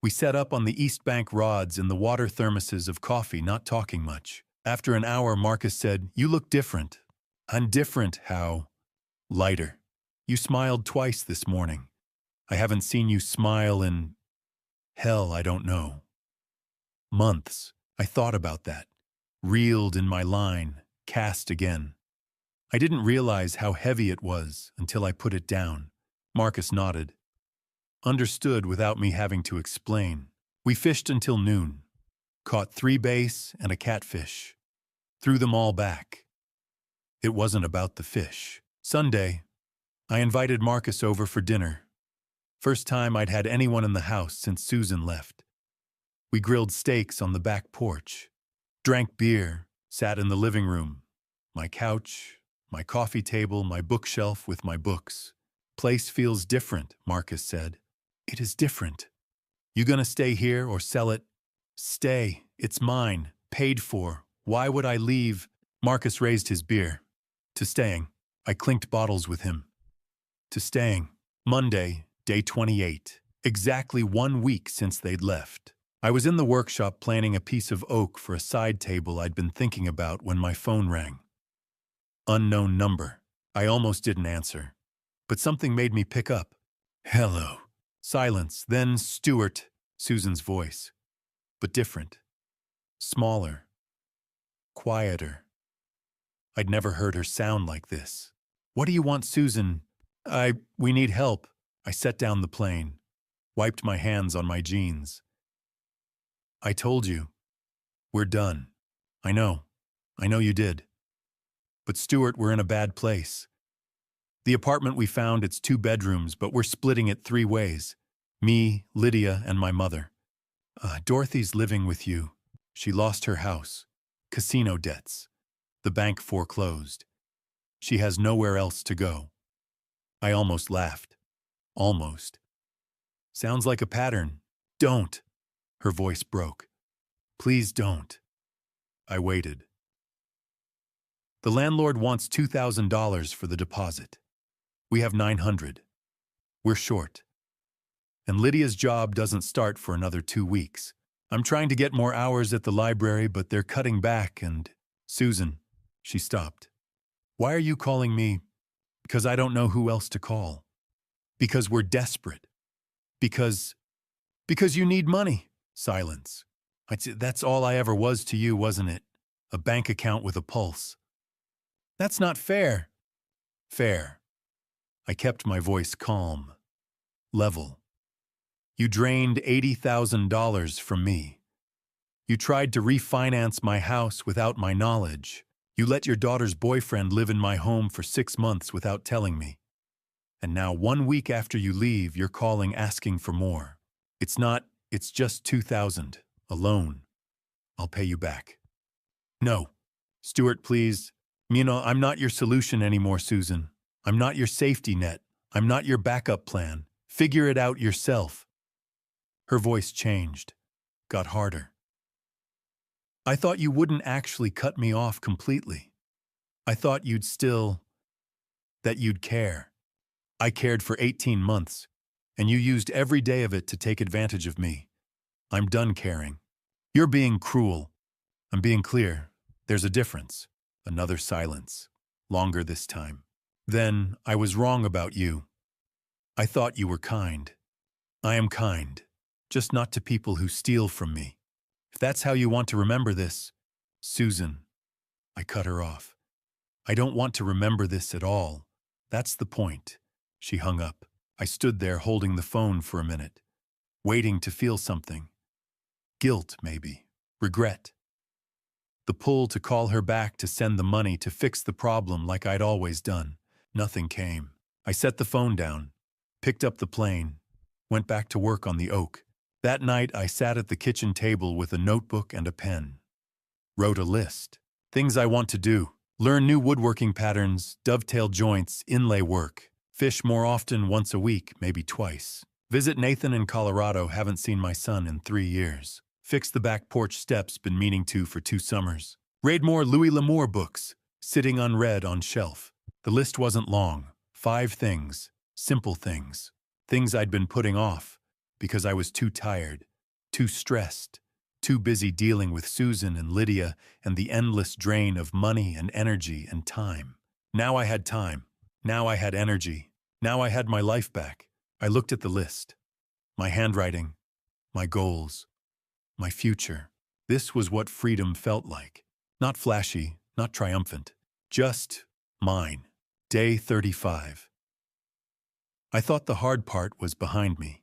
We set up on the East Bank rods in the water thermoses of coffee, not talking much. After an hour, Marcus said, You look different. I'm different, how? Lighter. You smiled twice this morning. I haven't seen you smile in, hell, I don't know. Months. I thought about that. Reeled in my line, cast again. I didn't realize how heavy it was until I put it down. Marcus nodded. Understood without me having to explain. We fished until noon. Caught 3 bass and a catfish. Threw them all back. It wasn't about the fish. Sunday, I invited Marcus over for dinner. First time I'd had anyone in the house since Susan left. We grilled steaks on the back porch. Drank beer, sat in the living room. My couch, my coffee table, my bookshelf with my books. Place feels different, Marcus said. It is different. You gonna stay here or sell it? Stay. It's mine. Paid for. Why would I leave? Marcus raised his beer. To staying. I clinked bottles with him. To staying. Monday, day 28. Exactly 1 week since they'd left. I was in the workshop planning a piece of oak for a side table I'd been thinking about when my phone rang. Unknown number. I almost didn't answer. But something made me pick up. Hello. Silence, then Stuart, Susan's voice. But different. Smaller. Quieter. I'd never heard her sound like this. What do you want, Susan? We need help. I set down the plane. Wiped my hands on my jeans. I told you. We're done. I know. I know you did. But Stuart, we're in a bad place. The apartment we found, it's 2 bedrooms, but we're splitting it 3 ways. Me, Lydia, and my mother. Dorothy's living with you. She lost her house. Casino debts. The bank foreclosed. She has nowhere else to go. I almost laughed. Almost. Sounds like a pattern. Don't. Her voice broke. Please don't. I waited. The landlord wants $2,000 for the deposit. We have $900. We're short. And Lydia's job doesn't start for another 2 weeks. I'm trying to get more hours at the library, but they're cutting back and... Susan, she stopped. Why are you calling me? Because I don't know who else to call. Because we're desperate. Because you need money. Silence. That's all I ever was to you, wasn't it? A bank account with a pulse. That's not fair. Fair. I kept my voice calm. Level. You drained $80,000 from me. You tried to refinance my house without my knowledge. You let your daughter's boyfriend live in my home for 6 months without telling me. And now 1 week after you leave, you're calling asking for more. It's just $2,000. A loan. I'll pay you back. No. Stuart, please. I'm not your solution anymore, Susan. I'm not your safety net. I'm not your backup plan. Figure it out yourself. Her voice changed, got harder. I thought you wouldn't actually cut me off completely. I thought that you'd care. I cared for 18 months, and you used every day of it to take advantage of me. I'm done caring. You're being cruel. I'm being clear. There's a difference. Another silence. Longer this time. Then, I was wrong about you. I thought you were kind. I am kind, just not to people who steal from me. If that's how you want to remember this, Susan, I cut her off. I don't want to remember this at all. That's the point. She hung up. I stood there holding the phone for a minute, waiting to feel something. Guilt, maybe. Regret. The pull to call her back to send the money to fix the problem like I'd always done. Nothing came. I set the phone down, picked up the plane, went back to work on the oak. That night, I sat at the kitchen table with a notebook and a pen. Wrote a list. Things I want to do. Learn new woodworking patterns, dovetail joints, inlay work. Fish more often, once a week, maybe twice. Visit Nathan in Colorado, haven't seen my son in 3 years. Fix the back porch steps, been meaning to for 2 summers. Read more Louis L'Amour books, sitting unread on shelf. The list wasn't long. 5 things. Simple things. Things I'd been putting off because I was too tired, too stressed, too busy dealing with Susan and Lydia and the endless drain of money and energy and time. Now I had time. Now I had energy. Now I had my life back. I looked at the list. My handwriting. My goals. My future. This was what freedom felt like. Not flashy, not triumphant. Just mine. Day 35. I thought the hard part was behind me.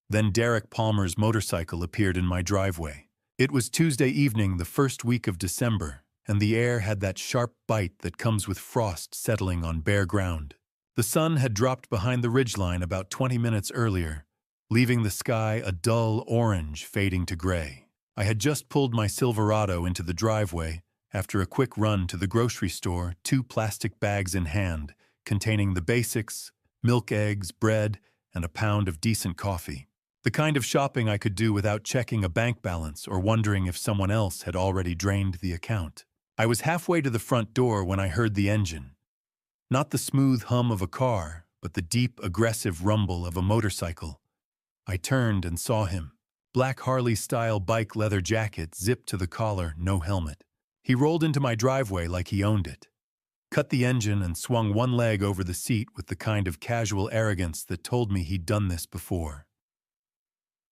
Then Derek Palmer's motorcycle appeared in my driveway. It was Tuesday evening, the first week of December, and the air had that sharp bite that comes with frost settling on bare ground. The sun had dropped behind the ridgeline about 20 minutes earlier, leaving the sky a dull orange fading to gray. I had just pulled my Silverado into the driveway after a quick run to the grocery store, 2 plastic bags in hand, containing the basics, milk, eggs, bread, and a pound of decent coffee. The kind of shopping I could do without checking a bank balance or wondering if someone else had already drained the account. I was halfway to the front door when I heard the engine. Not the smooth hum of a car, but the deep, aggressive rumble of a motorcycle. I turned and saw him. Black Harley-style bike leather jacket zipped to the collar, no helmet. He rolled into my driveway like he owned it. Cut the engine and swung one leg over the seat with the kind of casual arrogance that told me he'd done this before.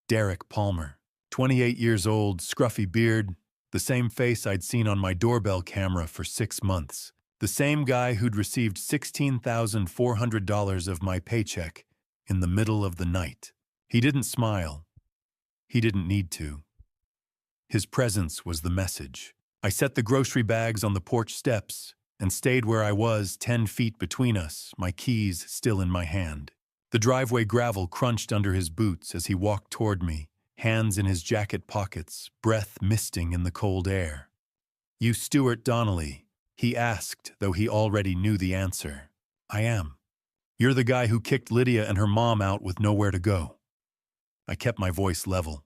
Derek Palmer, 28 years old, scruffy beard, the same face I'd seen on my doorbell camera for 6 months. The same guy who'd received $16,400 of my paycheck in the middle of the night. He didn't smile. He didn't need to. His presence was the message. I set the grocery bags on the porch steps and stayed where I was, 10 feet between us, my keys still in my hand. The driveway gravel crunched under his boots as he walked toward me, hands in his jacket pockets, breath misting in the cold air. "You Stuart Donnelly?" he asked, though he already knew the answer. "I am." "You're the guy who kicked Lydia and her mom out with nowhere to go." I kept my voice level.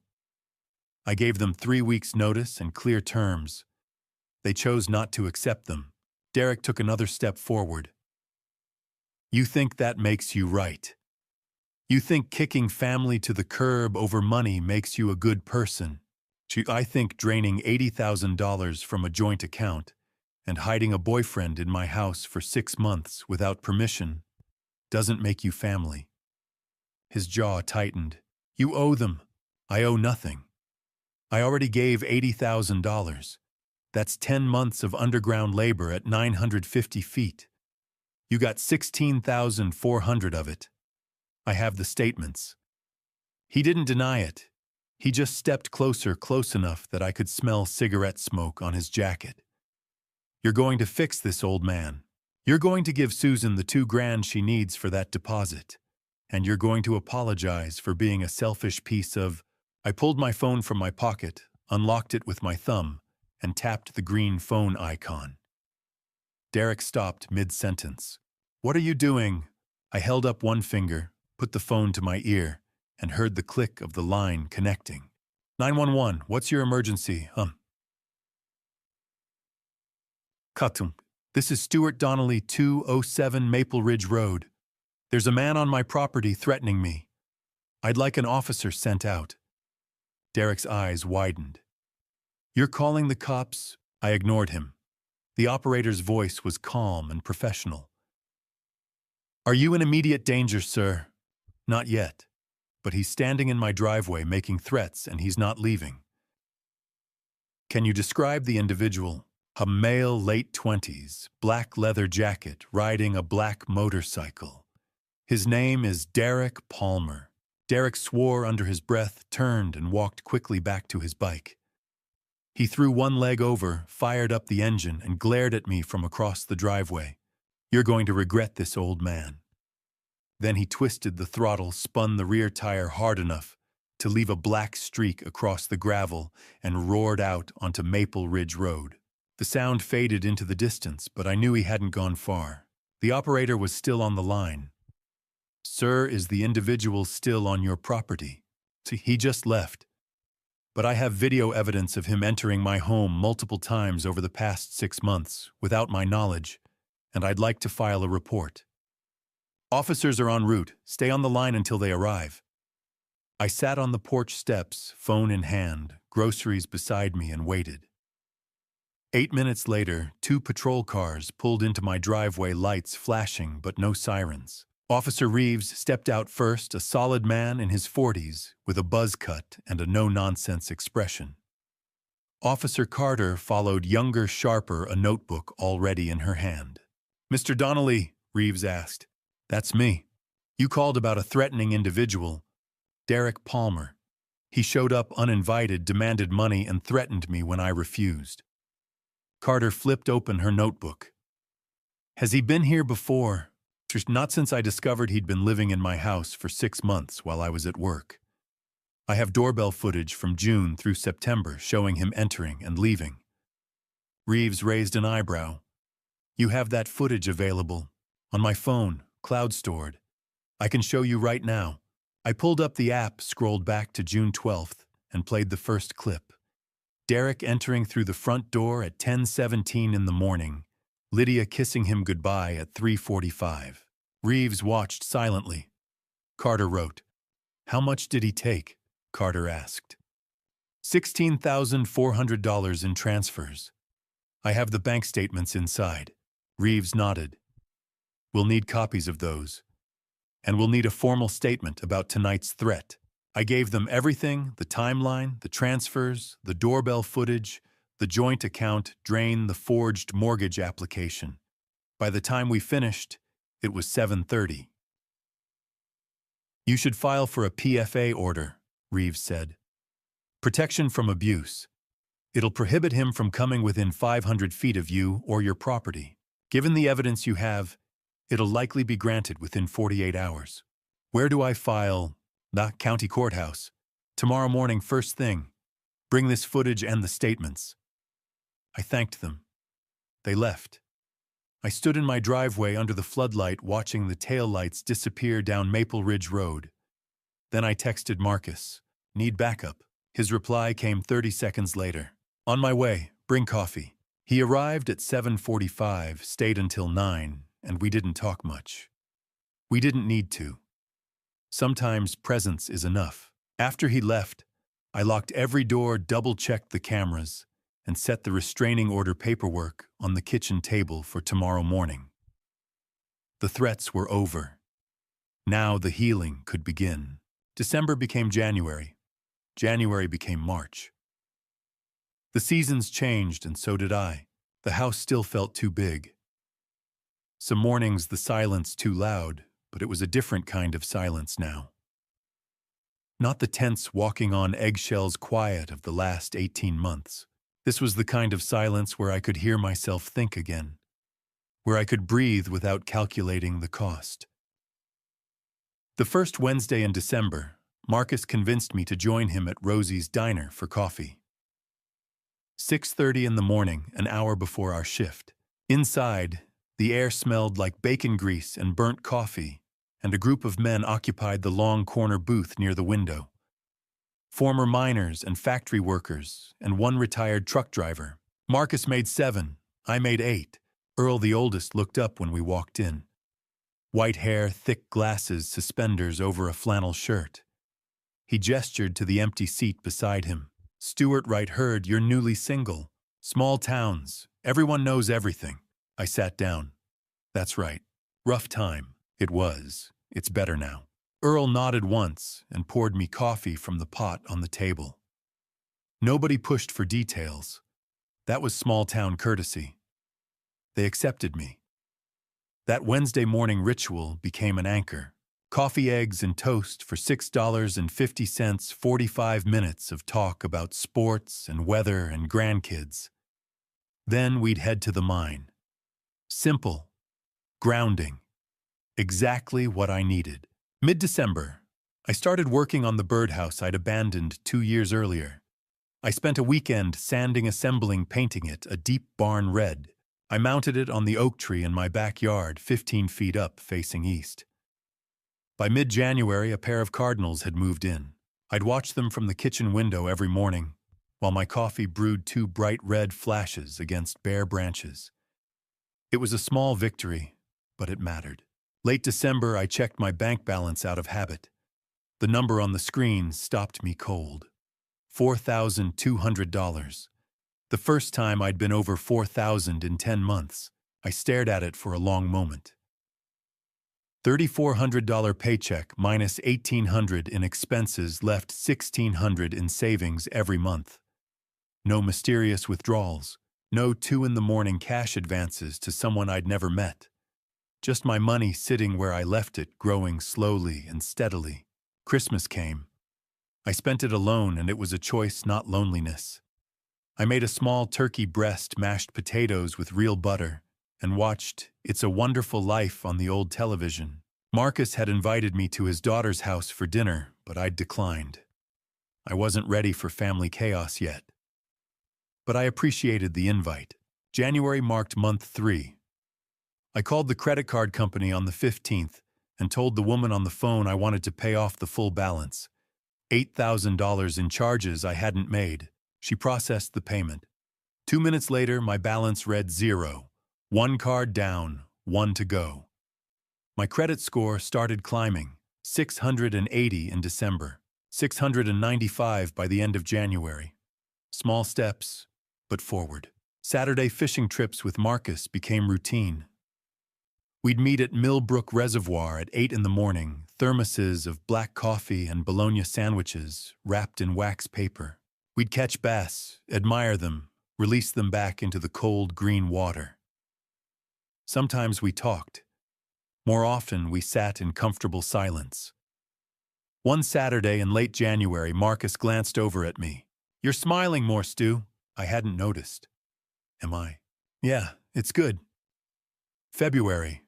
I gave them 3 weeks' notice and clear terms. They chose not to accept them. Derek took another step forward. "You think that makes you right? You think kicking family to the curb over money makes you a good person? I think draining $80,000 from a joint account and hiding a boyfriend in my house for 6 months without permission doesn't make you family." His jaw tightened. "You owe them." "I owe nothing. I already gave $80,000. That's 10 months of underground labor at 950 feet. You got 16,400 of it. I have the statements." He didn't deny it. He just stepped closer, close enough that I could smell cigarette smoke on his jacket. "You're going to fix this, old man. You're going to give Susan the $2,000 she needs for that deposit. And you're going to apologize for being a selfish piece of—" I pulled my phone from my pocket, unlocked it with my thumb, and tapped the green phone icon. Derek stopped mid-sentence. "What are you doing?" I held up one finger, put the phone to my ear, and heard the click of the line connecting. 911, what's your emergency? Katum. This is Stuart Donnelly, 207 Maple Ridge Road. There's a man on my property threatening me. I'd like an officer sent out. Derek's eyes widened. "You're calling the cops?" I ignored him. The operator's voice was calm and professional. "Are you in immediate danger, sir?" "Not yet. But he's standing in my driveway making threats and he's not leaving." "Can you describe the individual?" "A male, late 20s, black leather jacket, riding a black motorcycle. His name is Derek Palmer." Derek swore under his breath, turned and walked quickly back to his bike. He threw one leg over, fired up the engine, and glared at me from across the driveway. "You're going to regret this, old man." Then he twisted the throttle, spun the rear tire hard enough to leave a black streak across the gravel, and roared out onto Maple Ridge Road. The sound faded into the distance, but I knew he hadn't gone far. The operator was still on the line. "Sir, is the individual still on your property?" "See, he just left. But I have video evidence of him entering my home multiple times over the past 6 months, without my knowledge, and I'd like to file a report." "Officers are en route. Stay on the line until they arrive." I sat on the porch steps, phone in hand, groceries beside me, and waited. 8 minutes later, 2 patrol cars pulled into my driveway, lights flashing but no sirens. Officer Reeves stepped out first, a solid man in his 40s, with a buzz cut and a no-nonsense expression. Officer Carter followed, younger, sharper, a notebook already in her hand. "Mr. Donnelly," Reeves asked. "That's me. You called about a threatening individual, Derek Palmer. He showed up uninvited, demanded money, and threatened me when I refused." Carter flipped open her notebook. "Has he been here before?" "Not since I discovered he'd been living in my house for 6 months while I was at work. I have doorbell footage from June through September showing him entering and leaving." Reeves raised an eyebrow. "You have that footage available?" "On my phone, cloud stored. I can show you right now." I pulled up the app, scrolled back to June 12th, and played the first clip. Derek entering through the front door at 10:17 in the morning, Lydia kissing him goodbye at 3:45. Reeves watched silently. Carter wrote. "How much did he take?" Carter asked. $16,400 in transfers. I have the bank statements inside." Reeves nodded. "We'll need copies of those. And we'll need a formal statement about tonight's threat." I gave them everything: the timeline, the transfers, the doorbell footage, the joint account drain, the forged mortgage application. By the time we finished, it was 7:30. "You should file for a PFA order," Reeves said. "Protection from abuse. It'll prohibit him from coming within 500 feet of you or your property. Given the evidence you have, it'll likely be granted within 48 hours. Where do I file?" "The county courthouse. Tomorrow morning, first thing. Bring this footage and the statements." I thanked them. They left. I stood in my driveway under the floodlight watching the taillights disappear down Maple Ridge Road. Then I texted Marcus. "Need backup." His reply came 30 seconds later. "On my way. Bring coffee." He arrived at 7:45, stayed until 9, and we didn't talk much. We didn't need to. Sometimes presence is enough. After he left, I locked every door, double-checked the cameras, and set the restraining order paperwork on the kitchen table for tomorrow morning. The threats were over. Now the healing could begin. December became January. January became March. The seasons changed, and so did I. The house still felt too big. Some mornings the silence too loud, but it was a different kind of silence now. Not the tense walking on eggshells quiet of the last 18 months. This was the kind of silence where I could hear myself think again, where I could breathe without calculating the cost. The first Wednesday in December, Marcus convinced me to join him at Rosie's Diner for coffee. 6:30 in the morning, an hour before our shift. Inside, the air smelled like bacon grease and burnt coffee, and a group of men occupied the long corner booth near the window. Former miners and factory workers, and one retired truck driver. Marcus made 7, I made 8. Earl, the oldest, looked up when we walked in. White hair, thick glasses, suspenders over a flannel shirt. He gestured to the empty seat beside him. Stuart Wright, heard you're newly single. Small towns, everyone knows everything. I sat down. That's right. Rough time. It was. It's better now. Earl nodded once and poured me coffee from the pot on the table. Nobody pushed for details. That was small-town courtesy. They accepted me. That Wednesday morning ritual became an anchor. Coffee, eggs, and toast for $6.50, 45 minutes of talk about sports and weather and grandkids. Then we'd head to the mine. Simple. Grounding. Exactly what I needed. Mid-December, I started working on the birdhouse I'd abandoned 2 years earlier. I spent a weekend sanding, assembling, painting it a deep barn red. I mounted it on the oak tree in my backyard, 15 feet up, facing east. By mid-January, a pair of cardinals had moved in. I'd watch them from the kitchen window every morning, while my coffee brewed 2 bright red flashes against bare branches. It was a small victory, but it mattered. Late December, I checked my bank balance out of habit. The number on the screen stopped me cold. $4,200. The first time I'd been over $4,000 in 10 months. I stared at it for a long moment. $3,400 paycheck minus $1,800 in expenses left $1,600 in savings every month. No mysterious withdrawals. No 2 in the morning cash advances to someone I'd never met. Just my money sitting where I left it, growing slowly and steadily. Christmas came. I spent it alone, and it was a choice, not loneliness. I made a small turkey breast, mashed potatoes with real butter, and watched It's a Wonderful Life on the old television. Marcus had invited me to his daughter's house for dinner, but I'd declined. I wasn't ready for family chaos yet. But I appreciated the invite. January marked month 3. I called the credit card company on the 15th and told the woman on the phone I wanted to pay off the full balance. $8,000 in charges I hadn't made. She processed the payment. 2 minutes later, my balance read 0. 1 card down, 1 to go. My credit score started climbing. 680 in December. 695 by the end of January. Small steps, but forward. Saturday fishing trips with Marcus became routine. We'd meet at Millbrook Reservoir at 8 in the morning, thermoses of black coffee and bologna sandwiches wrapped in wax paper. We'd catch bass, admire them, release them back into the cold green water. Sometimes we talked. More often, we sat in comfortable silence. One Saturday in late January, Marcus glanced over at me. "You're smiling more, Stu." I hadn't noticed. "Am I?" "Yeah, it's good." February.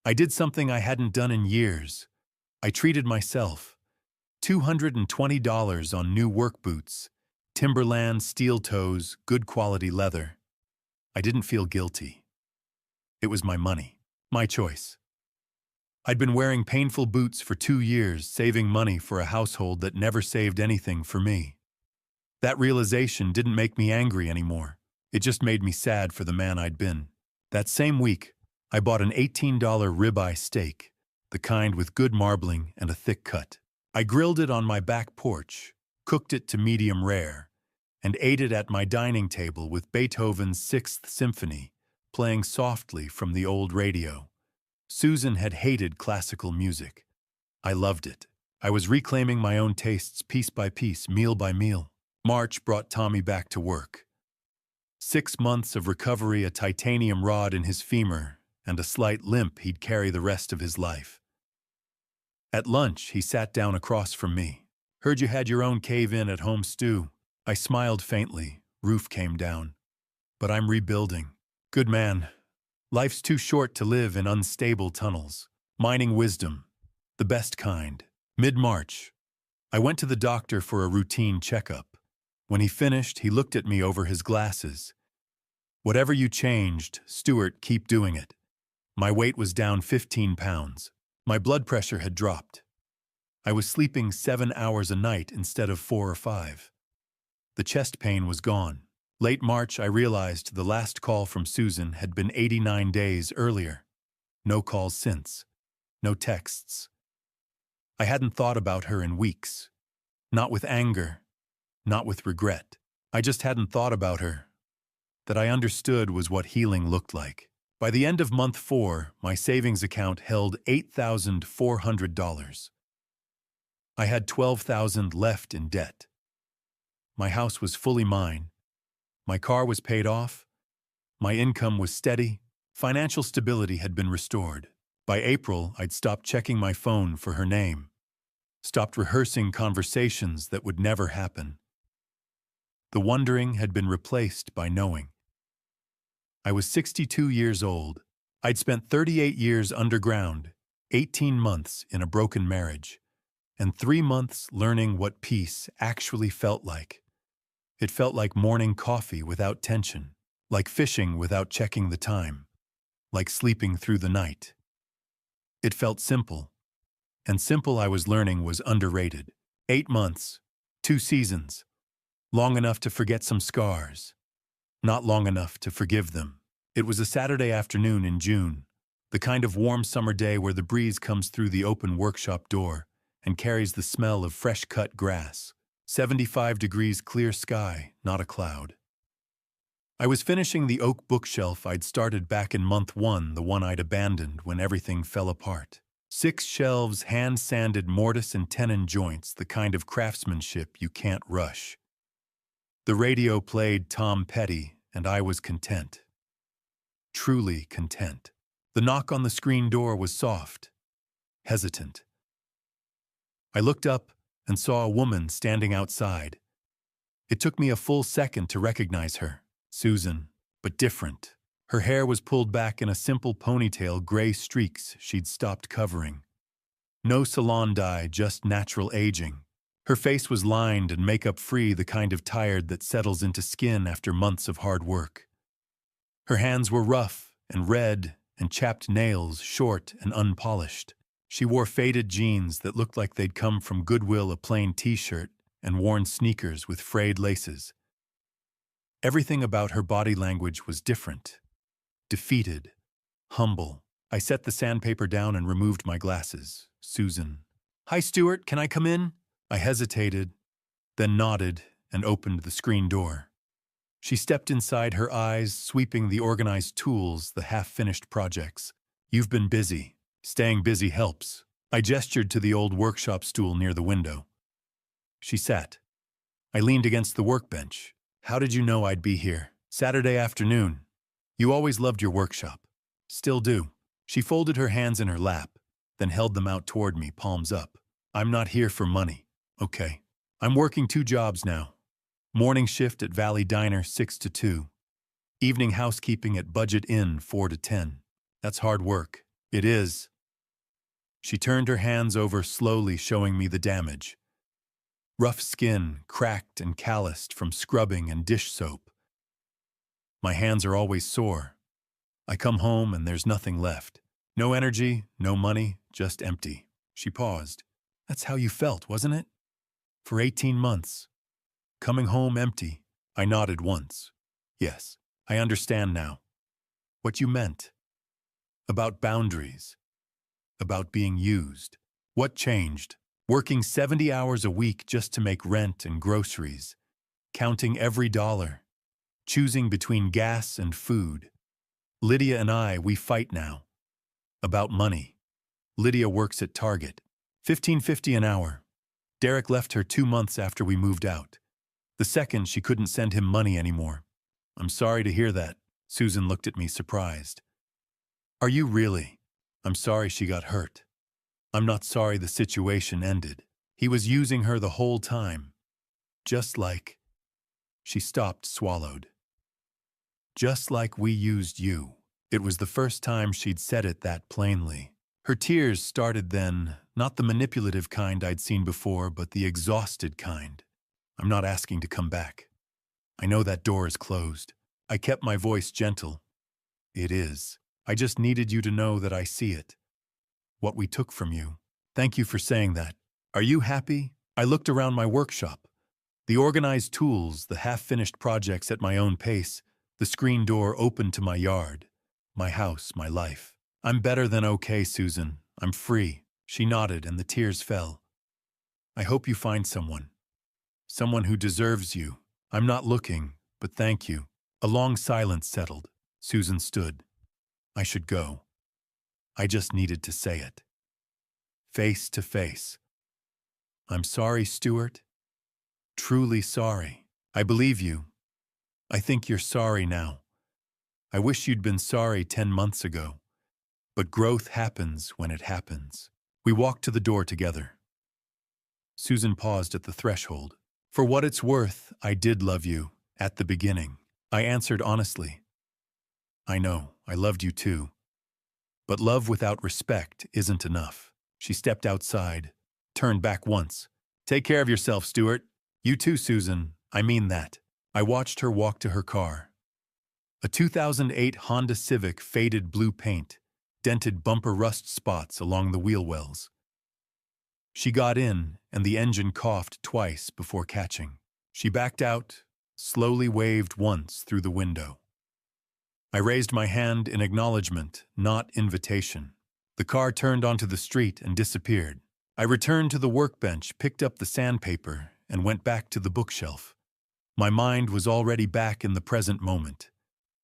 I did something I hadn't done in years. I treated myself. $220 on new work boots. Timberland, steel toes, good quality leather. I didn't feel guilty. It was my money. My choice. I'd been wearing painful boots for 2 years, saving money for a household that never saved anything for me. That realization didn't make me angry anymore. It just made me sad for the man I'd been. That same week, I bought an $18 ribeye steak, the kind with good marbling and a thick cut. I grilled it on my back porch, cooked it to medium rare, and ate it at my dining table with Beethoven's Sixth Symphony playing softly from the old radio. Susan had hated classical music. I loved it. I was reclaiming my own tastes piece by piece, meal by meal. March brought Tommy back to work. 6 months of recovery, a titanium rod in his femur, and a slight limp he'd carry the rest of his life. At lunch, he sat down across from me. "Heard you had your own cave-in at home, Stu." I smiled faintly. Roof came down. "But I'm rebuilding." "Good man. Life's too short to live in unstable tunnels. Mining wisdom. The best kind." Mid-March. I went to the doctor for a routine checkup. When he finished, he looked at me over his glasses. "Whatever you changed, Stuart, keep doing it." My weight was down 15 pounds. My blood pressure had dropped. I was sleeping 7 hours a night instead of 4 or 5. The chest pain was gone. Late March, I realized the last call from Susan had been 89 days earlier. No calls since. No texts. I hadn't thought about her in weeks. Not with anger. Not with regret. I just hadn't thought about her. That I understood was what healing looked like. By the end of month 4, my savings account held $8,400. I had $12,000 left in debt. My house was fully mine. My car was paid off. My income was steady. Financial stability had been restored. By April, I'd stopped checking my phone for her name. Stopped rehearsing conversations that would never happen. The wondering had been replaced by knowing. I was 62 years old. I'd spent 38 years underground, 18 months in a broken marriage, and 3 months learning what peace actually felt like. It felt like morning coffee without tension, like fishing without checking the time, like sleeping through the night. It felt simple, and simple, I was learning, was underrated. 8 months, 2 seasons, long enough to forget some scars, not long enough to forgive them. It was a Saturday afternoon in June, the kind of warm summer day where the breeze comes through the open workshop door and carries the smell of fresh-cut grass. 75 degrees clear sky, not a cloud. I was finishing the oak bookshelf I'd started back in month 1, the one I'd abandoned when everything fell apart. 6 shelves, hand-sanded mortise and tenon joints, the kind of craftsmanship you can't rush. The radio played Tom Petty, and I was content. Truly content. The knock on the screen door was soft, hesitant. I looked up and saw a woman standing outside. It took me a full second to recognize her. Susan, but different. Her hair was pulled back in a simple ponytail, gray streaks she'd stopped covering. No salon dye, just natural aging. Her face was lined and makeup-free, the kind of tired that settles into skin after months of hard work. Her hands were rough and red and chapped nails, short and unpolished. She wore faded jeans that looked like they'd come from Goodwill, a plain t-shirt, and worn sneakers with frayed laces. Everything about her body language was different. Defeated. Humble. I set the sandpaper down and removed my glasses. Susan. "Hi, Stuart, can I come in?" I hesitated, then nodded and opened the screen door. She stepped inside, her eyes sweeping the organized tools, the half-finished projects. "You've been busy. Staying busy helps." I gestured to the old workshop stool near the window. She sat. I leaned against the workbench. "How did you know I'd be here?" "Saturday afternoon. You always loved your workshop." "Still do." She folded her hands in her lap, then held them out toward me, palms up. "I'm not here for money." "Okay. I'm working 2 jobs now. Morning shift at Valley Diner 6 to 2. Evening housekeeping at Budget Inn 4 to 10. That's hard work." "It is." She turned her hands over slowly, showing me the damage. Rough skin, cracked and calloused from scrubbing and dish soap. My hands are always sore. I come home and there's nothing left. No energy, no money, just empty. She paused. "That's how you felt, wasn't it? For 18 months. Coming home empty." I nodded once. "Yes, I understand now. What you meant. About boundaries. About being used. What changed? Working 70 hours a week just to make rent and groceries. Counting every dollar. Choosing between gas and food. Lydia and I, we fight now. About money. Lydia works at Target. $15.50 an hour. Derek left her 2 months after we moved out. The second she couldn't send him money anymore. "I'm sorry to hear that." Susan looked at me surprised. "Are you really?" "I'm sorry she got hurt. I'm not sorry the situation ended. He was using her the whole time. Just like..." She stopped, swallowed. "Just like we used you." It was the first time she'd said it that plainly. Her tears started then, not the manipulative kind I'd seen before, but the exhausted kind. I'm not asking to come back. I know that door is closed. I kept my voice gentle. It is. I just needed you to know that I see it. What we took from you. Thank you for saying that. Are you happy? I looked around my workshop. The organized tools, the half-finished projects at my own pace, the screen door open to my yard, my house, my life. I'm better than okay, Susan. I'm free. She nodded and the tears fell. I hope you find someone. Someone who deserves you. I'm not looking, but thank you. A long silence settled. Susan stood. I should go. I just needed to say it. Face to face. I'm sorry, Stuart. Truly sorry. I believe you. I think you're sorry now. I wish you'd been sorry 10 months ago. But growth happens when it happens. We walked to the door together. Susan paused at the threshold. For what it's worth, I did love you, at the beginning. I answered honestly. I know, I loved you too. But love without respect isn't enough. She stepped outside, turned back once. Take care of yourself, Stuart. You too, Susan. I mean that. I watched her walk to her car. A 2008 Honda Civic, faded blue paint, dented bumper rust spots along the wheel wells. She got in, and the engine coughed twice before catching. She backed out, slowly waved once through the window. I raised my hand in acknowledgement, not invitation. The car turned onto the street and disappeared. I returned to the workbench, picked up the sandpaper, and went back to the bookshelf. My mind was already back in the present moment.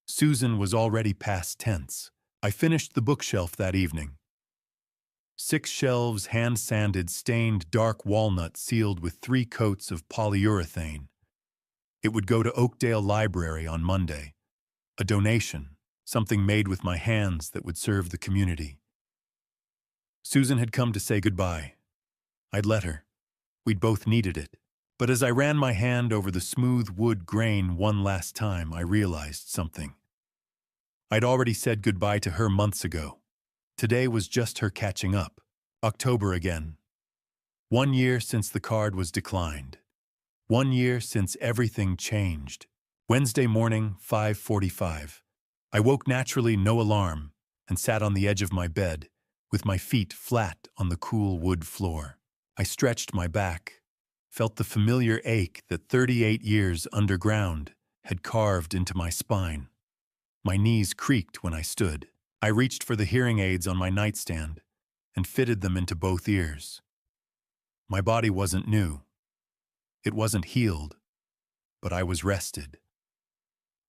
Susan was already past tense. I finished the bookshelf that evening. 6 shelves, hand-sanded, stained dark walnut sealed with 3 coats of polyurethane. It would go to Oakdale Library on Monday. A donation, something made with my hands that would serve the community. Susan had come to say goodbye. I'd let her. We'd both needed it. But as I ran my hand over the smooth wood grain one last time, I realized something. I'd already said goodbye to her months ago. Today was just her catching up. October again. 1 year since the card was declined. 1 year since everything changed. Wednesday morning, 5:45. I woke naturally, no alarm, and sat on the edge of my bed, with my feet flat on the cool wood floor. I stretched my back, felt the familiar ache that 38 years underground had carved into my spine. My knees creaked when I stood. I reached for the hearing aids on my nightstand and fitted them into both ears. My body wasn't new. It wasn't healed, but I was rested.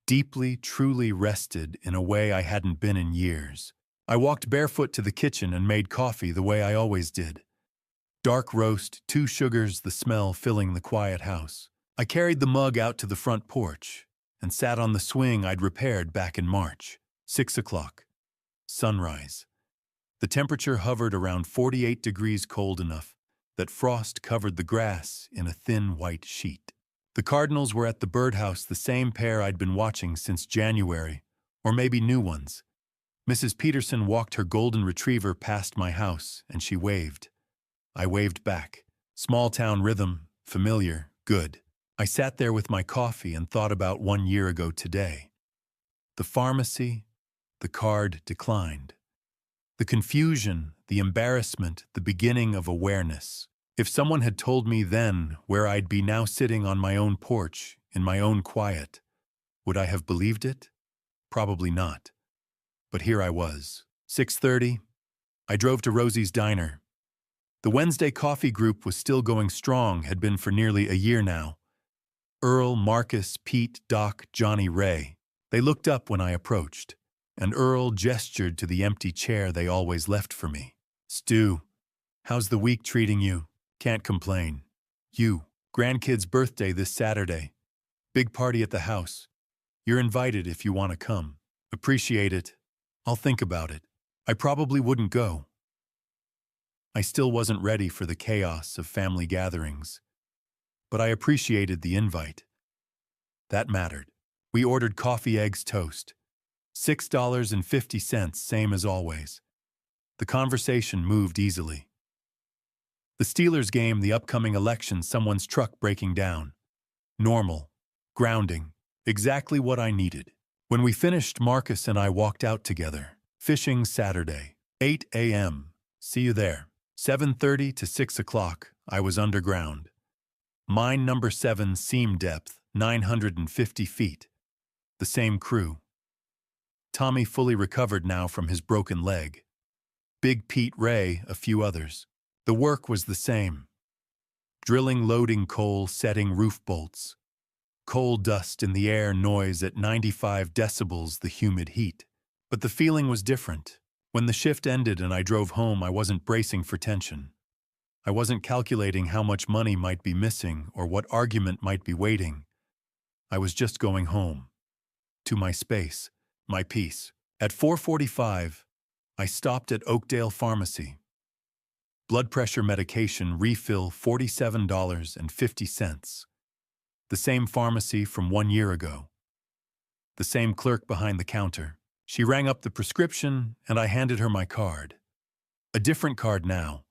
Deeply, truly rested in a way I hadn't been in years. I walked barefoot to the kitchen and made coffee the way I always did. Dark roast, 2 sugars, the smell filling the quiet house. I carried the mug out to the front porch and sat on the swing I'd repaired back in March. 6 o'clock. Sunrise. The temperature hovered around 48 degrees, cold enough that frost covered the grass in a thin white sheet. The cardinals were at the birdhouse, the same pair I'd been watching since January, or maybe new ones. Mrs. Peterson walked her golden retriever past my house, and she waved. I waved back. Small town rhythm, familiar, good. I sat there with my coffee and thought about 1 year ago today. The pharmacy, the card declined. The confusion, the embarrassment, the beginning of awareness. If someone had told me then where I'd be now sitting on my own porch, in my own quiet, would I have believed it? Probably not. But here I was. 6:30. I drove to Rosie's Diner. The Wednesday coffee group was still going strong, had been for nearly a year now. Earl, Marcus, Pete, Doc, Johnny, Ray. They looked up when I approached, and Earl gestured to the empty chair they always left for me. Stu, how's the week treating you? Can't complain. You, grandkid's birthday this Saturday. Big party at the house. You're invited if you want to come. Appreciate it. I'll think about it. I probably wouldn't go. I still wasn't ready for the chaos of family gatherings, but I appreciated the invite. That mattered. We ordered coffee, eggs, toast. $6.50, same as always. The conversation moved easily. The Steelers game, the upcoming election, someone's truck breaking down. Normal. Grounding. Exactly what I needed. When we finished, Marcus and I walked out together. Fishing Saturday. 8 a.m. See you there. 7:30 to 6 o'clock, I was underground. Mine number 7, seam depth, 950 feet. The same crew. Tommy fully recovered now from his broken leg. Big Pete Ray, a few others. The work was the same. Drilling, loading coal, setting roof bolts. Coal dust in the air, noise at 95 decibels, the humid heat. But the feeling was different. When the shift ended and I drove home, I wasn't bracing for tension. I wasn't calculating how much money might be missing or what argument might be waiting. I was just going home. To my space, my peace. At 4:45, I stopped at Oakdale Pharmacy. Blood pressure medication refill, $47.50. The same pharmacy from 1 year ago. The same clerk behind the counter. She rang up the prescription and I handed her my card. A different card now.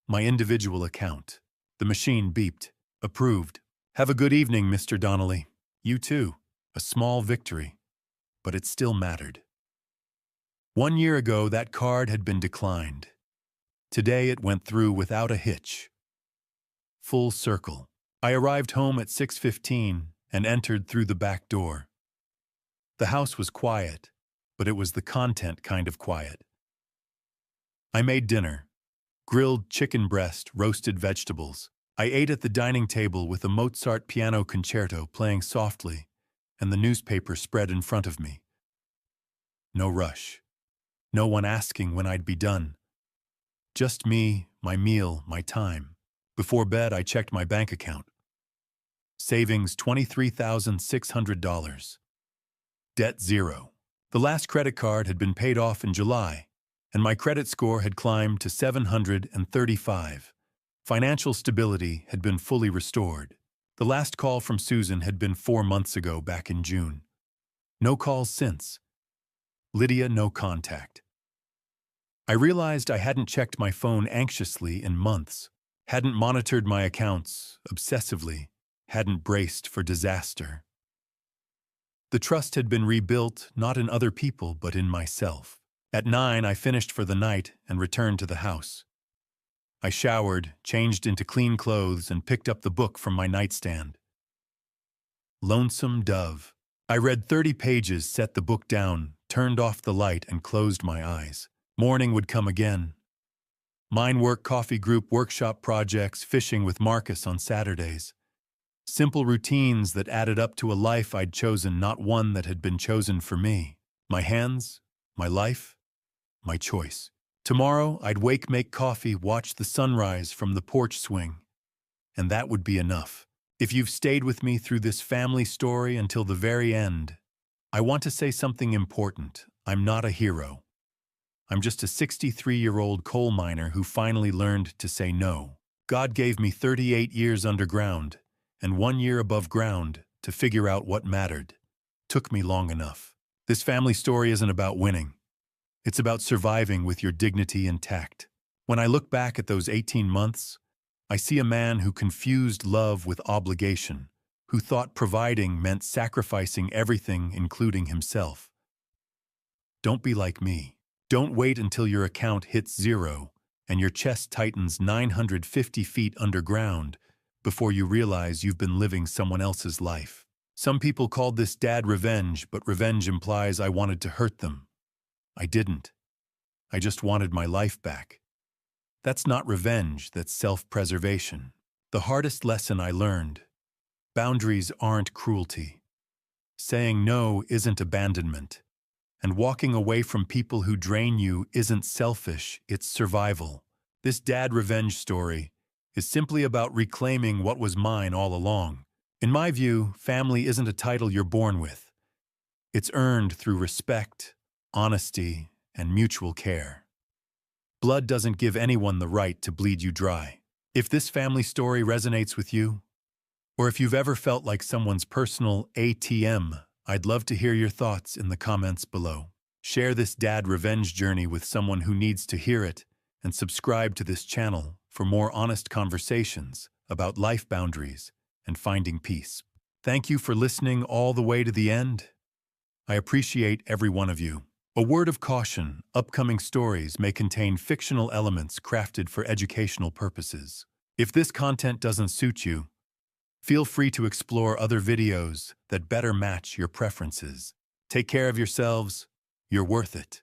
My individual account. The machine beeped. Approved. Have a good evening, Mr. Donnelly. You too. A small victory. But it still mattered. 1 year ago, that card had been declined. Today, it went through without a hitch. Full circle. I arrived home at 6:15 and entered through the back door. The house was quiet, but it was the content kind of quiet. I made dinner. Grilled chicken breast, roasted vegetables. I ate at the dining table with a Mozart piano concerto playing softly and the newspaper spread in front of me. No rush. No one asking when I'd be done. Just me, my meal, my time. Before bed, I checked my bank account. Savings $23,600. Debt zero. The last credit card had been paid off in July, and my credit score had climbed to 735. Financial stability had been fully restored. The last call from Susan had been 4 months ago, back in June. No calls since. Lydia, no contact. I realized I hadn't checked my phone anxiously in months, hadn't monitored my accounts obsessively, hadn't braced for disaster. The trust had been rebuilt, not in other people, but in myself. At 9, I finished for the night and returned to the house. I showered, changed into clean clothes, and picked up the book from my nightstand. Lonesome Dove. I read 30 pages, set the book down, turned off the light, and closed my eyes. Morning would come again. Mine work, coffee group, workshop projects, fishing with Marcus on Saturdays. Simple routines that added up to a life I'd chosen, not one that had been chosen for me. My hands, my life, my choice. Tomorrow, I'd wake, make coffee, watch the sunrise from the porch swing. And that would be enough. If you've stayed with me through this family story until the very end, I want to say something important. I'm not a hero. I'm just a 63-year-old coal miner who finally learned to say no. God gave me 38 years underground and 1 year above ground to figure out what mattered. Took me long enough. This family story isn't about winning. It's about surviving with your dignity intact. When I look back at those 18 months, I see a man who confused love with obligation, who thought providing meant sacrificing everything, including himself. Don't be like me. Don't wait until your account hits zero and your chest tightens 950 feet underground before you realize you've been living someone else's life. Some people called this dad revenge, but revenge implies I wanted to hurt them. I didn't. I just wanted my life back. That's not revenge, that's self-preservation. The hardest lesson I learned: boundaries aren't cruelty. Saying no isn't abandonment. And walking away from people who drain you isn't selfish, it's survival. This dad revenge story is simply about reclaiming what was mine all along. In my view, family isn't a title you're born with. It's earned through respect, honesty, and mutual care. Blood doesn't give anyone the right to bleed you dry. If this family story resonates with you, or if you've ever felt like someone's personal ATM, I'd love to hear your thoughts in the comments below. Share this dad revenge journey with someone who needs to hear it, and subscribe to this channel for more honest conversations about life boundaries and finding peace. Thank you for listening all the way to the end. I appreciate every one of you. A word of caution: upcoming stories may contain fictional elements crafted for educational purposes. If this content doesn't suit you, feel free to explore other videos that better match your preferences. Take care of yourselves. You're worth it.